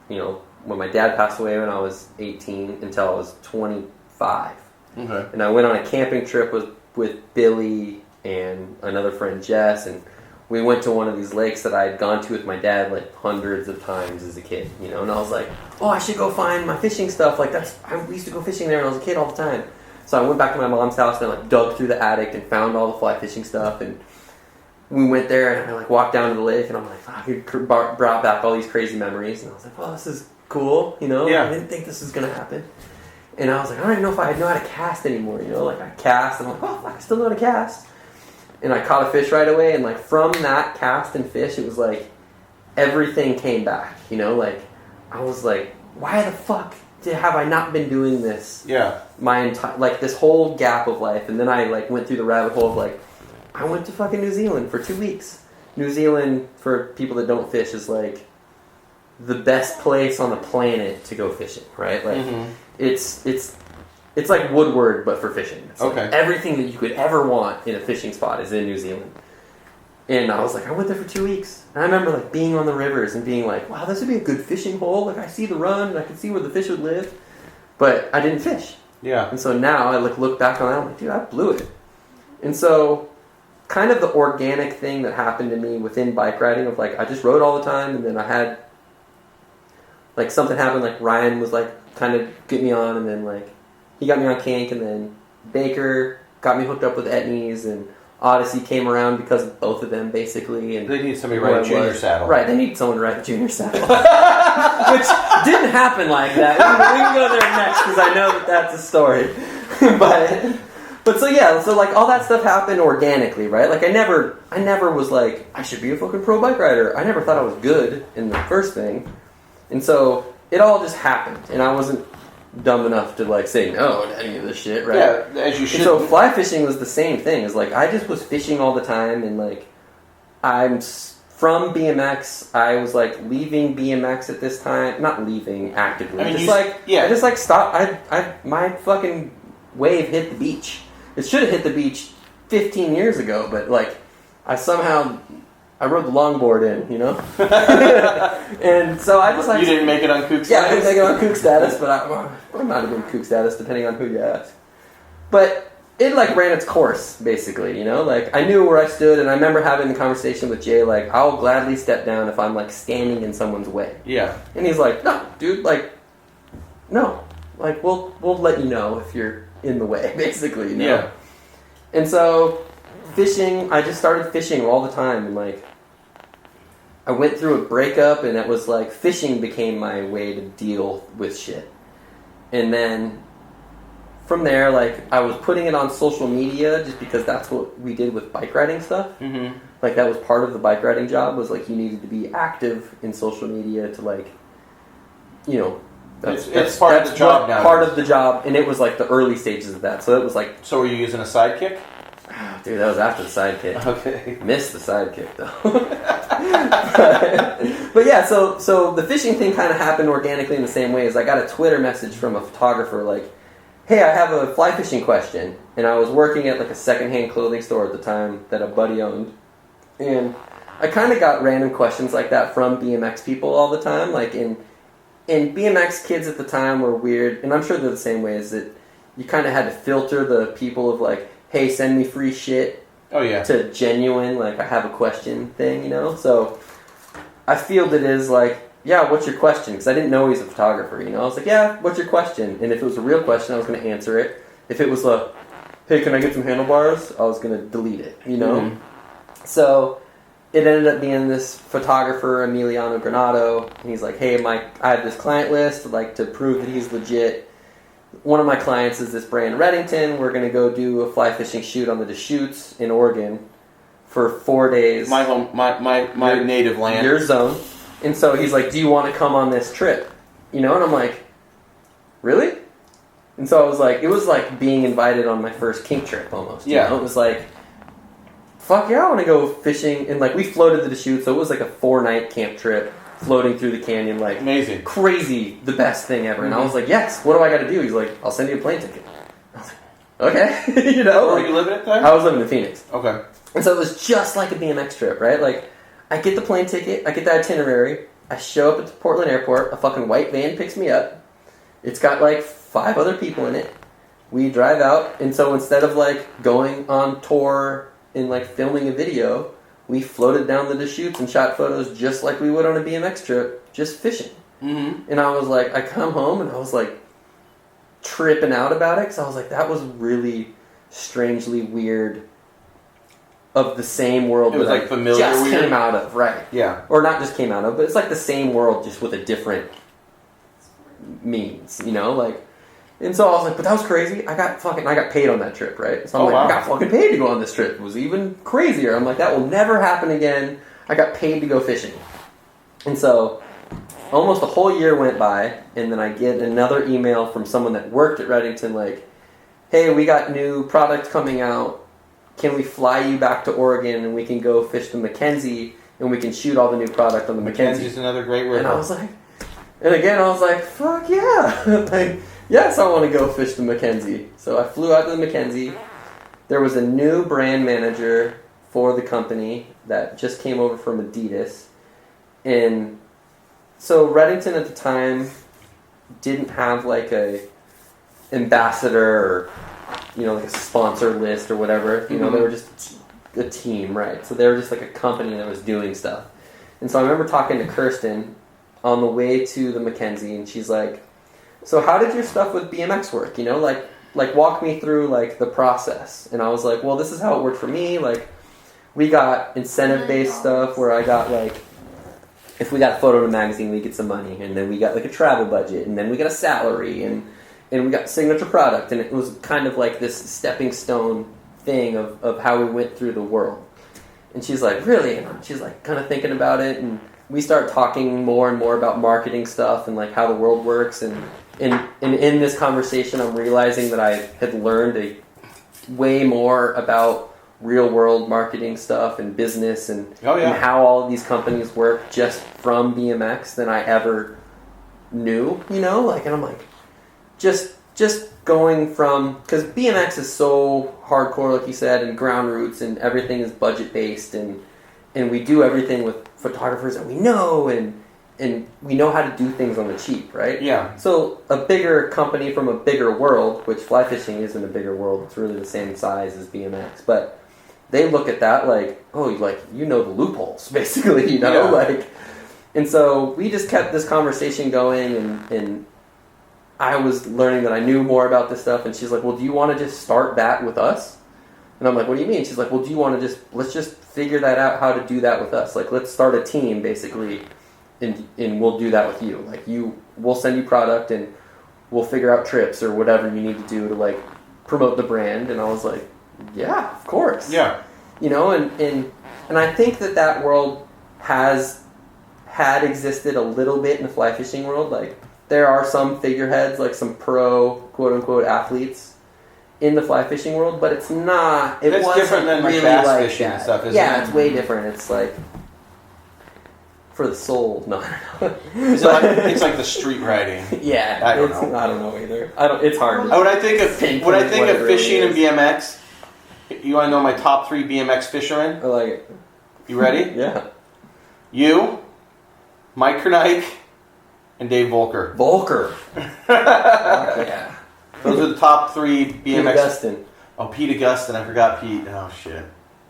Speaker 4: when my dad passed away when I was 18 until I was 25.
Speaker 1: Okay.
Speaker 4: And I went on a camping trip with Billy and another friend Jess, and we went to one of these lakes that I had gone to with my dad hundreds of times as a kid, and I was like, oh, I should go find my fishing stuff. We used to go fishing there when I was a kid all the time. So I went back to my mom's house and I dug through the attic and found all the fly fishing stuff, and we went there and I walked down to the lake and I'm like, fuck, it brought back all these crazy memories, and I was like, oh, this is cool,
Speaker 1: Yeah.
Speaker 4: I didn't think this was gonna happen. And I was like, I don't even know if I know how to cast anymore, I cast and I'm like, oh, fuck, I still know how to cast. And I caught a fish right away, and from that cast and fish, it was like everything came back, I was like, why the fuck have I not been doing this?
Speaker 1: Yeah.
Speaker 4: My entire, this whole gap of life. And then I went through the rabbit hole of I went to fucking New Zealand for 2 weeks. New Zealand, for people that don't fish, is the best place on the planet to go fishing, right?
Speaker 1: Mm-hmm.
Speaker 4: It's like Woodward, but for fishing. It's
Speaker 1: okay.
Speaker 4: Everything that you could ever want in a fishing spot is in New Zealand. And I was I went there for 2 weeks. And I remember being on the rivers and being wow, this would be a good fishing hole. I see the run and I can see where the fish would live. But I didn't fish.
Speaker 1: Yeah.
Speaker 4: And so now I look back on that, I'm like, dude, I blew it. And so kind of the organic thing that happened to me within bike riding of I just rode all the time, and then I had something happened, Ryan was kind of get me on, and then he got me on kink, and then Baker got me hooked up with Etnies, and Odyssey came around because of both of them, basically. And
Speaker 1: they need somebody to ride a junior saddle.
Speaker 4: Right, they need someone to ride the junior saddle. Which didn't happen like that. We can go there next, because I know that's a story. But so yeah, so all that stuff happened organically, right? I never was I should be a fucking pro bike rider. I never thought I was good in the first thing. And so it all just happened, and I wasn't dumb enough to say no to any of this shit, right?
Speaker 1: Yeah, as you should.
Speaker 4: And so fly fishing was the same thing. Is I just was fishing all the time, and I'm from BMX. I was leaving BMX at this time, not leaving actively.
Speaker 1: I mean,
Speaker 4: I just stopped. My fucking wave hit the beach. It should have hit the beach 15 years ago, but I rode the longboard in, and so I just
Speaker 1: You didn't make it on kook status?
Speaker 4: Yeah, I didn't make it on kook status, but I might have been kook status depending on who you ask. But it ran its course, basically, I knew where I stood, and I remember having the conversation with Jay, I'll gladly step down if I'm standing in someone's way.
Speaker 1: Yeah.
Speaker 4: And he's like, no, dude, no. We'll let you know if you're in the way, basically,
Speaker 1: Yeah.
Speaker 4: And so fishing, I just started fishing all the time, and I went through a breakup, and it was fishing became my way to deal with shit. And then from there, I was putting it on social media just because that's what we did with bike riding stuff.
Speaker 1: Mm-hmm.
Speaker 4: like that was part of the bike riding job, was like you needed to be active in social media to like, you know,
Speaker 1: it's part of the job now.
Speaker 4: Part of the job, and it was like the early stages of that. So it was like,
Speaker 1: So were you using a sidekick?
Speaker 4: dude, that was after the sidekick.
Speaker 1: Okay.
Speaker 4: Missed the sidekick though. but yeah, so the fishing thing kind of happened organically in the same way as I got a Twitter message from a photographer like, hey, I have a fly fishing question. And I was working at like a secondhand clothing store at the time that a buddy owned. And I kind of got random questions like that from BMX people all the time. Like in BMX kids at the time were weird, and I'm sure they're the same way, is that you kind of had to filter the people of like, hey, send me free shit.
Speaker 1: Oh yeah.
Speaker 4: To genuine, like, I have a question thing, you know? So I fielded it as like, yeah, what's your question? Because I didn't know he's a photographer, you know? I was like, yeah, what's your question? And if it was a real question, I was going to answer it. If it was a, hey, can I get some handlebars? I was going to delete it, you know? Mm-hmm. So it ended up being this photographer, Emiliano Granado, and he's like, hey, I have this client list, I'd like to prove that he's legit. One of my clients is this brand Reddington. We're going to go do a fly fishing shoot on the Deschutes in Oregon for 4 days.
Speaker 1: My home, my native land.
Speaker 4: Your zone. And so he's like, do you want to come on this trip? You know, and I'm like, really? And so I was like, it was like being invited on my first kink trip almost. You know? It was like, fuck yeah, I want to go fishing. And like, we floated the Deschutes, so it was like a 4-night camp trip, floating through the canyon, like,
Speaker 1: amazing, crazy,
Speaker 4: the best thing ever. And I was like, yes, what do I got to do? He's like, I'll send you a plane ticket. I was like, okay. You know?
Speaker 1: Where
Speaker 4: like,
Speaker 1: were you living at that?
Speaker 4: I was living in Phoenix.
Speaker 1: Okay.
Speaker 4: And so it was just like a BMX trip, right? Like, I get the plane ticket, I get the itinerary, I show up at the Portland airport, a fucking white van picks me up. It's got like 5 other people in it. We drive out, and so instead of like going on tour and like filming a video, we floated down the Deschutes and shot photos just like we would on a BMX trip, just fishing. Mm-hmm. And I was like, I come home and I was like tripping out about it, because I was like, that was really strangely weird, of the same world
Speaker 1: it was
Speaker 4: that
Speaker 1: like
Speaker 4: I
Speaker 1: familiar
Speaker 4: just
Speaker 1: weird?
Speaker 4: Came out of, right? Yeah. Or not just came out of, but it's like the same world just with a different means, you know? Like, and so I was like, but that was crazy. I got paid on that trip, right? So I'm like, wow. I got fucking paid to go on this trip. It was even crazier. I'm like, that will never happen again. I got paid to go fishing. And so almost a whole year went by, and then I get another email from someone that worked at Reddington like, hey, we got new product coming out. Can we fly you back to Oregon and we can go fish the Mackenzie and we can shoot all the new product on the Mackenzie?
Speaker 1: Mackenzie's another great river.
Speaker 4: And I was like, and again, I was like, fuck yeah. Like, yes, I want to go fish the Mackenzie. So I flew out to the Mackenzie. There was a new brand manager for the company that just came over from Adidas. And so Reddington at the time didn't have like a ambassador or, you know, like a sponsor list or whatever. You know, they were just a team, right? So they were just like a company that was doing stuff. And so I remember talking to Kirsten on the way to the Mackenzie, and she's like, so how did your stuff with BMX work? You know, like walk me through like the process. And I was like, well, this is how it worked for me. Like, we got incentive-based stuff where I got like, if we got a photo in a magazine, we get some money, and then we got like a travel budget, and then we got a salary, and we got signature product, and it was kind of like this stepping stone thing of how we went through the world. And she's like, really? And she's like kind of thinking about it, and we start talking more and more about marketing stuff and like how the world works. And in this conversation, I'm realizing that I had learned way more about real world marketing stuff and business and how all of these companies work just from BMX than I ever knew, you know? Like, and I'm like, just going from, because BMX is so hardcore, like you said, and ground roots, and everything is budget based, and we do everything with photographers that we know, and we know how to do things on the cheap, right? Yeah. So a bigger company from a bigger world, which fly fishing isn't a bigger world, it's really the same size as BMX, but they look at that like, oh, like, you know the loopholes, basically, you know? Like, and so we just kept this conversation going, and I was learning that I knew more about this stuff, and she's like, well, do you want to just start that with us? And I'm like, what do you mean? She's like, well, do you want to let's just figure that out, how to do that with us. Like, let's start a team, basically, and we'll do that with you. Like, we'll send you product, and we'll figure out trips or whatever you need to do to, like, promote the brand. And I was like, yeah, of course. Yeah.
Speaker 2: you know, and I think that world had existed a little bit in the fly fishing world. Like, there are some figureheads, like some pro, quote-unquote, athletes in the fly fishing world, but it's not...
Speaker 1: It's
Speaker 2: wasn't
Speaker 1: different than
Speaker 2: really
Speaker 1: bass
Speaker 2: like
Speaker 1: fishing and
Speaker 2: that.
Speaker 1: stuff, isn't
Speaker 2: Yeah,
Speaker 1: it?
Speaker 2: it's way different. It's like... for the soul. No, I don't know.
Speaker 1: Is it like, it's like the street riding.
Speaker 2: Yeah.
Speaker 1: I don't know.
Speaker 2: I don't know either. It's hard.
Speaker 1: When I think of
Speaker 2: Pinpoint
Speaker 1: when I think
Speaker 2: what
Speaker 1: of
Speaker 2: it really
Speaker 1: fishing and
Speaker 2: is.
Speaker 1: BMX, you want to know my top 3 BMX fishermen?
Speaker 2: I like it.
Speaker 1: You ready?
Speaker 2: Yeah.
Speaker 1: You, Mike Kernike, and Dave Volker.
Speaker 2: Volker. Yeah.
Speaker 1: Those are the top 3
Speaker 2: Pete
Speaker 1: BMX.
Speaker 2: Augustine.
Speaker 1: Oh, Pete Augustine. I forgot Pete. Oh shit.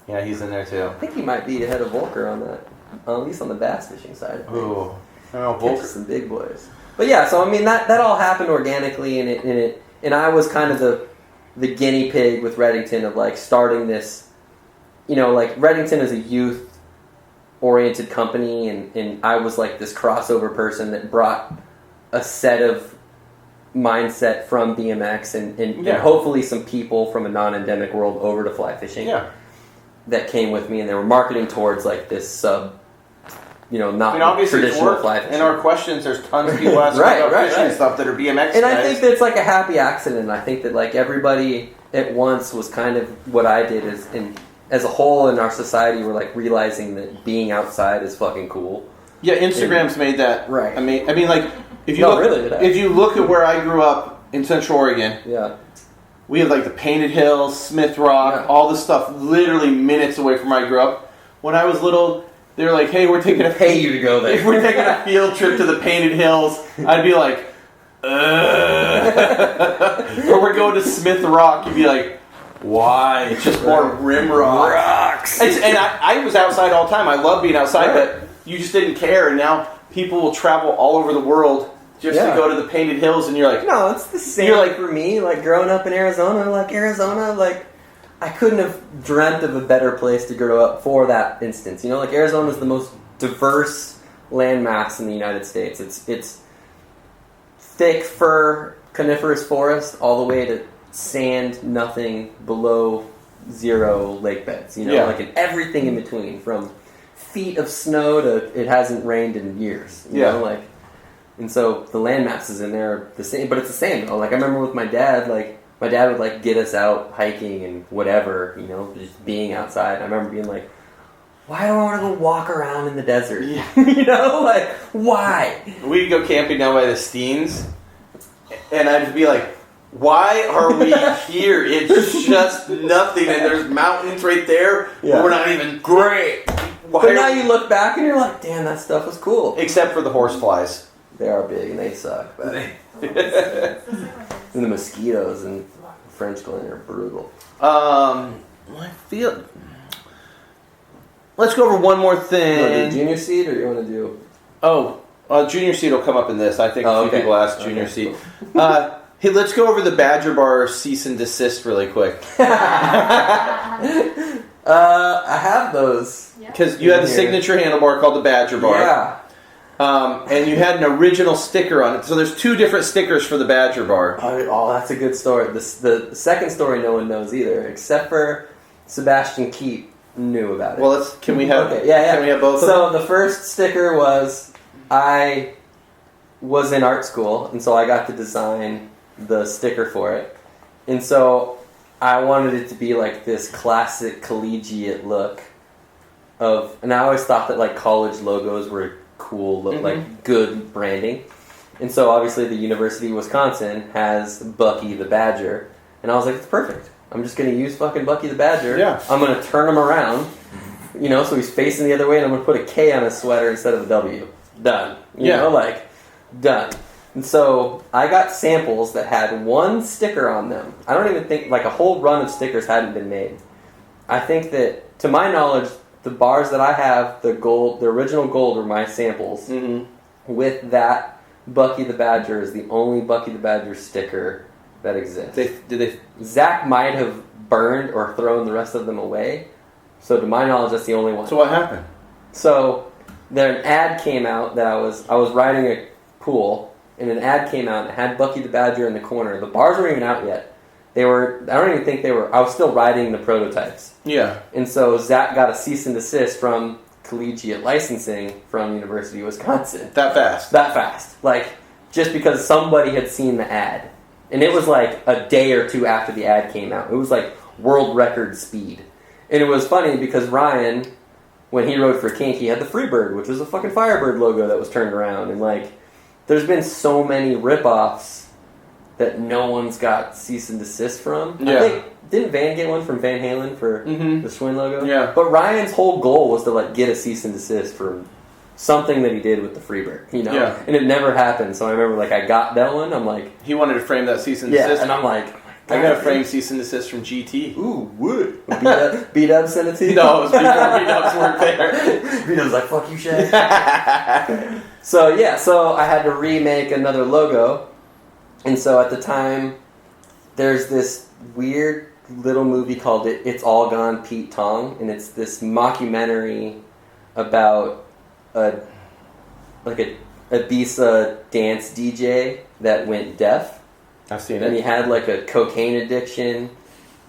Speaker 1: Yeah, he's in there too.
Speaker 2: I think he might be ahead of Volker on that. At least on the bass fishing side.
Speaker 1: Ooh. I don't know,
Speaker 2: Catches
Speaker 1: Volker.
Speaker 2: some big boys. But yeah, so I mean that all happened organically, and I was kind of the guinea pig with Reddington of like starting this. You know, like Reddington is a youth oriented company, and I was like this crossover person that brought a set of mindset from BMX and hopefully some people from a non-endemic world over to fly fishing.
Speaker 1: Yeah.
Speaker 2: That came with me, and they were marketing towards like this sub. You know, not
Speaker 1: obviously it's
Speaker 2: traditional
Speaker 1: worked.
Speaker 2: fly fishing.
Speaker 1: In our questions, there's tons of people asking about fishing stuff that are BMX
Speaker 2: And
Speaker 1: guys.
Speaker 2: I think that's like a happy accident. I think that like everybody at once was kind of what I did as a whole in our society, we're like realizing that being outside is fucking cool.
Speaker 1: Yeah, Instagram's made that
Speaker 2: right.
Speaker 1: I mean, like if you
Speaker 2: No,
Speaker 1: look,
Speaker 2: really,
Speaker 1: if you look at where I grew up in Central Oregon,
Speaker 2: Yeah.
Speaker 1: we have like the Painted Hills, Smith Rock, all this stuff literally minutes away from where I grew up. When I was little, they were like, "Hey, we're taking a
Speaker 2: Pay you to go there.
Speaker 1: if we're taking a field trip to the Painted Hills," I'd be like, or we're going to Smith Rock. You'd be like, "Why? It's just more rim rocks." And I was outside all the time. I love being outside, but you just didn't care. And now people will travel all over the world just to go to the Painted Hills, and you're like,
Speaker 2: No, it's the same.
Speaker 1: You're like-
Speaker 2: for me, like growing up in Arizona, like I couldn't have dreamt of a better place to grow up for that instance. You know, like Arizona is the most diverse landmass in the United States. It's thick fir coniferous forest all the way to sand, nothing below zero lake beds. You know, like and everything in between, from feet of snow to it hasn't rained in years. You know, like, and so the land masses in there are the same, but it's the same though. Like I remember with my dad, like my dad would like get us out hiking and whatever, you know, just being outside. I remember being like, why do I want to go walk around in the desert?
Speaker 1: Yeah.
Speaker 2: You know, like why?
Speaker 1: we'd go camping down by the Steens, and I'd be like, "Why are we here? It's just nothing, and there's mountains right there.
Speaker 2: Yeah.
Speaker 1: We're not even great."
Speaker 2: But now you look back and you're like, damn, that stuff was cool.
Speaker 1: Except for the horseflies.
Speaker 2: They are big and they suck, but and the mosquitoes in French Glen are brutal.
Speaker 1: I feel. Let's go over one more
Speaker 2: You want to do
Speaker 1: thing.
Speaker 2: junior seed or you want to do?
Speaker 1: Junior seed will come up in this. I think a few people asked junior
Speaker 2: Okay,
Speaker 1: seed. Hey, let's go over the Badger Bar cease and desist really quick.
Speaker 2: I have those.
Speaker 1: Because you had the
Speaker 2: Here.
Speaker 1: signature handlebar called the Badger Bar.
Speaker 2: Yeah.
Speaker 1: And you had an original sticker on it. So there's 2 different stickers for the Badger Bar.
Speaker 2: Oh, that's a good story. The second story no one knows either, except for Sebastian Keep knew about it.
Speaker 1: Well, can we have Can we have both of them?
Speaker 2: So the first sticker was I was in art school, and so I got to design the sticker for it. And so I wanted it to be like this classic collegiate look and I always thought that like college logos were cool, like good branding. And so obviously the University of Wisconsin has Bucky the Badger, and I was like, it's perfect. I'm just going to use fucking Bucky the Badger.
Speaker 1: Yeah.
Speaker 2: I'm going to turn him around, you know, so he's facing the other way, and I'm going to put a K on his sweater instead of a W. Done. You know, like, done. And so I got samples that had 1 sticker on them. I don't even think, like, a whole run of stickers hadn't been made. I think that, to my knowledge, the bars that I have, the original gold were my samples.
Speaker 1: Mm-hmm.
Speaker 2: With that, Bucky the Badger is the only Bucky the Badger sticker that exists. Zach might have burned or thrown the rest of them away. So to my knowledge, that's the only one.
Speaker 1: So what happened?
Speaker 2: So then an ad came out that I was riding a pool, and an ad came out and it had Bucky the Badger in the corner. The bars weren't even out yet.
Speaker 4: they were. I don't even think they were. I was still riding the prototypes.
Speaker 1: Yeah.
Speaker 4: And so Zach got a cease and desist from Collegiate Licensing from University of Wisconsin.
Speaker 1: That fast.
Speaker 4: That fast. Like, just because somebody had seen the ad. And it was like a day or two after the ad came out. It was like world record speed. And it was funny because Ryan, when he rode for Kink, he had the Freebird, which was a fucking Firebird logo that was turned around. And like, there's been so many ripoffs that no one's got cease and desist from.
Speaker 1: Yeah.
Speaker 4: I think, didn't Van get one from Van Halen for the Schwinn logo?
Speaker 1: Yeah.
Speaker 4: But Ryan's whole goal was to like get a cease and desist for something that he did with the Freebird, you know?
Speaker 1: Yeah.
Speaker 4: And it never happened. So I remember like I got that one, I'm like,
Speaker 1: He wanted to frame that cease and
Speaker 4: yeah,
Speaker 1: desist.
Speaker 4: and I'm like,
Speaker 1: I got a frame cease and desist from GT.
Speaker 4: ooh, wood. B-Dub sent it to you?
Speaker 1: No, it was before B-Dubs weren't there.
Speaker 4: B-Dub's like, fuck you, Shad. So yeah, so I had to remake another logo. And so at the time, there's this weird little movie called It's All Gone Pete Tong. And it's this mockumentary about a Ibiza dance DJ that went deaf.
Speaker 1: I've seen
Speaker 4: And he
Speaker 1: it.
Speaker 4: had like a cocaine addiction,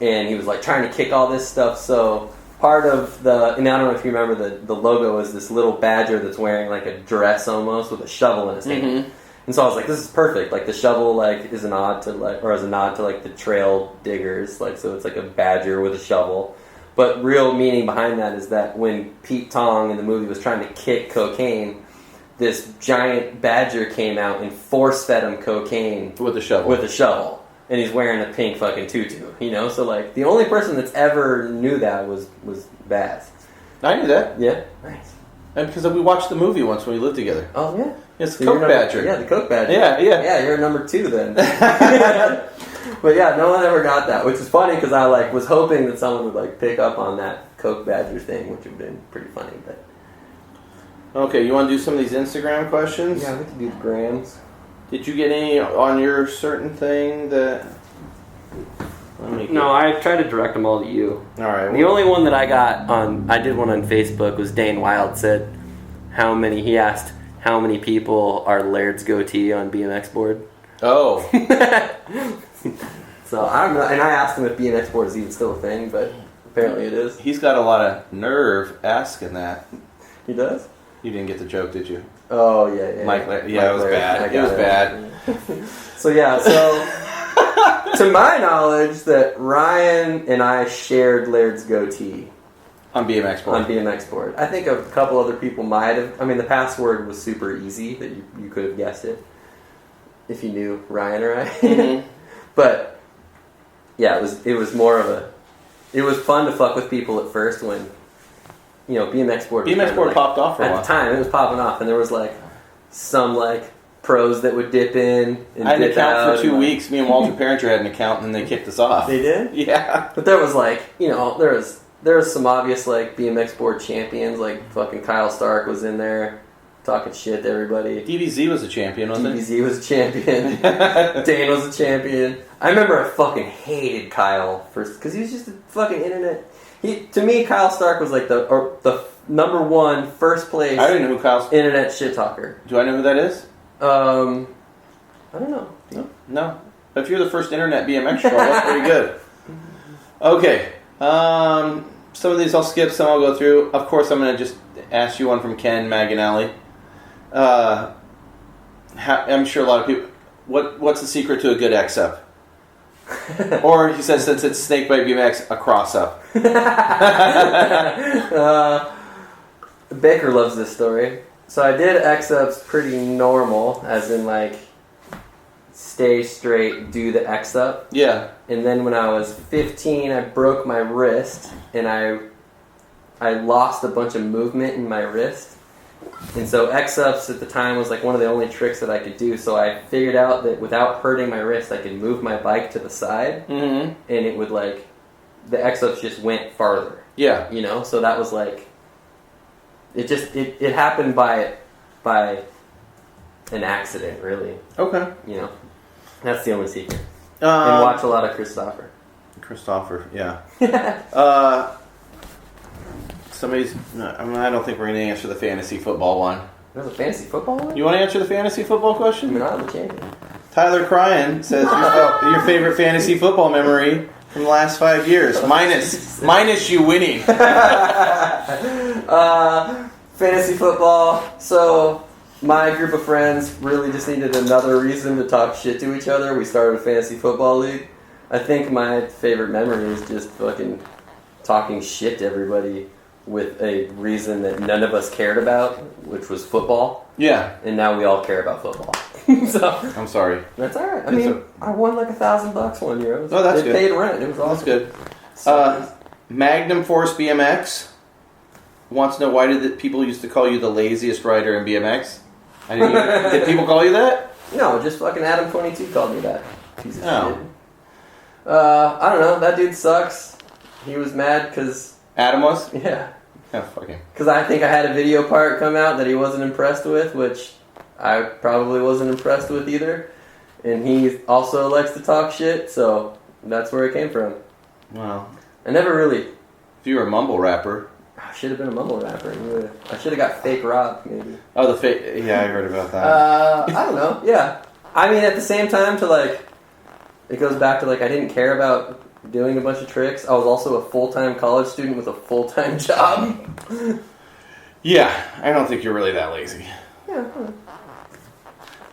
Speaker 4: and he was like trying to kick all this stuff. So part of and I don't know if you remember, the logo is this little badger that's wearing like a dress almost with a shovel in his hand.
Speaker 1: Mm-hmm.
Speaker 4: And so I was like, this is perfect. Like the shovel like is a nod to like the trail diggers. Like, so it's like a badger with a shovel. But real meaning behind that is that when Pete Tong in the movie was trying to kick cocaine, this giant badger came out and force-fed him cocaine
Speaker 1: With a shovel.
Speaker 4: with a shovel. And he's wearing a pink fucking tutu, you know? So, like, the only person that's ever knew that was Baz.
Speaker 1: I knew that.
Speaker 4: Yeah? Nice.
Speaker 1: And because we watched the movie once when we lived together.
Speaker 4: Oh, yeah.
Speaker 1: It's
Speaker 4: So
Speaker 1: Coke
Speaker 4: you're number-
Speaker 1: Badger.
Speaker 4: Yeah, the Coke Badger.
Speaker 1: Yeah.
Speaker 4: Yeah, you're number 2 then. But yeah, no one ever got that, which is funny because I, like, was hoping that someone would, like, pick up on that Coke Badger thing, which would have been pretty funny, but...
Speaker 1: Okay, you want to do some of these Instagram questions?
Speaker 4: Yeah, we can do the grams.
Speaker 1: Did you get any on your certain thing that...
Speaker 2: No, I tried to direct them all to you.
Speaker 1: All right.
Speaker 2: The only one that I did one on Facebook was Dane Wild said he asked how many people are Laird's goatee on BMX board.
Speaker 1: Oh.
Speaker 4: So I don't know, and I asked him if BMX board is even still a thing, but apparently it is.
Speaker 1: He's got a lot of nerve asking that.
Speaker 4: He does?
Speaker 1: You didn't get the joke, did you?
Speaker 4: Oh yeah.
Speaker 1: Mike, yeah, it was bad. It was bad.
Speaker 4: So yeah, to my knowledge, that Ryan and I shared Laird's goatee
Speaker 1: On BMX board.
Speaker 4: on BMX board. I think a couple other people might have. I mean, the password was super easy that you could have guessed it if you knew Ryan or I.
Speaker 1: Mhm.
Speaker 4: But yeah, it was more of a. It was fun to fuck with people at first when, you know, BMX board. was
Speaker 1: BMX
Speaker 4: kinda
Speaker 1: board
Speaker 4: like,
Speaker 1: popped off for a
Speaker 4: at
Speaker 1: while.
Speaker 4: the time. It was popping off, and there was like some like pros that would dip in and
Speaker 1: I had an
Speaker 4: dip out.
Speaker 1: account for 2
Speaker 4: and, like-
Speaker 1: weeks. Me and Walter Parenter had an account, and they kicked us off.
Speaker 4: They did,
Speaker 1: Yeah.
Speaker 4: but there was like, you know, there was some obvious like BMX board champions, like fucking Kyle Stark was in there talking shit to everybody.
Speaker 1: DBZ was a champion, wasn't it?
Speaker 4: DBZ was a champion. Dane was a champion. I remember I fucking hated Kyle first because he was just a fucking internet. To me, Kyle Stark was like the number one first place
Speaker 1: I didn't know who Kyle's...
Speaker 4: internet shit talker.
Speaker 1: Do I know who that is?
Speaker 4: I don't know.
Speaker 1: No. But if you're the first internet BMX troll, that's pretty good. Okay. Some of these I'll skip, some I'll go through. Of course, I'm going to just ask you one from Ken Maganelli. I'm sure a lot of people... What's the secret to a good X-Up? Or, he says, since it's Snakebite BMX, a cross-up.
Speaker 4: Baker loves this story. So I did X-ups pretty normal, as in like stay straight, do the X-up.
Speaker 1: Yeah.
Speaker 4: And then when I was 15, I broke my wrist, and I lost a bunch of movement in my wrist. And so X-ups at the time was like one of the only tricks that I could do. So I figured out that without hurting my wrist, I could move my bike to the side,
Speaker 1: Mm-hmm.
Speaker 4: and it would like, the X-ups just went farther.
Speaker 1: Yeah.
Speaker 4: You know, so that was like, it happened by an accident, really.
Speaker 1: Okay.
Speaker 4: You know, that's the only secret. And watch a lot of Christopher.
Speaker 1: Yeah. Somebody's... I don't think we're going to answer the fantasy football one.
Speaker 4: There's a fantasy football one?
Speaker 1: You want to answer the fantasy football
Speaker 4: I
Speaker 1: question?
Speaker 4: mean, I'm the champion.
Speaker 1: Tyler Cryan says your favorite fantasy football memory from the last 5 years. Minus you winning.
Speaker 2: Fantasy football. So my group of friends really just needed another reason to talk shit to each other. We started a fantasy football league. I think my favorite memory is just fucking talking shit to everybody with a reason that none of us cared about, which was football.
Speaker 1: Yeah.
Speaker 2: And now we all care about football. So
Speaker 1: I'm sorry.
Speaker 2: that's all right. I mean, I won like $1,000 one year.
Speaker 1: Oh, that's good.
Speaker 2: It paid rent. It was awesome.
Speaker 1: That's good. Magnum Force BMX wants to know why did people used to call you the laziest rider in BMX? Did people call you that?
Speaker 2: No, just fucking Adam22 called me that. Piece of
Speaker 1: Oh.
Speaker 2: shit. I don't know. That dude sucks. He was mad because...
Speaker 1: Adam was?
Speaker 2: Yeah.
Speaker 1: Oh, fucking.
Speaker 2: Because I think I had a video part come out that he wasn't impressed with, which I probably wasn't impressed with either. And he also likes to talk shit, so that's where it came from.
Speaker 1: Wow.
Speaker 2: I never really...
Speaker 1: If you were a mumble rapper.
Speaker 2: I should have been a mumble rapper. I should have got fake Rob, maybe.
Speaker 1: Oh, the fake... Yeah, I heard about that.
Speaker 2: I don't know. Yeah. I mean, at the same time, it goes back to, I didn't care about doing a bunch of tricks. I was also a full-time college student with a full-time job.
Speaker 1: Yeah, I don't think you're really that lazy.
Speaker 2: Yeah. Should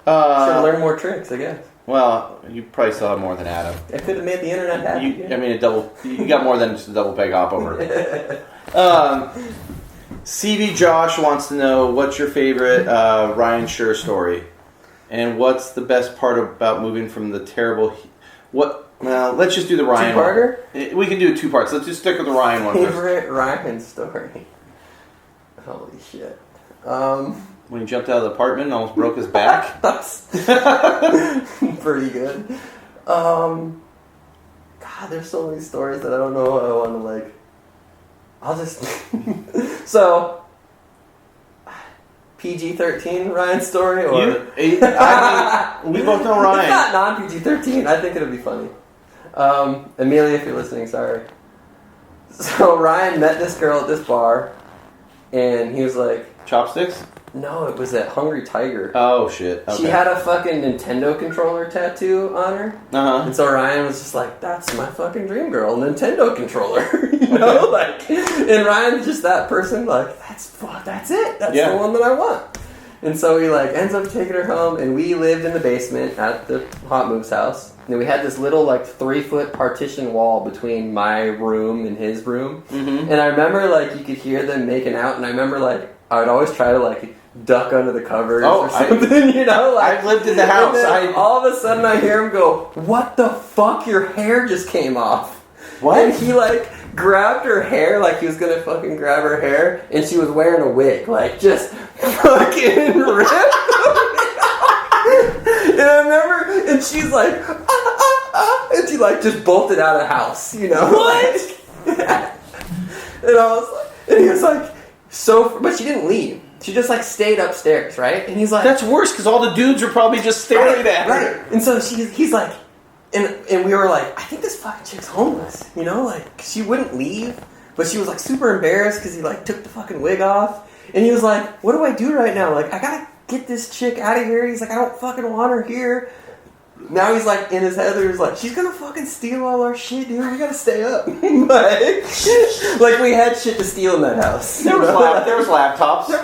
Speaker 2: have learned more tricks, I guess.
Speaker 1: Well, you probably still have more than Adam.
Speaker 2: I could have made the internet happy.
Speaker 1: You got more than just a double peg hop over. CV Josh wants to know what's your favorite Ryan Scher story, and what's the best part about moving from the terrible. Well, let's just do the Ryan
Speaker 2: Two-parter?
Speaker 1: one. We can do 2 parts. Let's just stick with the Ryan one first.
Speaker 2: Favorite Ryan story. Holy shit.
Speaker 1: When he jumped out of the apartment and almost broke his back.
Speaker 2: That's pretty good. God, there's so many stories that I don't know what I want to I'll just... So, PG-13 Ryan story, or...
Speaker 1: we both know Ryan.
Speaker 2: It's not non-PG-13. I think it'll be funny. Amelia, if you're listening, sorry. So Ryan met this girl at this bar, and he was like...
Speaker 1: Chopsticks?
Speaker 2: No, it was at Hungry Tiger.
Speaker 1: Oh, shit. Okay.
Speaker 2: She had a fucking Nintendo controller tattoo on her.
Speaker 1: Uh-huh.
Speaker 2: And so Ryan was just like, that's my fucking dream girl, Nintendo controller. You know? And Ryan's just that person, that's it. That's the one that I want. And so he ends up taking her home, and we lived in the basement at the Hot Moves house. And we had this little 3-foot partition wall between my room and his room. Mm-hmm. And I remember you could hear them making out, and I remember I would always try to duck under the covers or something,
Speaker 1: I've lived in the house.
Speaker 2: And then all of a sudden I hear him go, "What the fuck? Your hair just came off."
Speaker 1: What?
Speaker 2: And he grabbed her hair he was gonna fucking grab her hair, and she was wearing a wig, just fucking ripped. And I remember, and she's like, and she just bolted out of the house,
Speaker 1: What?
Speaker 2: And I was and he was but she didn't leave. She just stayed upstairs, right? And he's like,
Speaker 1: that's worse because all the dudes are probably just staring at her.
Speaker 2: Right. And so he's like, and we were like, I think this fucking chick's homeless, she wouldn't leave, but she was super embarrassed because he took the fucking wig off, and he was like, what do I do right now? I gotta get this chick out of here. He's like, I don't fucking want her here. Now he's in his head, there's she's gonna fucking steal all our shit, dude. We gotta stay up. We had shit to steal in that house.
Speaker 1: There was laptops.
Speaker 2: There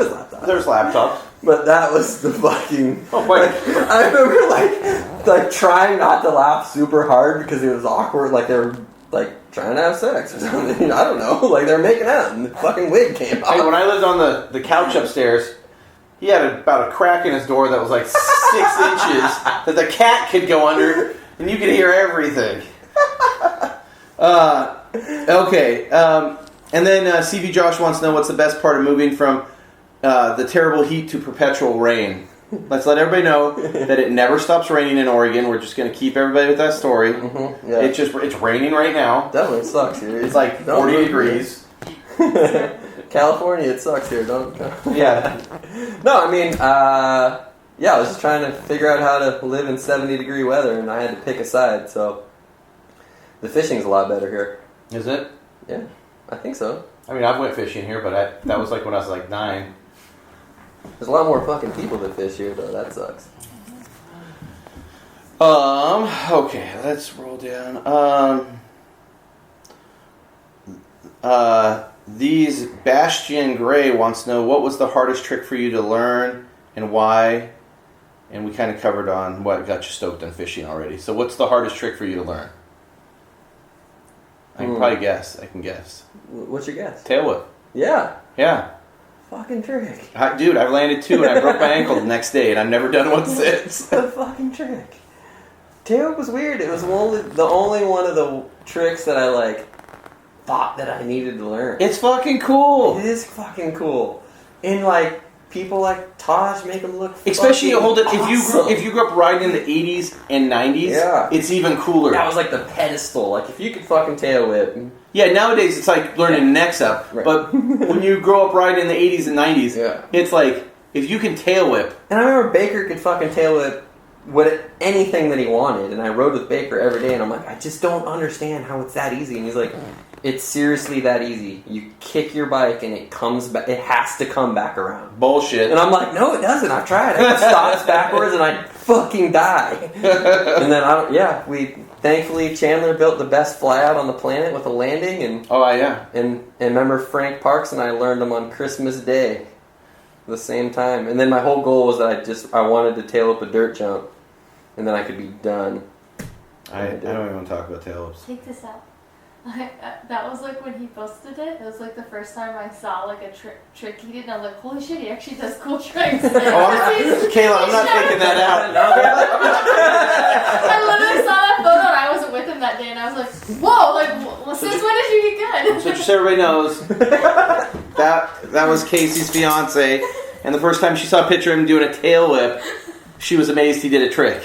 Speaker 2: was laptops. But that was the fucking...
Speaker 1: Oh, wait.
Speaker 2: I remember, trying not to laugh super hard because it was awkward. They were, trying to have sex or something. I don't know. They were making out and the fucking wig came off.
Speaker 1: Hey, when I lived on the couch upstairs, he had about a crack in his door that was 6 inches that the cat could go under, and you could hear everything. Okay. And then CV Josh wants to know what's the best part of moving from the terrible heat to perpetual rain. Let's let everybody know that it never stops raining in Oregon. We're just going to keep everybody with that story. Mm-hmm, yeah. It's raining right now.
Speaker 2: Definitely sucks here.
Speaker 1: It's 40 degrees.
Speaker 2: California, it sucks here. Don't.
Speaker 1: Yeah.
Speaker 2: No, I mean, I was just trying to figure out how to live in 70-degree weather, and I had to pick a side. So the fishing's a lot better here.
Speaker 1: Is it?
Speaker 2: Yeah, I think so.
Speaker 1: I mean, I've went fishing here, but that was when I was 9.
Speaker 2: There's a lot more fucking people that fish here, though. That sucks.
Speaker 1: Okay, let's roll down. These Bastion Gray wants to know what was the hardest trick for you to learn and why. And we kind of covered on what got you stoked on fishing already. So what's the hardest trick for you to learn? I can probably guess. I can guess.
Speaker 4: What's your guess?
Speaker 1: Tail whip.
Speaker 4: Yeah.
Speaker 1: Yeah.
Speaker 4: Fucking trick.
Speaker 1: Dude, I've landed 2 and I broke my ankle the next day and I've never done one since.
Speaker 4: The fucking trick. Tail whip was weird. It was the only one of the tricks that I like thought that I needed to learn.
Speaker 1: It's fucking cool.
Speaker 4: It is fucking cool. And like people like Tosh make them look
Speaker 1: especially
Speaker 4: fucking
Speaker 1: hold it
Speaker 4: awesome.
Speaker 1: if you grew up riding in the 80s and 90s,
Speaker 4: Yeah.
Speaker 1: it's even cooler.
Speaker 4: That was like the pedestal. Like if you could fucking tail whip.
Speaker 1: Yeah, nowadays it's like learning necks up.
Speaker 4: Right.
Speaker 1: But when you grow up riding in the 80s and 90s,
Speaker 4: Yeah.
Speaker 1: it's like if you can tail whip.
Speaker 4: And I remember Baker could fucking tail whip anything that he wanted, and I rode with Baker every day, and I'm like, I just don't understand how it's that easy. And he's like, it's seriously that easy. You kick your bike, and it comes back. It has to come back around.
Speaker 1: Bullshit.
Speaker 4: And I'm like, no, it doesn't. I've tried. It stops backwards, and I fucking die. And then we thankfully Chandler built the best fly out on the planet with a landing, and
Speaker 1: yeah.
Speaker 4: and remember Frank Parks and I learned them on Christmas Day, the same time. And then my whole goal was that I wanted to tail up a dirt jump, and then I could be done.
Speaker 1: I don't even want to talk about tail whips.
Speaker 3: Take this out. That was like when he posted it. It was like the first time I saw like a trick he did, and I was like, "Holy shit, he actually does cool tricks."
Speaker 1: Kayla, I'm not taking that out.
Speaker 3: I literally saw that photo, and I wasn't with him that day, and I was like, "Whoa! Like, since when did you get good?"
Speaker 1: So just so everybody knows, that was Casey's fiance, and the first time she saw a picture of him doing a tail whip, she was amazed he did a trick.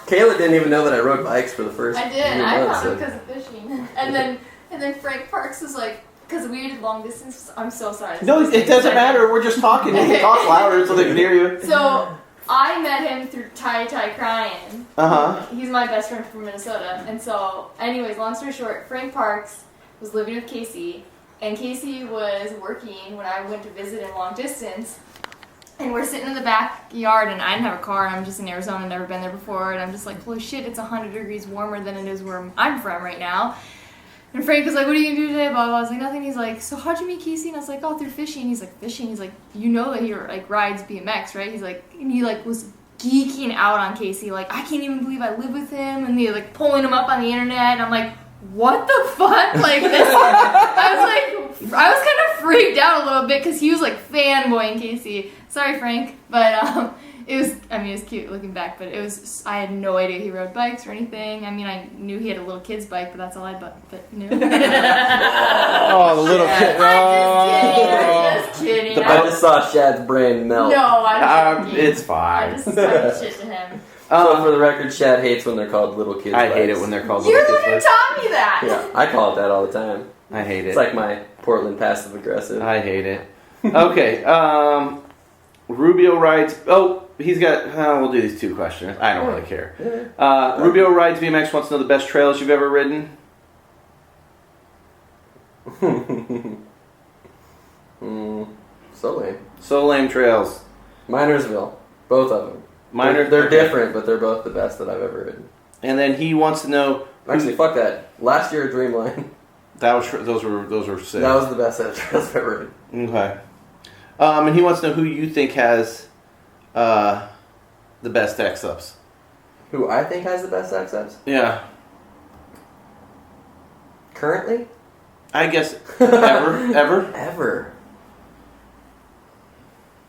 Speaker 4: Kayla didn't even know that I rode bikes for the first.
Speaker 3: I did.
Speaker 4: few
Speaker 3: I
Speaker 4: months,
Speaker 3: found him because of fishing, and then Frank Parks was like, because we did long distance. I'm so sorry.
Speaker 1: No, it doesn't matter. We're just talking. You can talk louder so they can hear you.
Speaker 3: So I met him through Ty Crying. He's my best friend from Minnesota, and so, anyways, long story short, Frank Parks was living with Casey, and Casey was working when I went to visit him long distance. And we're sitting in the backyard, and I didn't have a car, and I'm just in Arizona, never been there before, and I'm just like, holy shit, it's 100 degrees warmer than it is where I'm from right now. And Frank was like, what are you going to do today? Blah, blah. I was like, nothing. He's like, so how'd you meet Casey? And I was like, oh, through fishing. He's like, fishing? He's like, you know that he like rides BMX, right? He's like, and he like was geeking out on Casey, like, I can't even believe I live with him, and they're like pulling him up on the internet, and I'm like, what the fuck? Like this, I was kind of freaked out a little bit because he was like fanboying Casey. Sorry, Frank, but it was cute looking back, but I had no idea he rode bikes or anything. I mean, I knew he had a little kid's bike, but that's all I knew.
Speaker 1: Oh, the little kid.
Speaker 3: I'm just kidding.
Speaker 4: I just saw Shad's brain melt.
Speaker 3: No, I just
Speaker 1: It's fine.
Speaker 3: I just started shit to him.
Speaker 4: So for the record, Shad hates when they're called little kids.
Speaker 1: I hate it when they're called
Speaker 3: You're
Speaker 1: little
Speaker 3: the one who
Speaker 1: kids.
Speaker 3: taught me that.
Speaker 4: Yeah, I call it that all the time.
Speaker 1: I hate it.
Speaker 4: It's like my Portland passive aggressive.
Speaker 1: I hate it. Okay. Rubio rides. Oh, he's got. We'll do these 2 questions. I don't really care. Rubio rides BMX wants to know the best trails you've ever ridden.
Speaker 4: So lame.
Speaker 1: So lame trails.
Speaker 4: Minersville, both of them. They're different, but they're both the best that I've ever ridden.
Speaker 1: And then he wants to know.
Speaker 4: Actually, fuck that. Last year at Dreamline,
Speaker 1: Those were sick.
Speaker 4: that was the best set of trails I've ever ridden.
Speaker 1: Okay. And he wants to know who you think has the best X-ups.
Speaker 4: Who I think has the best X-ups?
Speaker 1: Yeah.
Speaker 4: Currently?
Speaker 1: I guess ever.
Speaker 4: Ever.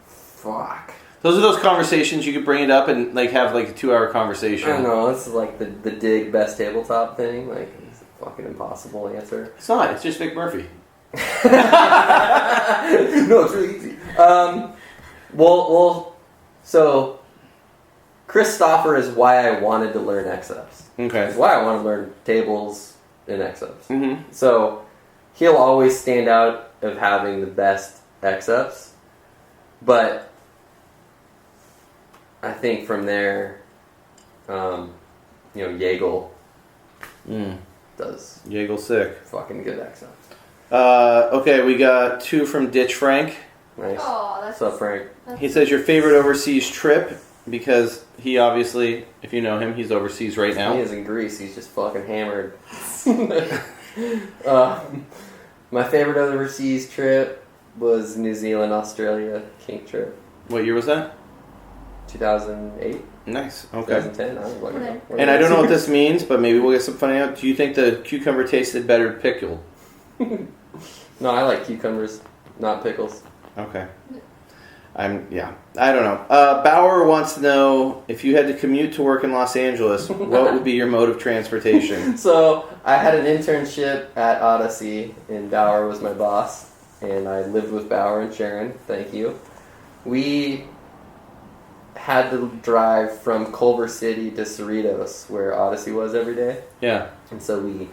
Speaker 4: Fuck.
Speaker 1: Those are those conversations you could bring it up and like have like a 2-hour conversation.
Speaker 4: I don't know. This is like the dig best tabletop thing. Like it's a fucking impossible answer.
Speaker 1: It's not. It's just Vic Murphy.
Speaker 4: No, it's really easy. So Christopher is why I wanted to learn X-ups.
Speaker 1: Okay.
Speaker 4: It's why I want to learn tables and X-ups.
Speaker 1: Mm-hmm.
Speaker 4: So he'll always stand out of having the best X-ups, but I think from there, Yeagle does
Speaker 1: Yeagle's sick.
Speaker 4: fucking good X-ups.
Speaker 1: Okay, we got 2 from Ditch Frank.
Speaker 4: Nice.
Speaker 3: Oh, that's
Speaker 4: What's up, Frank?
Speaker 1: He says your favorite overseas trip because he obviously, if you know him, he's overseas right now.
Speaker 2: He is in Greece. He's just fucking hammered. My favorite overseas trip was New Zealand, Australia, kink trip.
Speaker 1: What year was that?
Speaker 2: 2008,
Speaker 1: Nice. Okay.
Speaker 2: 2010. I don't know.
Speaker 1: And I don't know what this means, but maybe we'll get some funny out. Do you think the cucumber tasted better pickled?
Speaker 2: No, I like cucumbers, not pickles.
Speaker 1: Okay. I don't know. Bauer wants to know if you had to commute to work in Los Angeles, what would be your mode of transportation?
Speaker 2: So I had an internship at Odyssey, and Bauer was my boss, and I lived with Bauer and Sharon. Thank you. We had to drive from Culver City to Cerritos, where Odyssey was every day,
Speaker 1: Yeah.
Speaker 2: and so we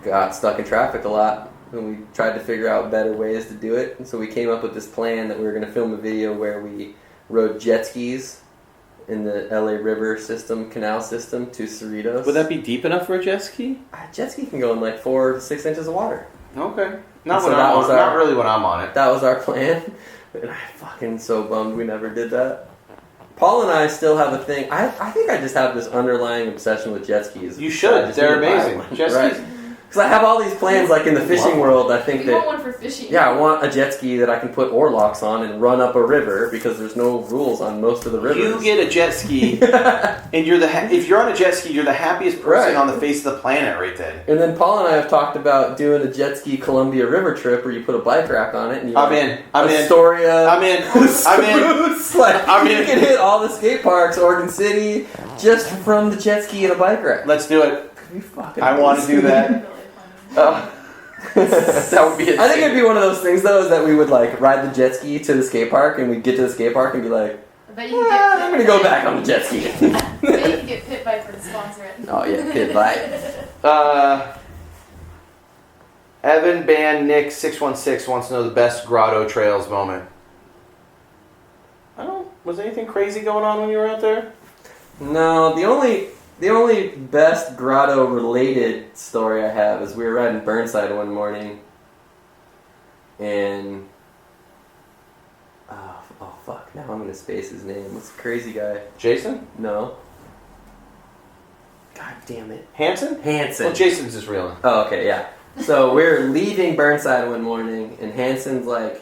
Speaker 2: got stuck in traffic a lot. And we tried to figure out better ways to do it. And so we came up with this plan that we were going to film a video where we rode jet skis in the LA River system, canal system, to Cerritos.
Speaker 1: Would that be deep enough for a jet ski?
Speaker 2: A jet ski can go in like 4 to 6 inches of water.
Speaker 1: Okay.
Speaker 2: Not really
Speaker 1: when I'm on it.
Speaker 2: That was our plan. And I'm fucking so bummed we never did that. Paul and I still have a thing. I think I just have this underlying obsession with jet skis.
Speaker 1: You should. They're amazing. Jet skis.
Speaker 2: Because I have all these plans, like in the fishing world, I think
Speaker 3: We
Speaker 2: that...
Speaker 3: want one for fishing.
Speaker 2: Yeah, I want a jet ski that I can put oarlocks on and run up a river, because there's no rules on most of the rivers.
Speaker 1: You get a jet ski, and you're if you're on a jet ski, you're the happiest person on the face of the planet right then.
Speaker 2: And then Paul and I have talked about doing a jet ski Columbia River trip where you put a bike rack on it and you
Speaker 1: I'm in.
Speaker 2: Astoria.
Speaker 1: I'm in.
Speaker 2: Like, you can hit all the skate parks, Oregon City, just from the jet ski and a bike rack.
Speaker 1: Let's do it. I want to do that.
Speaker 2: That would be. I think it'd be one of those things though, is that we would like ride the jet ski to the skate park, and we'd get to the skate park and be like,
Speaker 3: I bet you can
Speaker 2: I'm gonna go back on the jet ski.
Speaker 3: I bet you can get Pit Bike for the sponsor it.
Speaker 2: Oh yeah, Pit Bike.
Speaker 1: Evan Band Nick 616 wants to know the best grotto trails moment. Was anything crazy going on when you were out there?
Speaker 2: No, the only best grotto related story I have is we were riding Burnside one morning, and oh fuck, now I'm gonna space his name. What's the crazy guy?
Speaker 1: Jason?
Speaker 2: No. God damn it.
Speaker 1: Hanson?
Speaker 2: Hanson.
Speaker 1: Well, Jason's just real.
Speaker 2: Oh, okay, yeah. So we're leaving Burnside one morning, and Hanson's like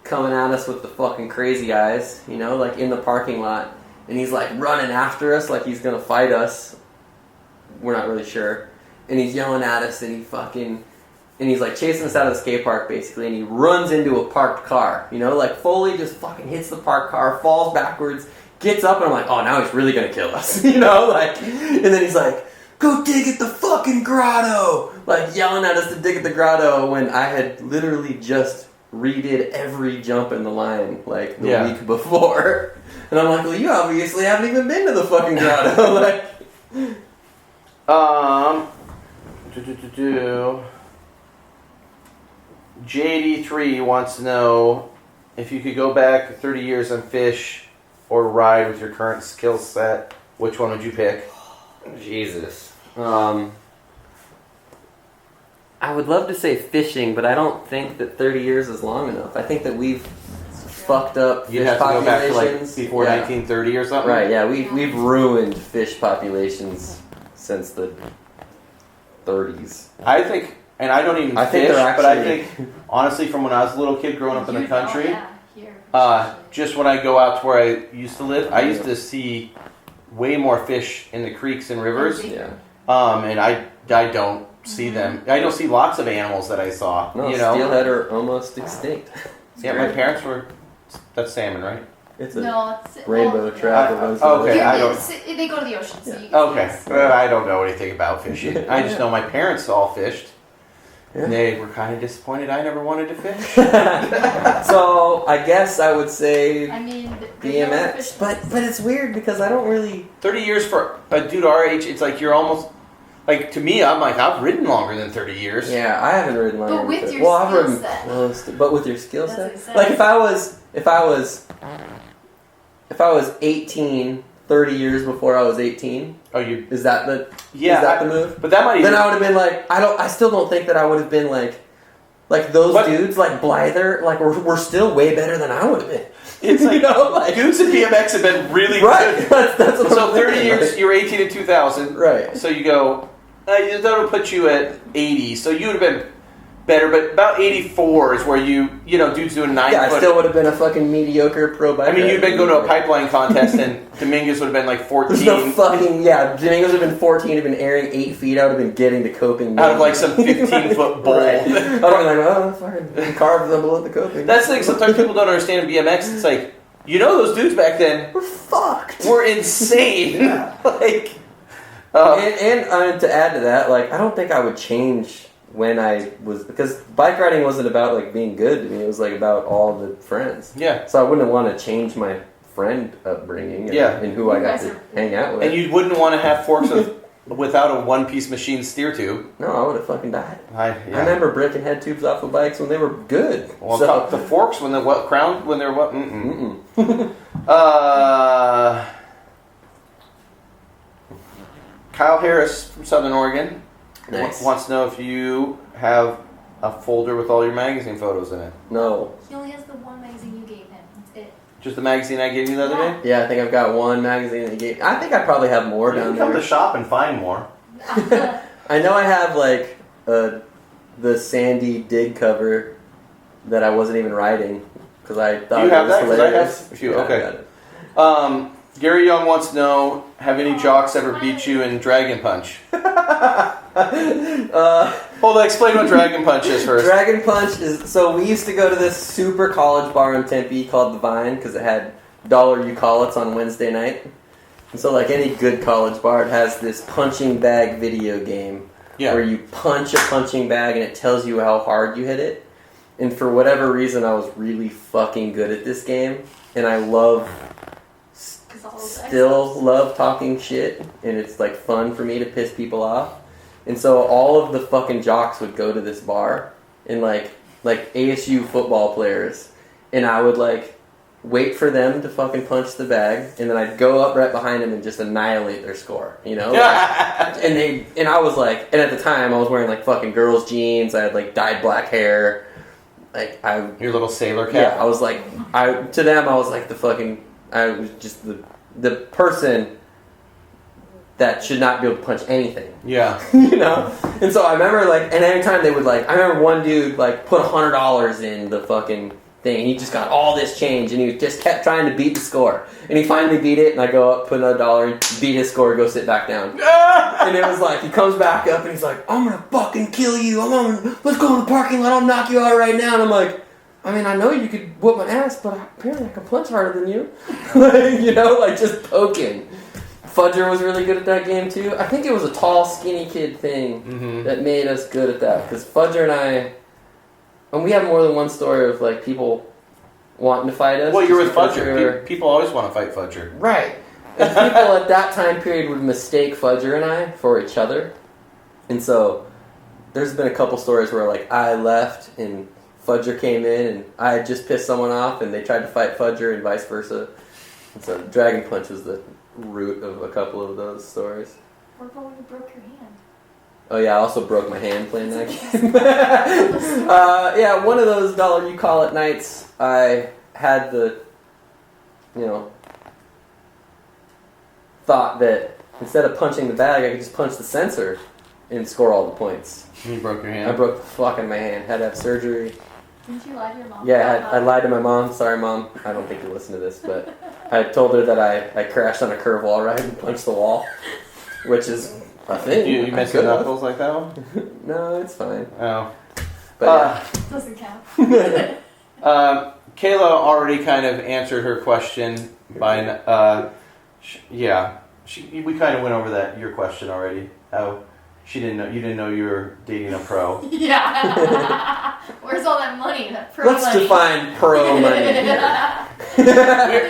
Speaker 2: coming at us with the fucking crazy eyes, you know, like in the parking lot. And he's like running after us like he's gonna fight us. We're not really sure. And he's yelling at us, and he's like chasing us out of the skate park basically, and he runs into a parked car, you know, like fully just fucking hits the parked car, falls backwards, gets up, and I'm like, oh, now he's really gonna kill us, you know, like, and then he's like, go dig at the fucking grotto, like yelling at us to dig at the grotto when I had literally just redid every jump in the line like the week before. And I'm like, well, you obviously haven't even been to the fucking grotto. Like,
Speaker 1: JD3 wants to know if you could go back 30 years and fish or ride with your current skill set, which one would you pick?
Speaker 2: Jesus. I would love to say fishing, but I don't think that 30 years is long enough. I think that we've fucked up fish
Speaker 1: You'd have to go back to like
Speaker 2: populations.
Speaker 1: before 1930 or something?
Speaker 2: Right, yeah, we've ruined fish populations since the 30s.
Speaker 1: I think, and I don't even
Speaker 2: I think
Speaker 1: fish,
Speaker 2: they're actually,
Speaker 1: but I think, honestly, from when I was a little kid growing up in the country, just when I go out to where I used to live, I used to see way more fish in the creeks and rivers.
Speaker 2: Yeah.
Speaker 1: And I don't see them. I don't see lots of animals that I saw.
Speaker 2: No,
Speaker 1: you know?
Speaker 2: steelhead are almost extinct.
Speaker 1: Yeah, my parents were. That's salmon, right?
Speaker 2: It's a rainbow
Speaker 3: trout.
Speaker 2: trout that runs
Speaker 1: okay,
Speaker 3: I
Speaker 1: don't.
Speaker 3: They go to the ocean, so you can
Speaker 1: Okay,
Speaker 3: see
Speaker 1: well, I don't know anything about fishing. I just know my parents all fished. And they were kind of disappointed I never wanted to fish.
Speaker 2: So I guess I would say
Speaker 3: BMX.
Speaker 2: But it's weird because I don't really...
Speaker 1: 30 years for a dude our age, it's like you're almost... Like, to me, I'm like, I've ridden longer than 30 years.
Speaker 2: Yeah, I haven't ridden longer
Speaker 3: But with
Speaker 2: than 30.
Speaker 3: your
Speaker 2: I've ridden
Speaker 3: skill set.
Speaker 2: close to, but with your skill set?
Speaker 3: Exactly.
Speaker 2: Like, if I was 18, 30 years before I was 18...
Speaker 1: Oh, you...
Speaker 2: Is that the...
Speaker 1: Yeah.
Speaker 2: Is that the move?
Speaker 1: But that might even...
Speaker 2: Then I would have been like... I still don't think that I would have been like
Speaker 4: like those
Speaker 1: What?
Speaker 4: dudes, like Blyther, like were still way better than I would have been.
Speaker 1: It's like,
Speaker 4: like
Speaker 1: dudes in BMX have been really
Speaker 4: right.
Speaker 1: good.
Speaker 4: That's what
Speaker 1: So
Speaker 4: I'm
Speaker 1: 30
Speaker 4: thinking,
Speaker 1: years,
Speaker 4: like,
Speaker 1: you were 18 in 2000.
Speaker 4: right.
Speaker 1: So you go, that'll put you at 80. So you would have been better, but about 84 is where dudes doing 9
Speaker 4: Yeah, I
Speaker 1: foot.
Speaker 4: still would have been a fucking mediocre pro biker.
Speaker 1: I mean, you'd been going to a pipeline contest, and Dominguez would have been like 14.
Speaker 4: There's no fucking, Dominguez would have been 14, have been airing 8 feet, I would have been getting to coping.
Speaker 1: Out of like some 15-foot bowl.
Speaker 4: Right. I would have been like, fucking carve them below the coping.
Speaker 1: That's the thing, sometimes people don't understand in BMX. It's like, those dudes back then
Speaker 4: We're fucked.
Speaker 1: were insane.
Speaker 4: Yeah.
Speaker 1: Like,
Speaker 4: and to add to that, like, I don't think I would change when I was, because bike riding wasn't about like being good to me, it was like about all the friends.
Speaker 1: yeah.
Speaker 4: So I wouldn't want to change my friend upbringing and who I got to hang out with.
Speaker 1: And you wouldn't want to have forks without a one-piece machine steer tube.
Speaker 4: No, I would have fucking died.
Speaker 1: I
Speaker 4: remember breaking head tubes off of bikes when they were good.
Speaker 1: Well,
Speaker 4: So-
Speaker 1: the forks when they're crowned, when they're what? Kyle Harris from Southern Oregon
Speaker 4: Nice.
Speaker 1: wants to know if you have a folder with all your magazine photos in it.
Speaker 4: No.
Speaker 3: He only has the one magazine you gave him. That's it.
Speaker 1: Just the magazine I gave you the other day?
Speaker 4: Yeah, I think I've got one magazine that you gave. I think I probably have more
Speaker 1: You
Speaker 4: down
Speaker 1: can come
Speaker 4: there.
Speaker 1: to shop and find more.
Speaker 4: I know I have like the Sandy Dig cover that I wasn't even writing because I thought
Speaker 1: You
Speaker 4: it
Speaker 1: have
Speaker 4: was
Speaker 1: that? 'Cause I
Speaker 4: hilarious.
Speaker 1: have a few.
Speaker 4: Yeah, I
Speaker 1: Okay.
Speaker 4: got it.
Speaker 1: Gary Young wants to know, have any jocks ever beat you in Dragon Punch? Hold on, explain what Dragon Punch is first.
Speaker 4: Dragon Punch is, so we used to go to this super college bar in Tempe called The Vine because it had dollar Eucalypts on Wednesday night. And so like any good college bar, it has this punching bag video game where you punch a punching bag and it tells you how hard you hit it. And for whatever reason, I was really fucking good at this game. And I still love talking shit, and it's like fun for me to piss people off. And so all of the fucking jocks would go to this bar, and like ASU football players, and I would like wait for them to fucking punch the bag, and then I'd go up right behind them and just annihilate their score, and I was like, and at the time I was wearing like fucking girls jeans, I had like dyed black hair, like
Speaker 1: your little sailor cap.
Speaker 4: Yeah, I was like, to them I was like I was just the person that should not be able to punch anything.
Speaker 1: Yeah.
Speaker 4: And so I remember and every time they would I remember one dude put $100 in the fucking thing, and he just got all this change, and he just kept trying to beat the score, and he finally beat it, and I go up, put another dollar in, beat his score, go sit back down. And it was he comes back up, and he's like, I'm gonna fucking kill you, let's go in the parking lot, I'll knock you out right now. And I'm like, I mean, I know you could whoop my ass, but apparently I can punch harder than you. Just poking. Fudger was really good at that game, too. I think it was a tall, skinny kid thing that made us good at that. Because Fudger and I... And we have more than one story of, people wanting to fight us.
Speaker 1: Well, you're with Fudger. People always want to fight Fudger.
Speaker 4: Right. And people at that time period would mistake Fudger and I for each other. And so, there's been a couple stories where, I left and Fudger came in, and I had just pissed someone off, and they tried to fight Fudger, and vice versa. And so Dragon Punch was the root of a couple of those stories.
Speaker 3: What about when you broke your hand?
Speaker 4: Oh yeah, I also broke my hand playing that game. One of those dollar you call it nights, I had the, thought that instead of punching the bag, I could just punch the sensor and score all the points.
Speaker 1: You broke your hand?
Speaker 4: I broke the fucking my hand. Had to have surgery.
Speaker 3: Didn't you lie to your mom?
Speaker 4: Yeah, I lied to my mom. Sorry, Mom. I don't think you listen to this, but I told her that I crashed on a curve wall ride and punched the wall, which is a thing.
Speaker 1: You missed the knuckles like that one?
Speaker 4: No, it's fine.
Speaker 1: Oh.
Speaker 4: But
Speaker 3: doesn't count.
Speaker 1: Kayla already kind of answered her question by, we kind of went over your question already. How you didn't know you were dating a pro.
Speaker 3: Yeah. Where's all that money? That pro
Speaker 4: let's
Speaker 3: money?
Speaker 4: define pro money.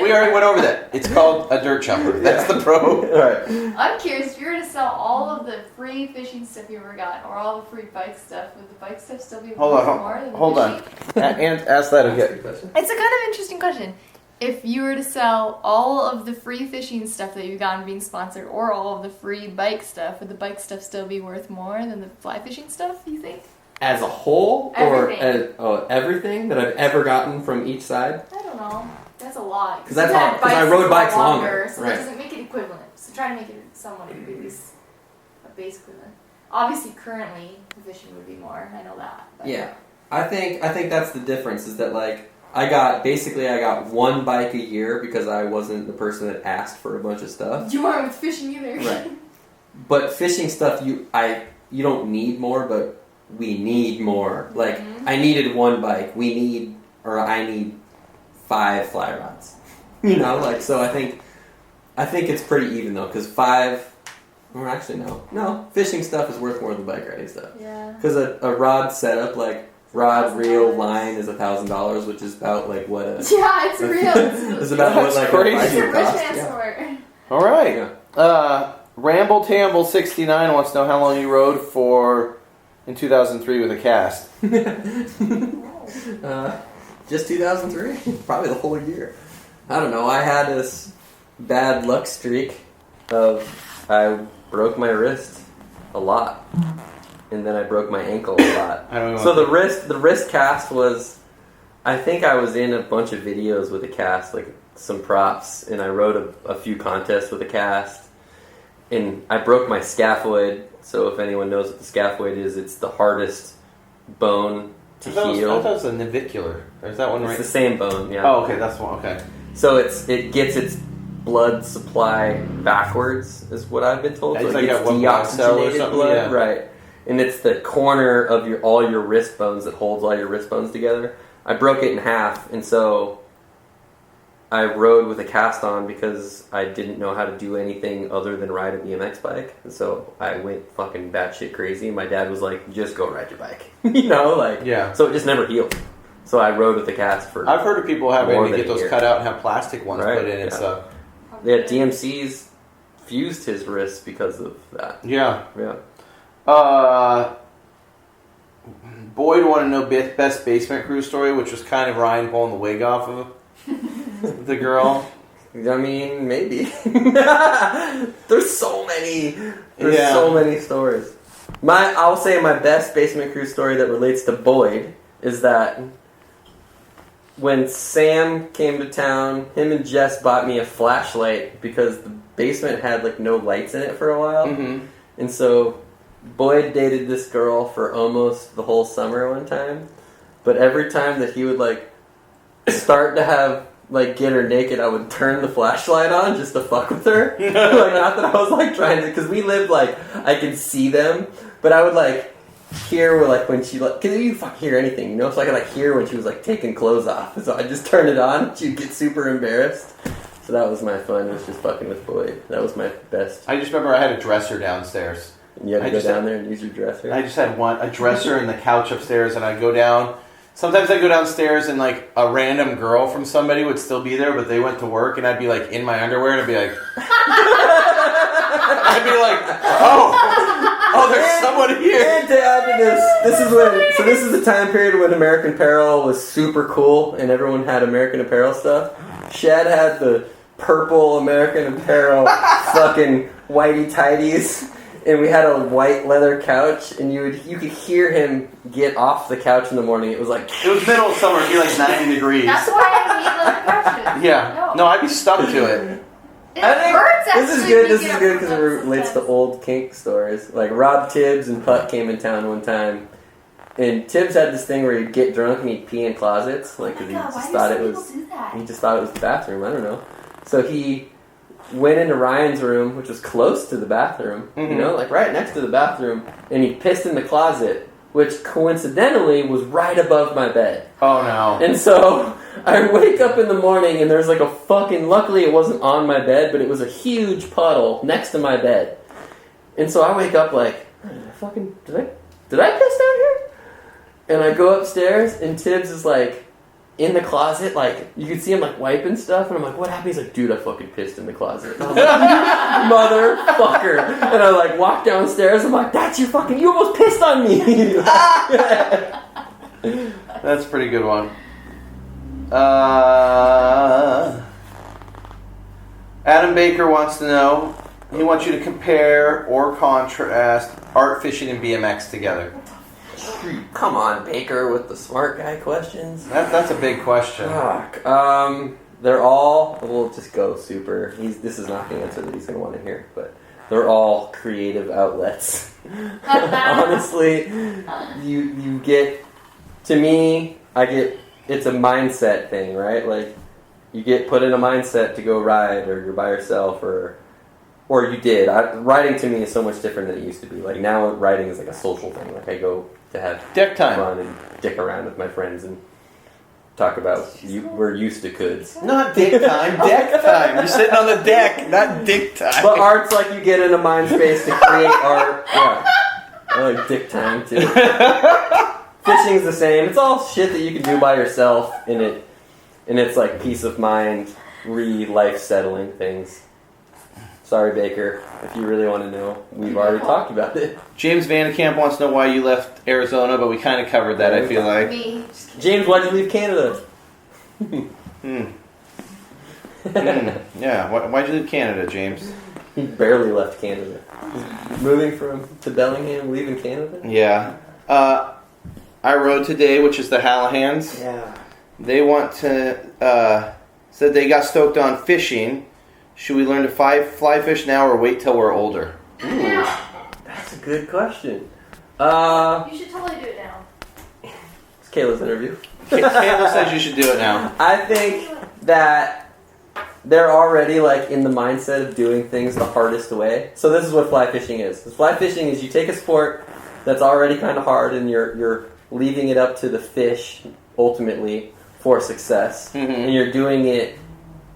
Speaker 1: we already went over that. It's called a dirt chopper. That's the pro.
Speaker 4: Right.
Speaker 3: I'm curious, if you were to sell all of the free fishing stuff you ever got, or all the free bike stuff, would the bike stuff still be worth more than the
Speaker 1: Hold on.
Speaker 3: fishing?
Speaker 1: And ask that again.
Speaker 3: It's a kind of interesting question. If you were to sell all of the free fishing stuff that you've gotten being sponsored, or all of the free bike stuff, would the bike stuff still be worth more than the fly fishing stuff, you think?
Speaker 4: as a whole,
Speaker 3: Everything.
Speaker 4: or everything that I've ever gotten from each side?
Speaker 3: I don't know. That's a lot.
Speaker 4: 'Cause that's all- 'cause I rode bikes longer,
Speaker 3: so
Speaker 4: right.
Speaker 3: that doesn't make it equivalent. So try to make it somewhat at least a base equivalent. Obviously, currently, the fishing would be more. I know that. But.
Speaker 4: Yeah, I think that's the difference. Is that like I got one bike a year because I wasn't the person that asked for a bunch of stuff.
Speaker 3: You aren't with fishing either.
Speaker 4: Right. But fishing stuff, you don't need more, but we need more. Like I needed one bike. I need 5 fly rods. You know, like so. I think it's pretty even though, because 5. Or actually, no. Fishing stuff is worth more than bike riding stuff.
Speaker 3: Yeah.
Speaker 4: Because a rod setup, like rod, reel, line, is $1,000, which is about like what a
Speaker 3: Yeah, it's real.
Speaker 4: it's about what like
Speaker 1: crazy.
Speaker 4: a bike
Speaker 3: It's a
Speaker 4: would
Speaker 3: rich
Speaker 4: cost.
Speaker 3: man's
Speaker 4: Yeah.
Speaker 3: sport.
Speaker 1: All right. Ramble Tamble 69 wants to know how long you rode for in 2003 with a cast.
Speaker 4: Just 2003, probably the whole year. I don't know. I had this bad luck streak of I broke my wrist a lot, and then I broke my ankle a lot. So the wrist cast was, I think I was in a bunch of videos with a cast, like some props, and I rode a few contests with a cast, and I broke my scaphoid. So if anyone knows what the scaphoid is, it's the hardest bone to heal.
Speaker 1: I thought it was a navicular. Or is that one
Speaker 4: It's
Speaker 1: right?
Speaker 4: the same bone, yeah.
Speaker 1: Oh, okay, that's one. Okay.
Speaker 4: So it gets its blood supply backwards, is what I've been told.
Speaker 1: Yeah,
Speaker 4: So
Speaker 1: it's
Speaker 4: it
Speaker 1: like
Speaker 4: gets
Speaker 1: at one blood cell or
Speaker 4: deoxygenated
Speaker 1: something,
Speaker 4: blood,
Speaker 1: yeah.
Speaker 4: right? And it's the corner of all your wrist bones that holds all your wrist bones together. I broke it in half, and so I rode with a cast on because I didn't know how to do anything other than ride a BMX bike. And so I went fucking batshit crazy. My dad was like, "Just go ride your bike," you know, like
Speaker 1: Yeah.
Speaker 4: So it just never healed. So I rode with the cast for.
Speaker 1: I've heard of people having
Speaker 4: More
Speaker 1: to
Speaker 4: than
Speaker 1: get
Speaker 4: a
Speaker 1: those
Speaker 4: year.
Speaker 1: cut out and have plastic ones
Speaker 4: Right,
Speaker 1: put in and
Speaker 4: yeah.
Speaker 1: stuff.
Speaker 4: Yeah, DMC's fused his wrists because of that.
Speaker 1: Yeah.
Speaker 4: Yeah.
Speaker 1: Boyd wanted to know best basement crew story, which was kind of Ryan pulling the wig off of the girl.
Speaker 4: I mean, maybe. There's so many. There's
Speaker 1: Yeah.
Speaker 4: so many stories. I'll say my best basement crew story that relates to Boyd is that when Sam came to town, him and Jess bought me a flashlight because the basement had like no lights in it for a while.
Speaker 1: Mm-hmm.
Speaker 4: And so Boyd dated this girl for almost the whole summer one time. But every time that he would like start to have like get her naked, I would turn the flashlight on just to fuck with her. Like not that I was like trying to, because we lived like I could see them, but I would like hear where like when she like, because you fucking hear anything, you know, so I could like hear when she was like taking clothes off. So I just turned it on. She'd get super embarrassed. So that was my fun. It was just fucking with Boyd. That was my best.
Speaker 1: I just remember I had a dresser downstairs.
Speaker 4: And you had to
Speaker 1: I
Speaker 4: go
Speaker 1: just
Speaker 4: down there and use your dresser.
Speaker 1: I just had a dresser and the couch upstairs, and I'd go down. Sometimes I'd go downstairs and like a random girl from somebody would still be there, but they went to work, and I'd be like in my underwear, and I'd be like, oh, there's someone here.
Speaker 4: And to add to this is the time period when American Apparel was super cool and everyone had American Apparel stuff. Shad had the purple American Apparel fucking whitey tighties, and we had a white leather couch, and you could hear him get off the couch in the morning. It was like
Speaker 1: It was middle of summer, it'd be like 90 degrees.
Speaker 3: That's why I need leather couches.
Speaker 1: Yeah. No, I'd be stuck to it.
Speaker 3: It
Speaker 4: I think
Speaker 3: hurts
Speaker 4: this is
Speaker 3: actually
Speaker 4: good. This
Speaker 3: picking
Speaker 4: is
Speaker 3: up
Speaker 4: good because it
Speaker 3: from
Speaker 4: relates to
Speaker 3: sometimes.
Speaker 4: old kink stories. Like Rob Tibbs and Putt came in town one time, and Tibbs had this thing where he'd get drunk and he'd pee in closets, like
Speaker 3: Oh
Speaker 4: because
Speaker 3: my
Speaker 4: he
Speaker 3: God,
Speaker 4: just
Speaker 3: why
Speaker 4: thought
Speaker 3: do
Speaker 4: it
Speaker 3: some
Speaker 4: was.
Speaker 3: people do that?
Speaker 4: He just thought it was the bathroom. I don't know. So he went into Ryan's room, which was close to the bathroom. You
Speaker 1: Mhm.
Speaker 4: know, like right next to the bathroom, and he pissed in the closet, which coincidentally was right above my bed.
Speaker 1: Oh no.
Speaker 4: And so I wake up in the morning and there's like a fucking, luckily it wasn't on my bed, but it was a huge puddle next to my bed. And so I wake up like, did I piss down here? And I go upstairs and Tibbs is like in the closet, like you can see him like wiping stuff, and I'm like, what happened? He's like, dude, I fucking pissed in the closet. And I was like, motherfucker. And I like walk downstairs, I'm like, that's you almost pissed on me.
Speaker 1: That's a pretty good one. Adam Baker wants to know, he wants you to compare or contrast art fishing and BMX together.
Speaker 2: Come on, Baker, with the smart guy questions.
Speaker 1: That's a big question.
Speaker 2: Fuck. They're all. We'll just go super. This is not the answer that he's gonna want to hear, but they're all creative outlets. Honestly, you get. To me, it's a mindset thing, right? Like, you get put in a mindset to go ride, or you're by yourself, or you did. Riding to me is so much different than it used to be. Like, now riding is like a social thing. Like, I go to have
Speaker 1: Deck time.
Speaker 2: fun and dick around with my friends and talk about we're used to goods.
Speaker 1: Not dick time, deck time. You're sitting on the deck, not dick time.
Speaker 2: But art's like you get in a mind space to create art. Yeah. I like dick time too. Fishing's the same. It's all shit that you can do by yourself, and it's like peace of mind, life settling things. Sorry, Baker. If you really want to know, we've already talked about it.
Speaker 1: James Vandekamp wants to know why you left Arizona, but we kind of covered that, I feel like.
Speaker 3: Me.
Speaker 2: James, why'd you leave Canada?
Speaker 1: Yeah, why'd you leave Canada, James?
Speaker 2: He barely left Canada. Moving to Bellingham, leaving Canada?
Speaker 1: Yeah. I rode today, which is the Hallahans.
Speaker 2: Yeah.
Speaker 1: They want to, said they got stoked on fishing. Should we learn to fly fish now or wait till we're older?
Speaker 2: Ooh, that's a good question.
Speaker 3: You should totally do it now.
Speaker 2: It's Kayla's interview.
Speaker 1: Kayla says you should do it now.
Speaker 2: I think that they're already like in the mindset of doing things the hardest way. So this is what fly fishing is. Fly fishing is you take a sport that's already kind of hard and you're leaving it up to the fish ultimately for success, and you're doing it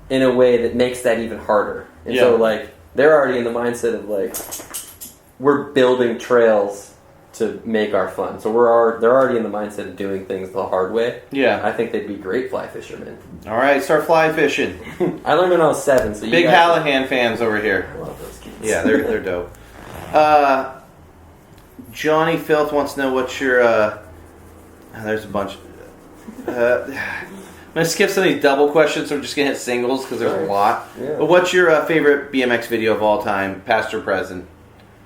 Speaker 2: in a way that makes that even harder. And so like they're already in the mindset of like we're building trails to make our fun. So they're already in the mindset of doing things the hard way.
Speaker 1: Yeah.
Speaker 2: I think they'd be great fly fishermen.
Speaker 1: All right, start fly fishing.
Speaker 2: I learned when I was 7. So
Speaker 1: Big Hallahan fans over here.
Speaker 2: I love those kids.
Speaker 1: Yeah, they're dope. Johnny Filth wants to know what's your. There's a bunch. I'm going to skip some of these double questions, so I'm just going to hit singles because there's a lot.
Speaker 2: Yeah.
Speaker 1: But what's your favorite BMX video of all time, past or present?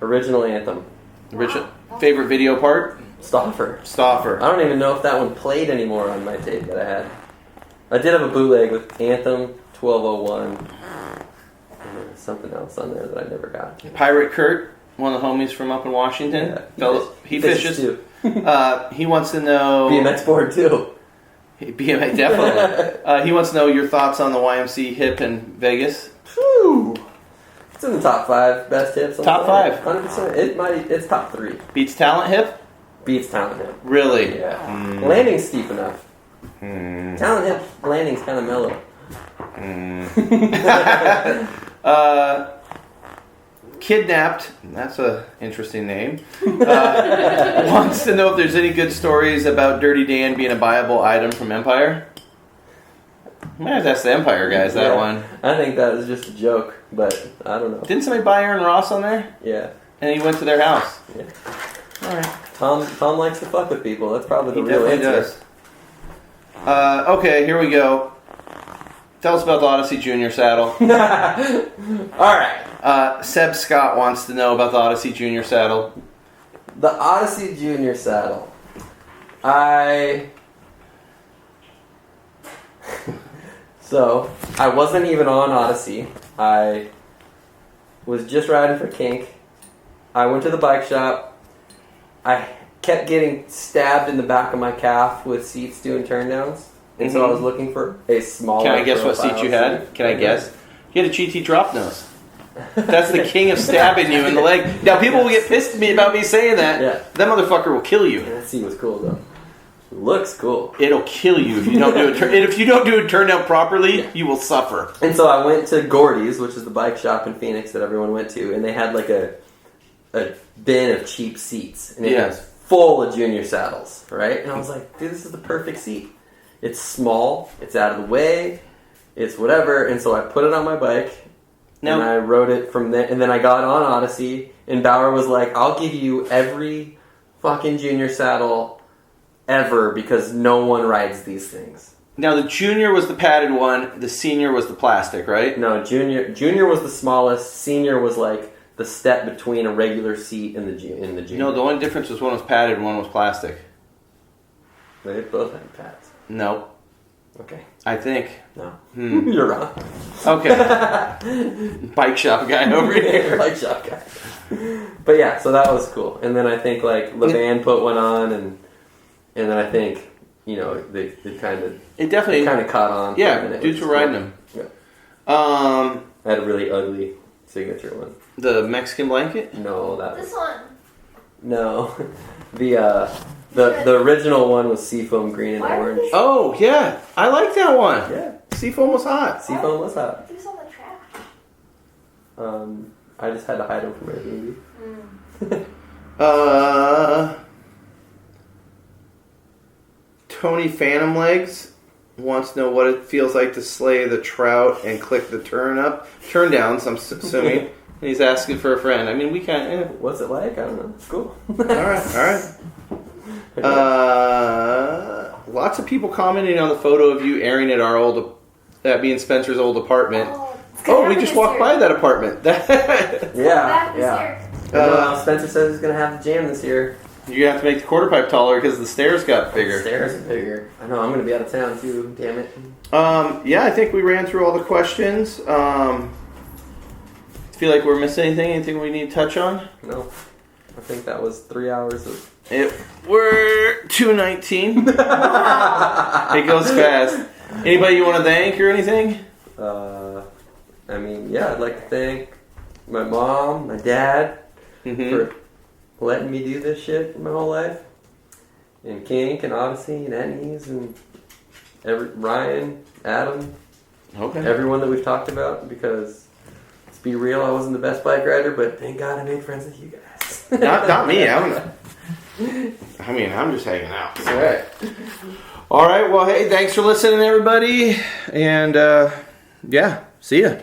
Speaker 2: Original anthem.
Speaker 1: Favorite video part?
Speaker 2: Stoffer.
Speaker 1: Stoffer.
Speaker 2: I don't even know if that one played anymore on my tape that I had. I did have a bootleg with Anthem, 1201, and there was something else on there that I never got.
Speaker 1: Pirate Kurt, one of the homies from up in Washington.
Speaker 2: Yeah,
Speaker 1: he fishes.
Speaker 2: too.
Speaker 1: He wants to know...
Speaker 2: BMX board too.
Speaker 1: BMX, definitely. He wants to know your thoughts on the YMC hip in Vegas.
Speaker 2: Whew. It's in the top 5 best hips.
Speaker 1: Top 5.
Speaker 2: 100%. It's top 3.
Speaker 1: Beats talent hip?
Speaker 2: Beats talent hip.
Speaker 1: Really?
Speaker 2: Yeah. Landing's steep enough. Talent hip landing's kind of mellow.
Speaker 1: Kidnapped, that's a interesting name, wants to know if there's any good stories about Dirty Dan being a buyable item from Empire. I might have to ask the Empire guys that one.
Speaker 2: I think that was just a joke, but I don't know.
Speaker 1: Didn't somebody buy Aaron Ross on there?
Speaker 2: Yeah.
Speaker 1: And he went to their house.
Speaker 2: Yeah.
Speaker 1: All right.
Speaker 2: Tom likes to fuck with people. That's probably the
Speaker 1: He
Speaker 2: real
Speaker 1: definitely
Speaker 2: answer.
Speaker 1: does. Okay, here we go. Tell us about the Odyssey Junior saddle.
Speaker 2: All right.
Speaker 1: Seb Scott wants to know about the Odyssey Junior saddle.
Speaker 2: The Odyssey Junior saddle. So, I wasn't even on Odyssey. I was just riding for kink. I went to the bike shop. I kept getting stabbed in the back of my calf with seats doing turndowns. And so I was looking for a smaller...
Speaker 1: Can I guess what seat you had? Can I guess? You had a GT drop nose. That's the king of stabbing you in the leg. Now, people will get pissed at me about me saying that.
Speaker 2: Yeah.
Speaker 1: That motherfucker will kill you.
Speaker 2: That seat was cool, though. It looks cool.
Speaker 1: It'll kill you if you don't do it. And if you don't do a turn down properly, you will suffer.
Speaker 2: And so I went to Gordy's, which is the bike shop in Phoenix that everyone went to, and they had like a bin of cheap seats, and it was full of junior saddles, right? And I was like, dude, this is the perfect seat. It's small, it's out of the way, it's whatever, and so I put it on my bike, and I rode it from there, and then I got on Odyssey, and Bauer was like, I'll give you every fucking junior saddle ever, because no one rides these things.
Speaker 1: Now, the junior was the padded one, the senior was the plastic, right?
Speaker 2: No, junior was the smallest, senior was like
Speaker 4: the step between a regular seat and the gym.
Speaker 1: No, the only difference was one was padded and one was plastic.
Speaker 4: They both had pads.
Speaker 1: No.
Speaker 4: Okay.
Speaker 1: I think.
Speaker 4: No.
Speaker 1: You're
Speaker 4: wrong.
Speaker 1: Okay. Bike shop guy over here.
Speaker 4: Bike shop guy. But yeah, so that was cool. And then I think like LeVan put one on, and then I think they kind of caught on.
Speaker 1: Yeah, dudes were riding them.
Speaker 4: Yeah.
Speaker 1: I
Speaker 4: had a really ugly signature one.
Speaker 1: The Mexican blanket?
Speaker 4: No, that
Speaker 3: This one.
Speaker 4: No, the original one was seafoam green and orange.
Speaker 1: Oh yeah, I like that one.
Speaker 4: Yeah,
Speaker 1: Seafoam was hot.
Speaker 4: Seafoam was hot.
Speaker 3: These on the trash.
Speaker 4: I just had to hide them from Airbnb.
Speaker 1: Tony Phantom Legs wants to know what it feels like to slay the trout and click the turn downs, I'm assuming. And he's asking for a friend. I mean, we can't.
Speaker 4: What's it like? I don't know. It's cool.
Speaker 1: All right. Lots of people commenting on the photo of you airing at that being Spencer's old apartment. Oh, we just walked by that apartment.
Speaker 4: Yeah. Spencer says he's gonna have the jam this year.
Speaker 1: You're gonna have to make the quarter pipe taller because the stairs got bigger.
Speaker 4: The stairs are bigger. I know. I'm gonna be out of town too. Damn it.
Speaker 1: Yeah, I think we ran through all the questions. Feel like we're missing anything? Anything we need to touch on?
Speaker 4: No. I think that was 3 hours of.
Speaker 1: We're 2:19. It goes fast. Anybody you want to thank or anything?
Speaker 4: I mean, yeah, I'd like to thank my mom, my dad, for letting me do this shit my whole life. And Kink and Odyssey and Etnies and Ryan, Adam, everyone that we've talked about, because let's be real, I wasn't the best bike rider, but thank God I made friends with you guys.
Speaker 1: Not me. I'm just hanging out.
Speaker 4: All right.
Speaker 1: All right. Well, hey, thanks for listening, everybody. And, yeah, see ya.